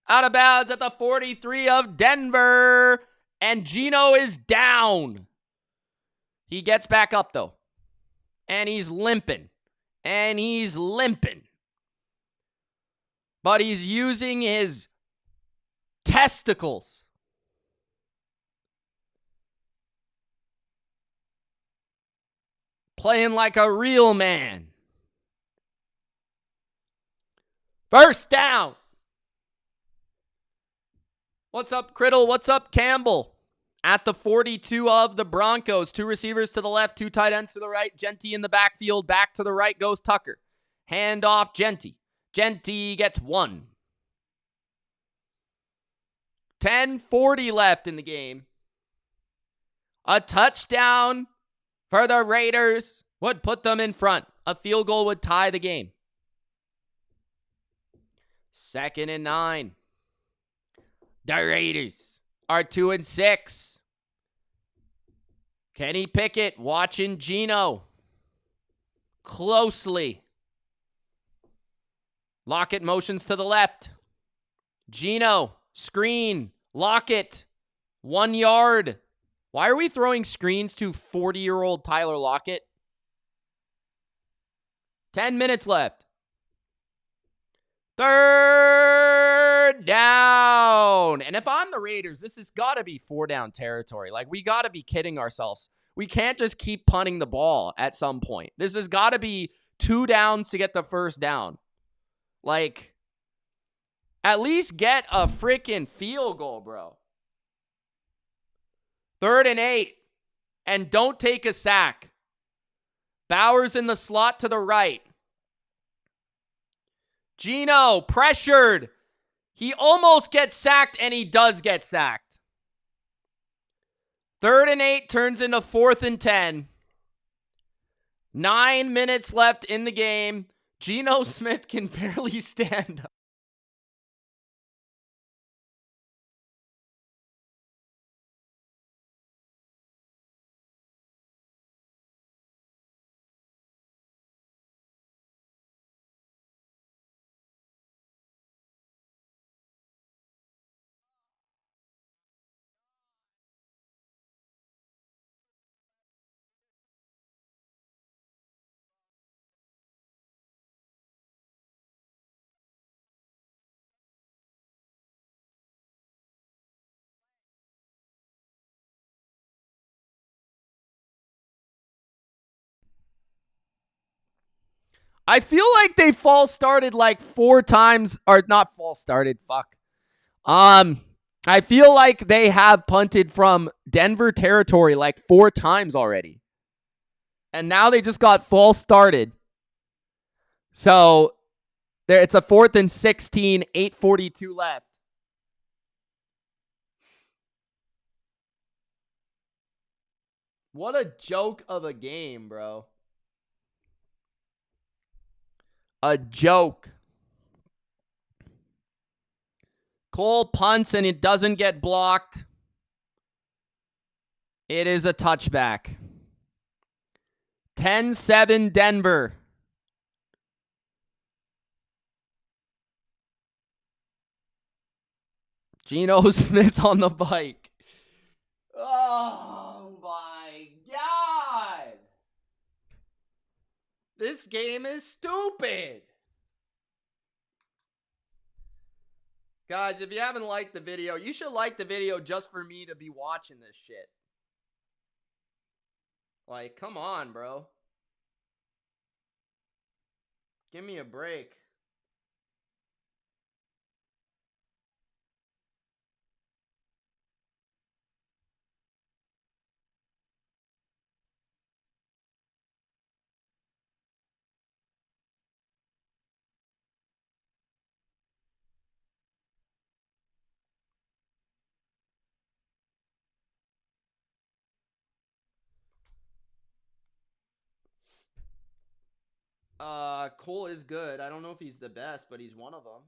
Out of bounds at the 43 of Denver. And Geno is down. He gets back up, though. And he's limping. And he's limping. But he's using his testicles. Playing like a real man. First down. What's up, Criddle? What's up, Campbell? At the 42 of the Broncos. 2 receivers to the left, 2 tight ends to the right. Genty in the backfield. Back to the right goes Tucker. Hand off Genty. Genty gets 1. 10:40 left in the game. A touchdown for the Raiders. would put them in front. A field goal would tie the game. 2nd and 9. The Raiders are 2-6. Kenny Pickett watching Geno closely. Lockett motions to the left. Geno, screen, Lockett, 1 yard. Why are we throwing screens to 40-year-old Tyler Lockett? 10 minutes left. 3rd down. And if I'm the Raiders, this has got to be 4-down territory. Like, we got to be kidding ourselves. We can't just keep punting the ball at some point. This has got to be 2 downs to get the 1st down. Like, at least get a freaking field goal, bro. 3rd and 8. And don't take a sack. Bowers in the slot to the right. Geno pressured. He almost gets sacked, and he does get sacked. 3rd and 8 turns into 4th and 10. 9 minutes left in the game. Geno Smith can barely stand up. I feel like they false started like 4 times, or not false started, fuck. I feel like they have punted from Denver territory like 4 times already. And now they just got false started. So it's a 4th and 16, 8:42 left. What a joke of a game, bro. A joke. Cole punts and it doesn't get blocked. It is a touchback. 10-7 Denver. Geno Smith on the bike. Oh my God. This game is stupid. Guys, if you haven't liked the video, you should like the video just for me to be watching this shit. Like, come on, bro. Give me a break. Cole is good. I don't know if he's the best, but he's one of them.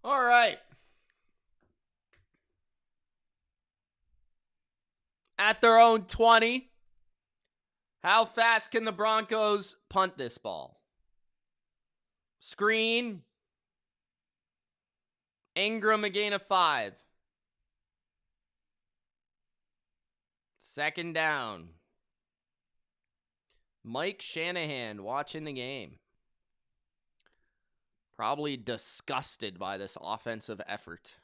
All right. At their own 20. How fast can the Broncos punt this ball? Screen. Ingram a gain of 5. Second down. Mike Shanahan watching the game. Probably disgusted by this offensive effort.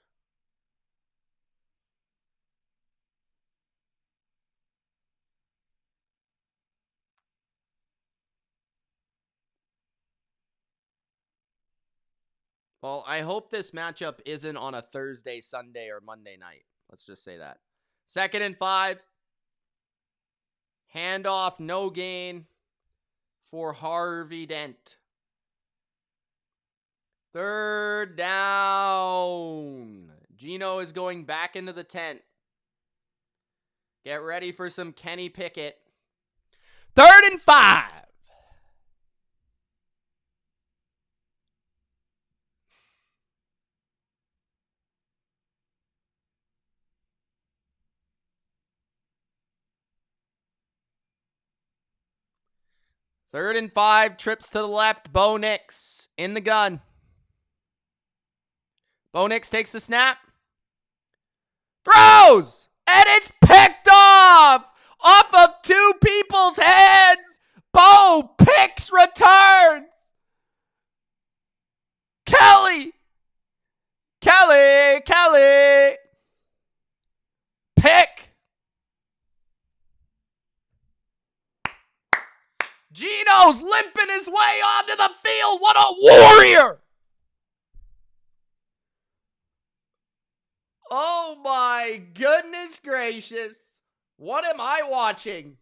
Well, I hope this matchup isn't on a Thursday, Sunday, or Monday night. Let's just say that. 2nd and 5. Handoff, no gain for Harvey Dent. 3rd down. Geno is going back into the tent. Get ready for some Kenny Pickett. 3rd and 5. Third and 5, trips to the left. Bo Nix in the gun. Bo Nix takes the snap. Throws! And it's picked off of 2 people's heads. Bo Picks returns. Kelly. Pick. Geno's limping his way onto the field. What a warrior! Oh my goodness gracious. What am I watching?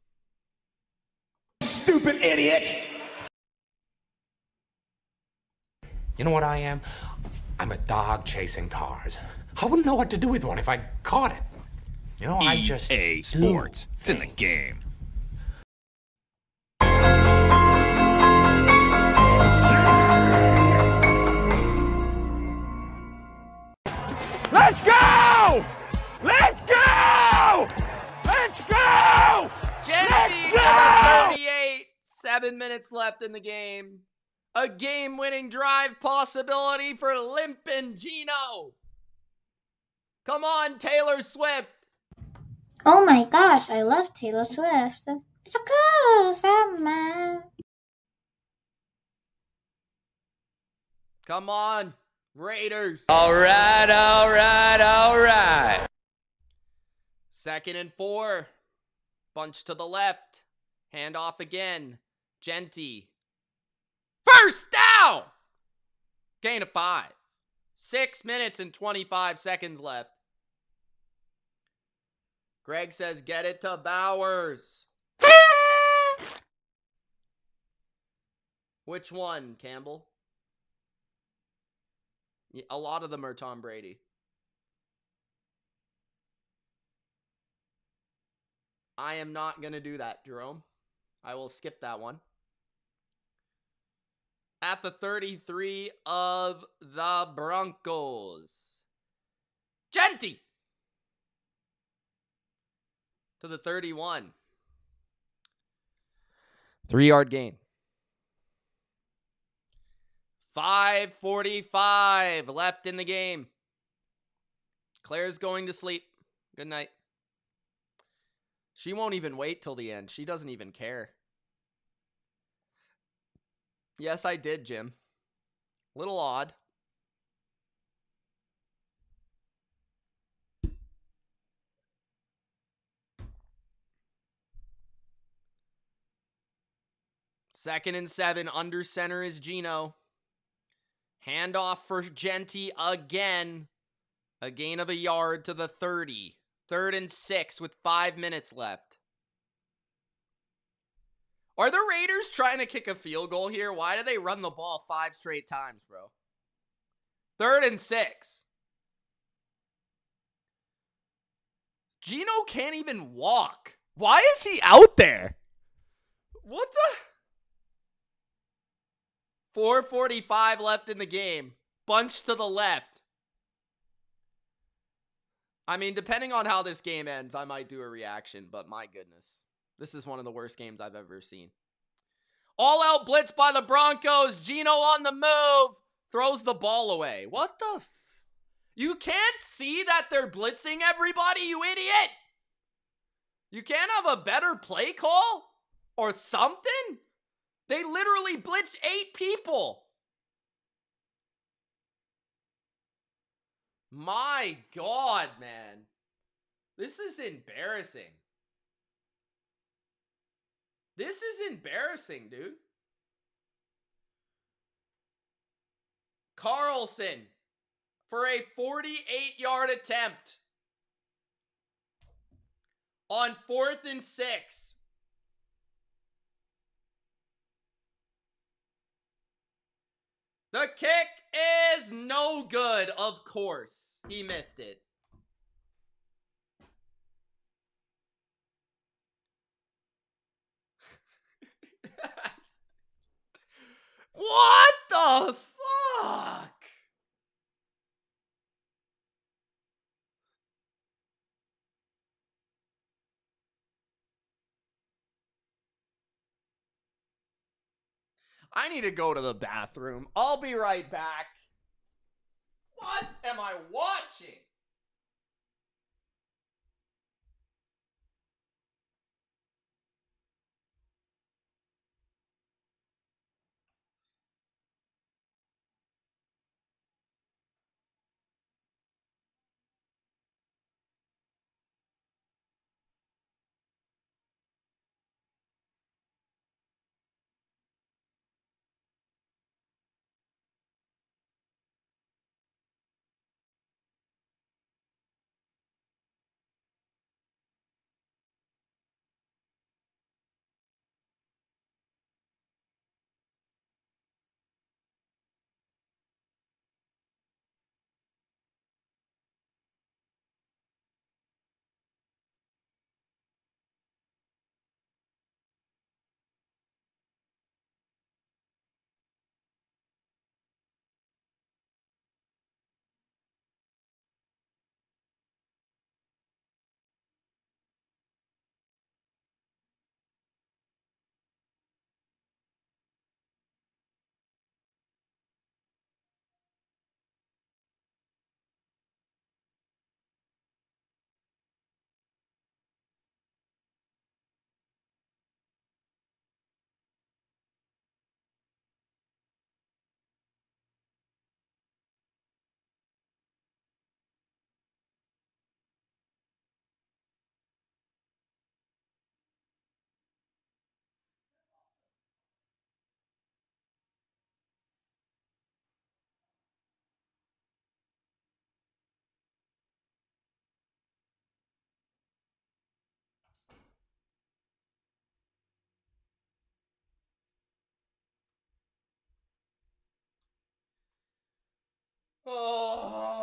Stupid idiot! You know what I am? I'm a dog chasing cars. I wouldn't know what to do with one if I caught it. You know, I just EA Sports. It's in the game. Let's go! Let's go! Let's go! Gentry to the 38. 7 minutes left in the game. A game-winning drive possibility for limpin' Geno. Come on, Taylor Swift. Oh my gosh, I love Taylor Swift. It's a cool summer. Come on, Raiders. All right, all right, all right. 2nd and 4. Bunch to the left. Hand off again. Genty. First down! Gain of 5. 6 minutes and 25 seconds left. Greg says, get it to Bowers. Which one, Campbell? Yeah, a lot of them are Tom Brady. I am not going to do that, Jerome. I will skip that one. At the 33 of the Broncos. Genty. To the 31. 3-yard gain. 5:45 left in the game. Claire's going to sleep. Good night. She won't even wait till the end. She doesn't even care. Yes, I did, Jim. Little odd. Second and 7. Under center is Geno. Handoff for Genty again. A gain of a yard to the 30. 3rd and 6 with 5 minutes left. Are the Raiders trying to kick a field goal here? Why do they run the ball 5 straight times, bro? 3rd and 6. Geno can't even walk. Why is he out there? What the? 4:45 left in the game. Bunch to the left. I mean, depending on how this game ends, I might do a reaction, but my goodness. This is one of the worst games I've ever seen. All out blitz by the Broncos. Geno on the move. Throws the ball away. What the You can't see that they're blitzing everybody, you idiot! You can't have a better play call? Or something? They literally blitz 8 people. My God, man. This is embarrassing. This is embarrassing, dude. Carlson for a 48-yard attempt on 4th and 6. The kick is no good, of course. He missed it. What the fuck? I need to go to the bathroom. I'll be right back. What am I watching? Oh.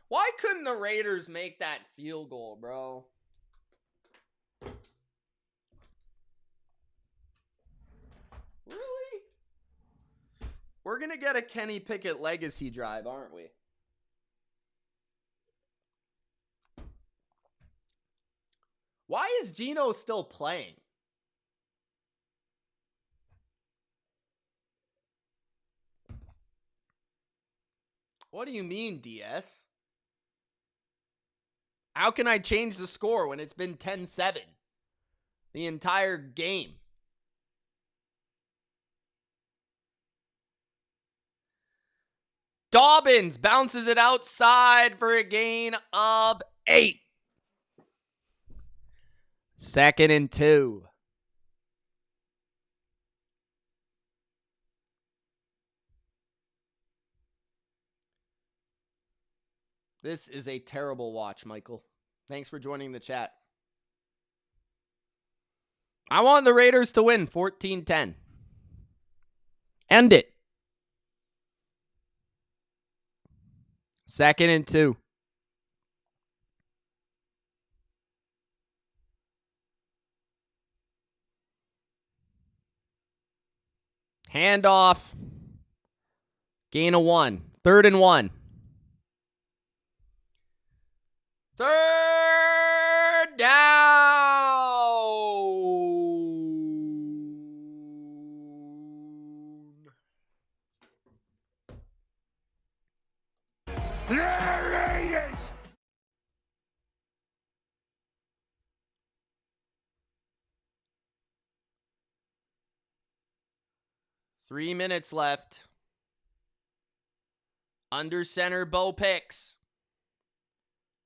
Why couldn't the Raiders make that field goal, bro? Really? We're going to get a Kenny Pickett legacy drive, aren't we? Why is Geno still playing? What do you mean, DS? How can I change the score when it's been 10-7 the entire game? Dobbins bounces it outside for a gain of 8. 2nd and 2. This is a terrible watch, Michael. Thanks for joining the chat. I want the Raiders to win 14-10. End it. 2nd and 2. Handoff. Gain of 1. 3rd and 1. Yeah, Raiders! 3 minutes left. Under center, Bo picks.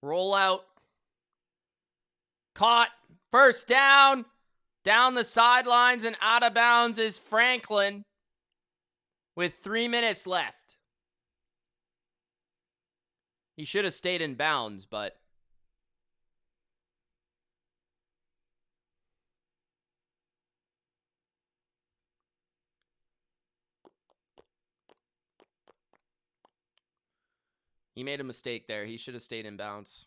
Roll out. Caught. First down. Down the sidelines and out of bounds is Franklin with 3 minutes left. He should have stayed in bounds, but he made a mistake there. He should have stayed in bounds.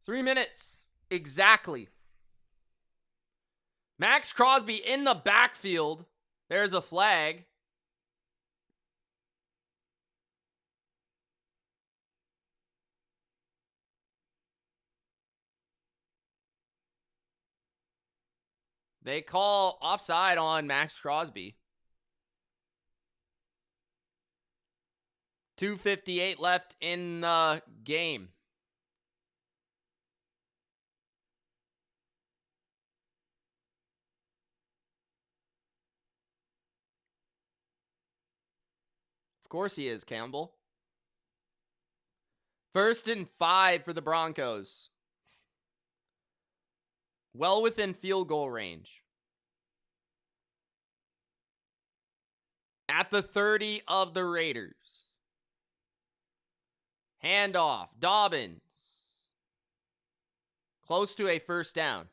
Three minutes. Exactly. Max Crosby in the backfield. There's a flag. They call offside on Max Crosby. 2:58 left in the game. Of course he is, Campbell. 1st and 5 for the Broncos. Well within field goal range. At the 30 of the Raiders. Handoff. Dobbins. Close to a first down.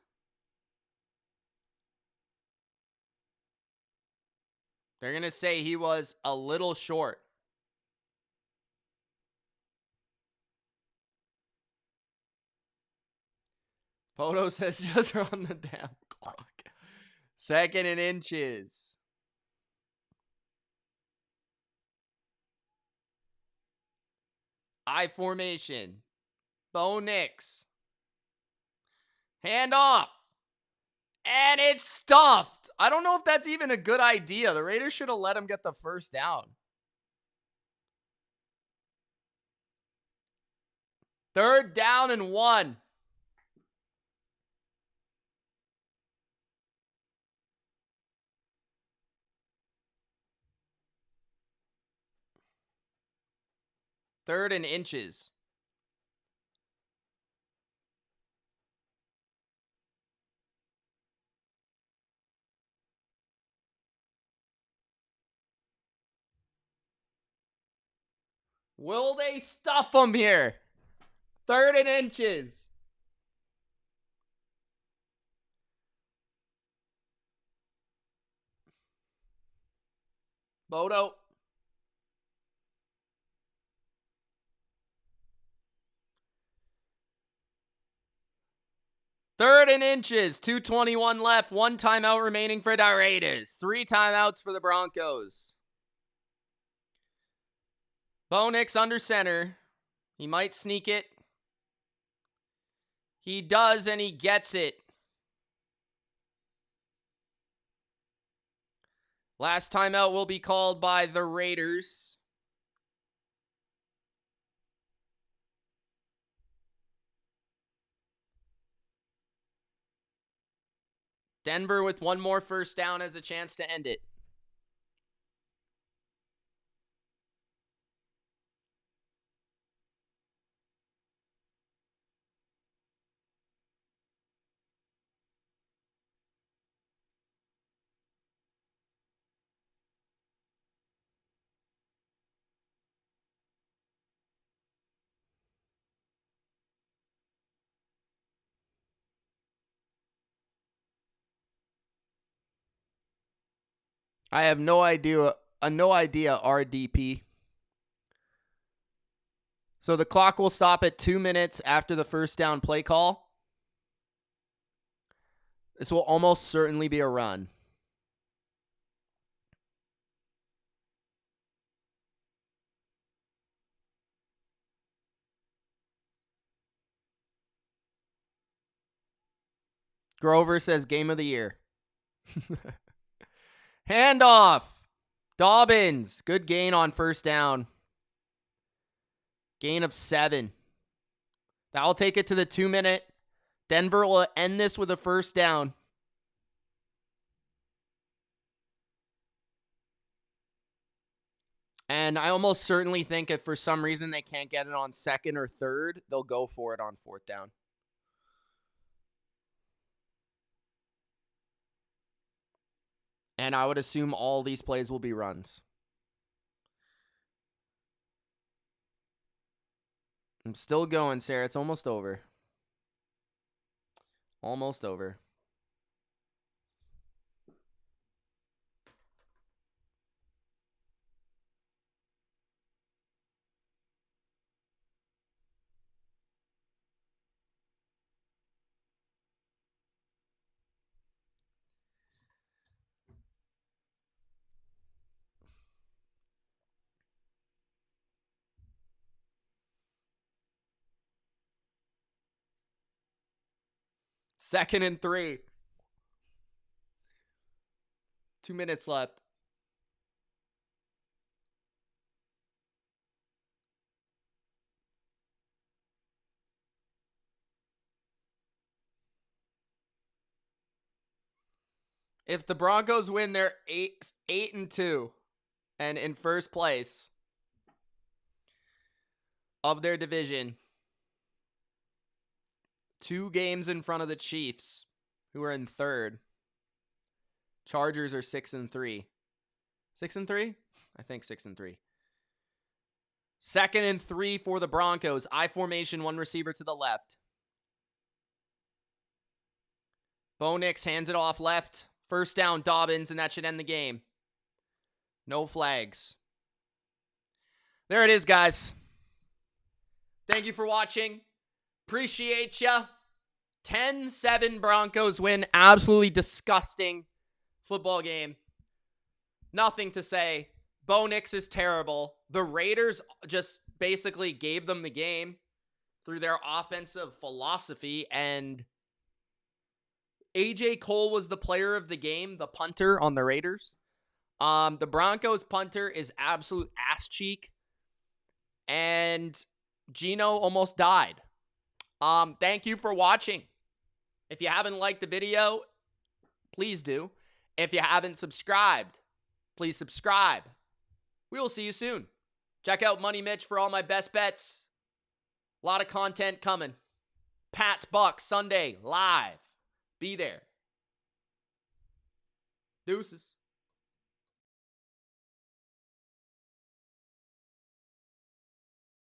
They're going to say he was a little short. Poto says just run the damn clock. 2nd and inches. I formation. Bo Nix. Hand off. And it's stuffed. I don't know if that's even a good idea. The Raiders should have let him get the first down. 3rd down and 1. Third and inches. Will they stuff him here? 3rd and inches. Bodo. Third and inches. 2:21 left. 1 timeout remaining for the Raiders. 3 timeouts for the Broncos. Bo Nix under center. He might sneak it. He does, and he gets it. Last timeout will be called by the Raiders. Denver with 1 more first down has a chance to end it. I have no idea RDP. So the clock will stop at 2 minutes after the first down play call. This will almost certainly be a run. Grover says game of the year. Handoff. Dobbins. Good gain on first down. Gain of 7. That'll take it to the 2-minute. Denver will end this with a first down. And I almost certainly think if for some reason they can't get it on second or third, they'll go for it on fourth down. And I would assume all these plays will be runs. I'm still going, Sarah. It's almost over. Almost over. Second and 3. 2 minutes left. If the Broncos win, they're 8-2 and in first place of their division. 2 games in front of the Chiefs, who are in third. Chargers are 6-3. 6-3? I think 6-3. Second and 3 for the Broncos. I formation, 1 receiver to the left. Bo Nix hands it off left. First down, Dobbins, and that should end the game. No flags. There it is, guys. Thank you for watching. Appreciate ya. 10-7 Broncos win. Absolutely disgusting football game. Nothing to say. Bo Nix is terrible. The Raiders just basically gave them the game through their offensive philosophy, and AJ Cole was the player of the game, the punter on the Raiders. The Broncos punter is absolute ass cheek, and Geno almost died. Thank you for watching. If you haven't liked the video, please do. If you haven't subscribed, please subscribe. We will see you soon. Check out Money Mitch for all my best bets. A lot of content coming. Pats Bucks Sunday live. Be there. Deuces.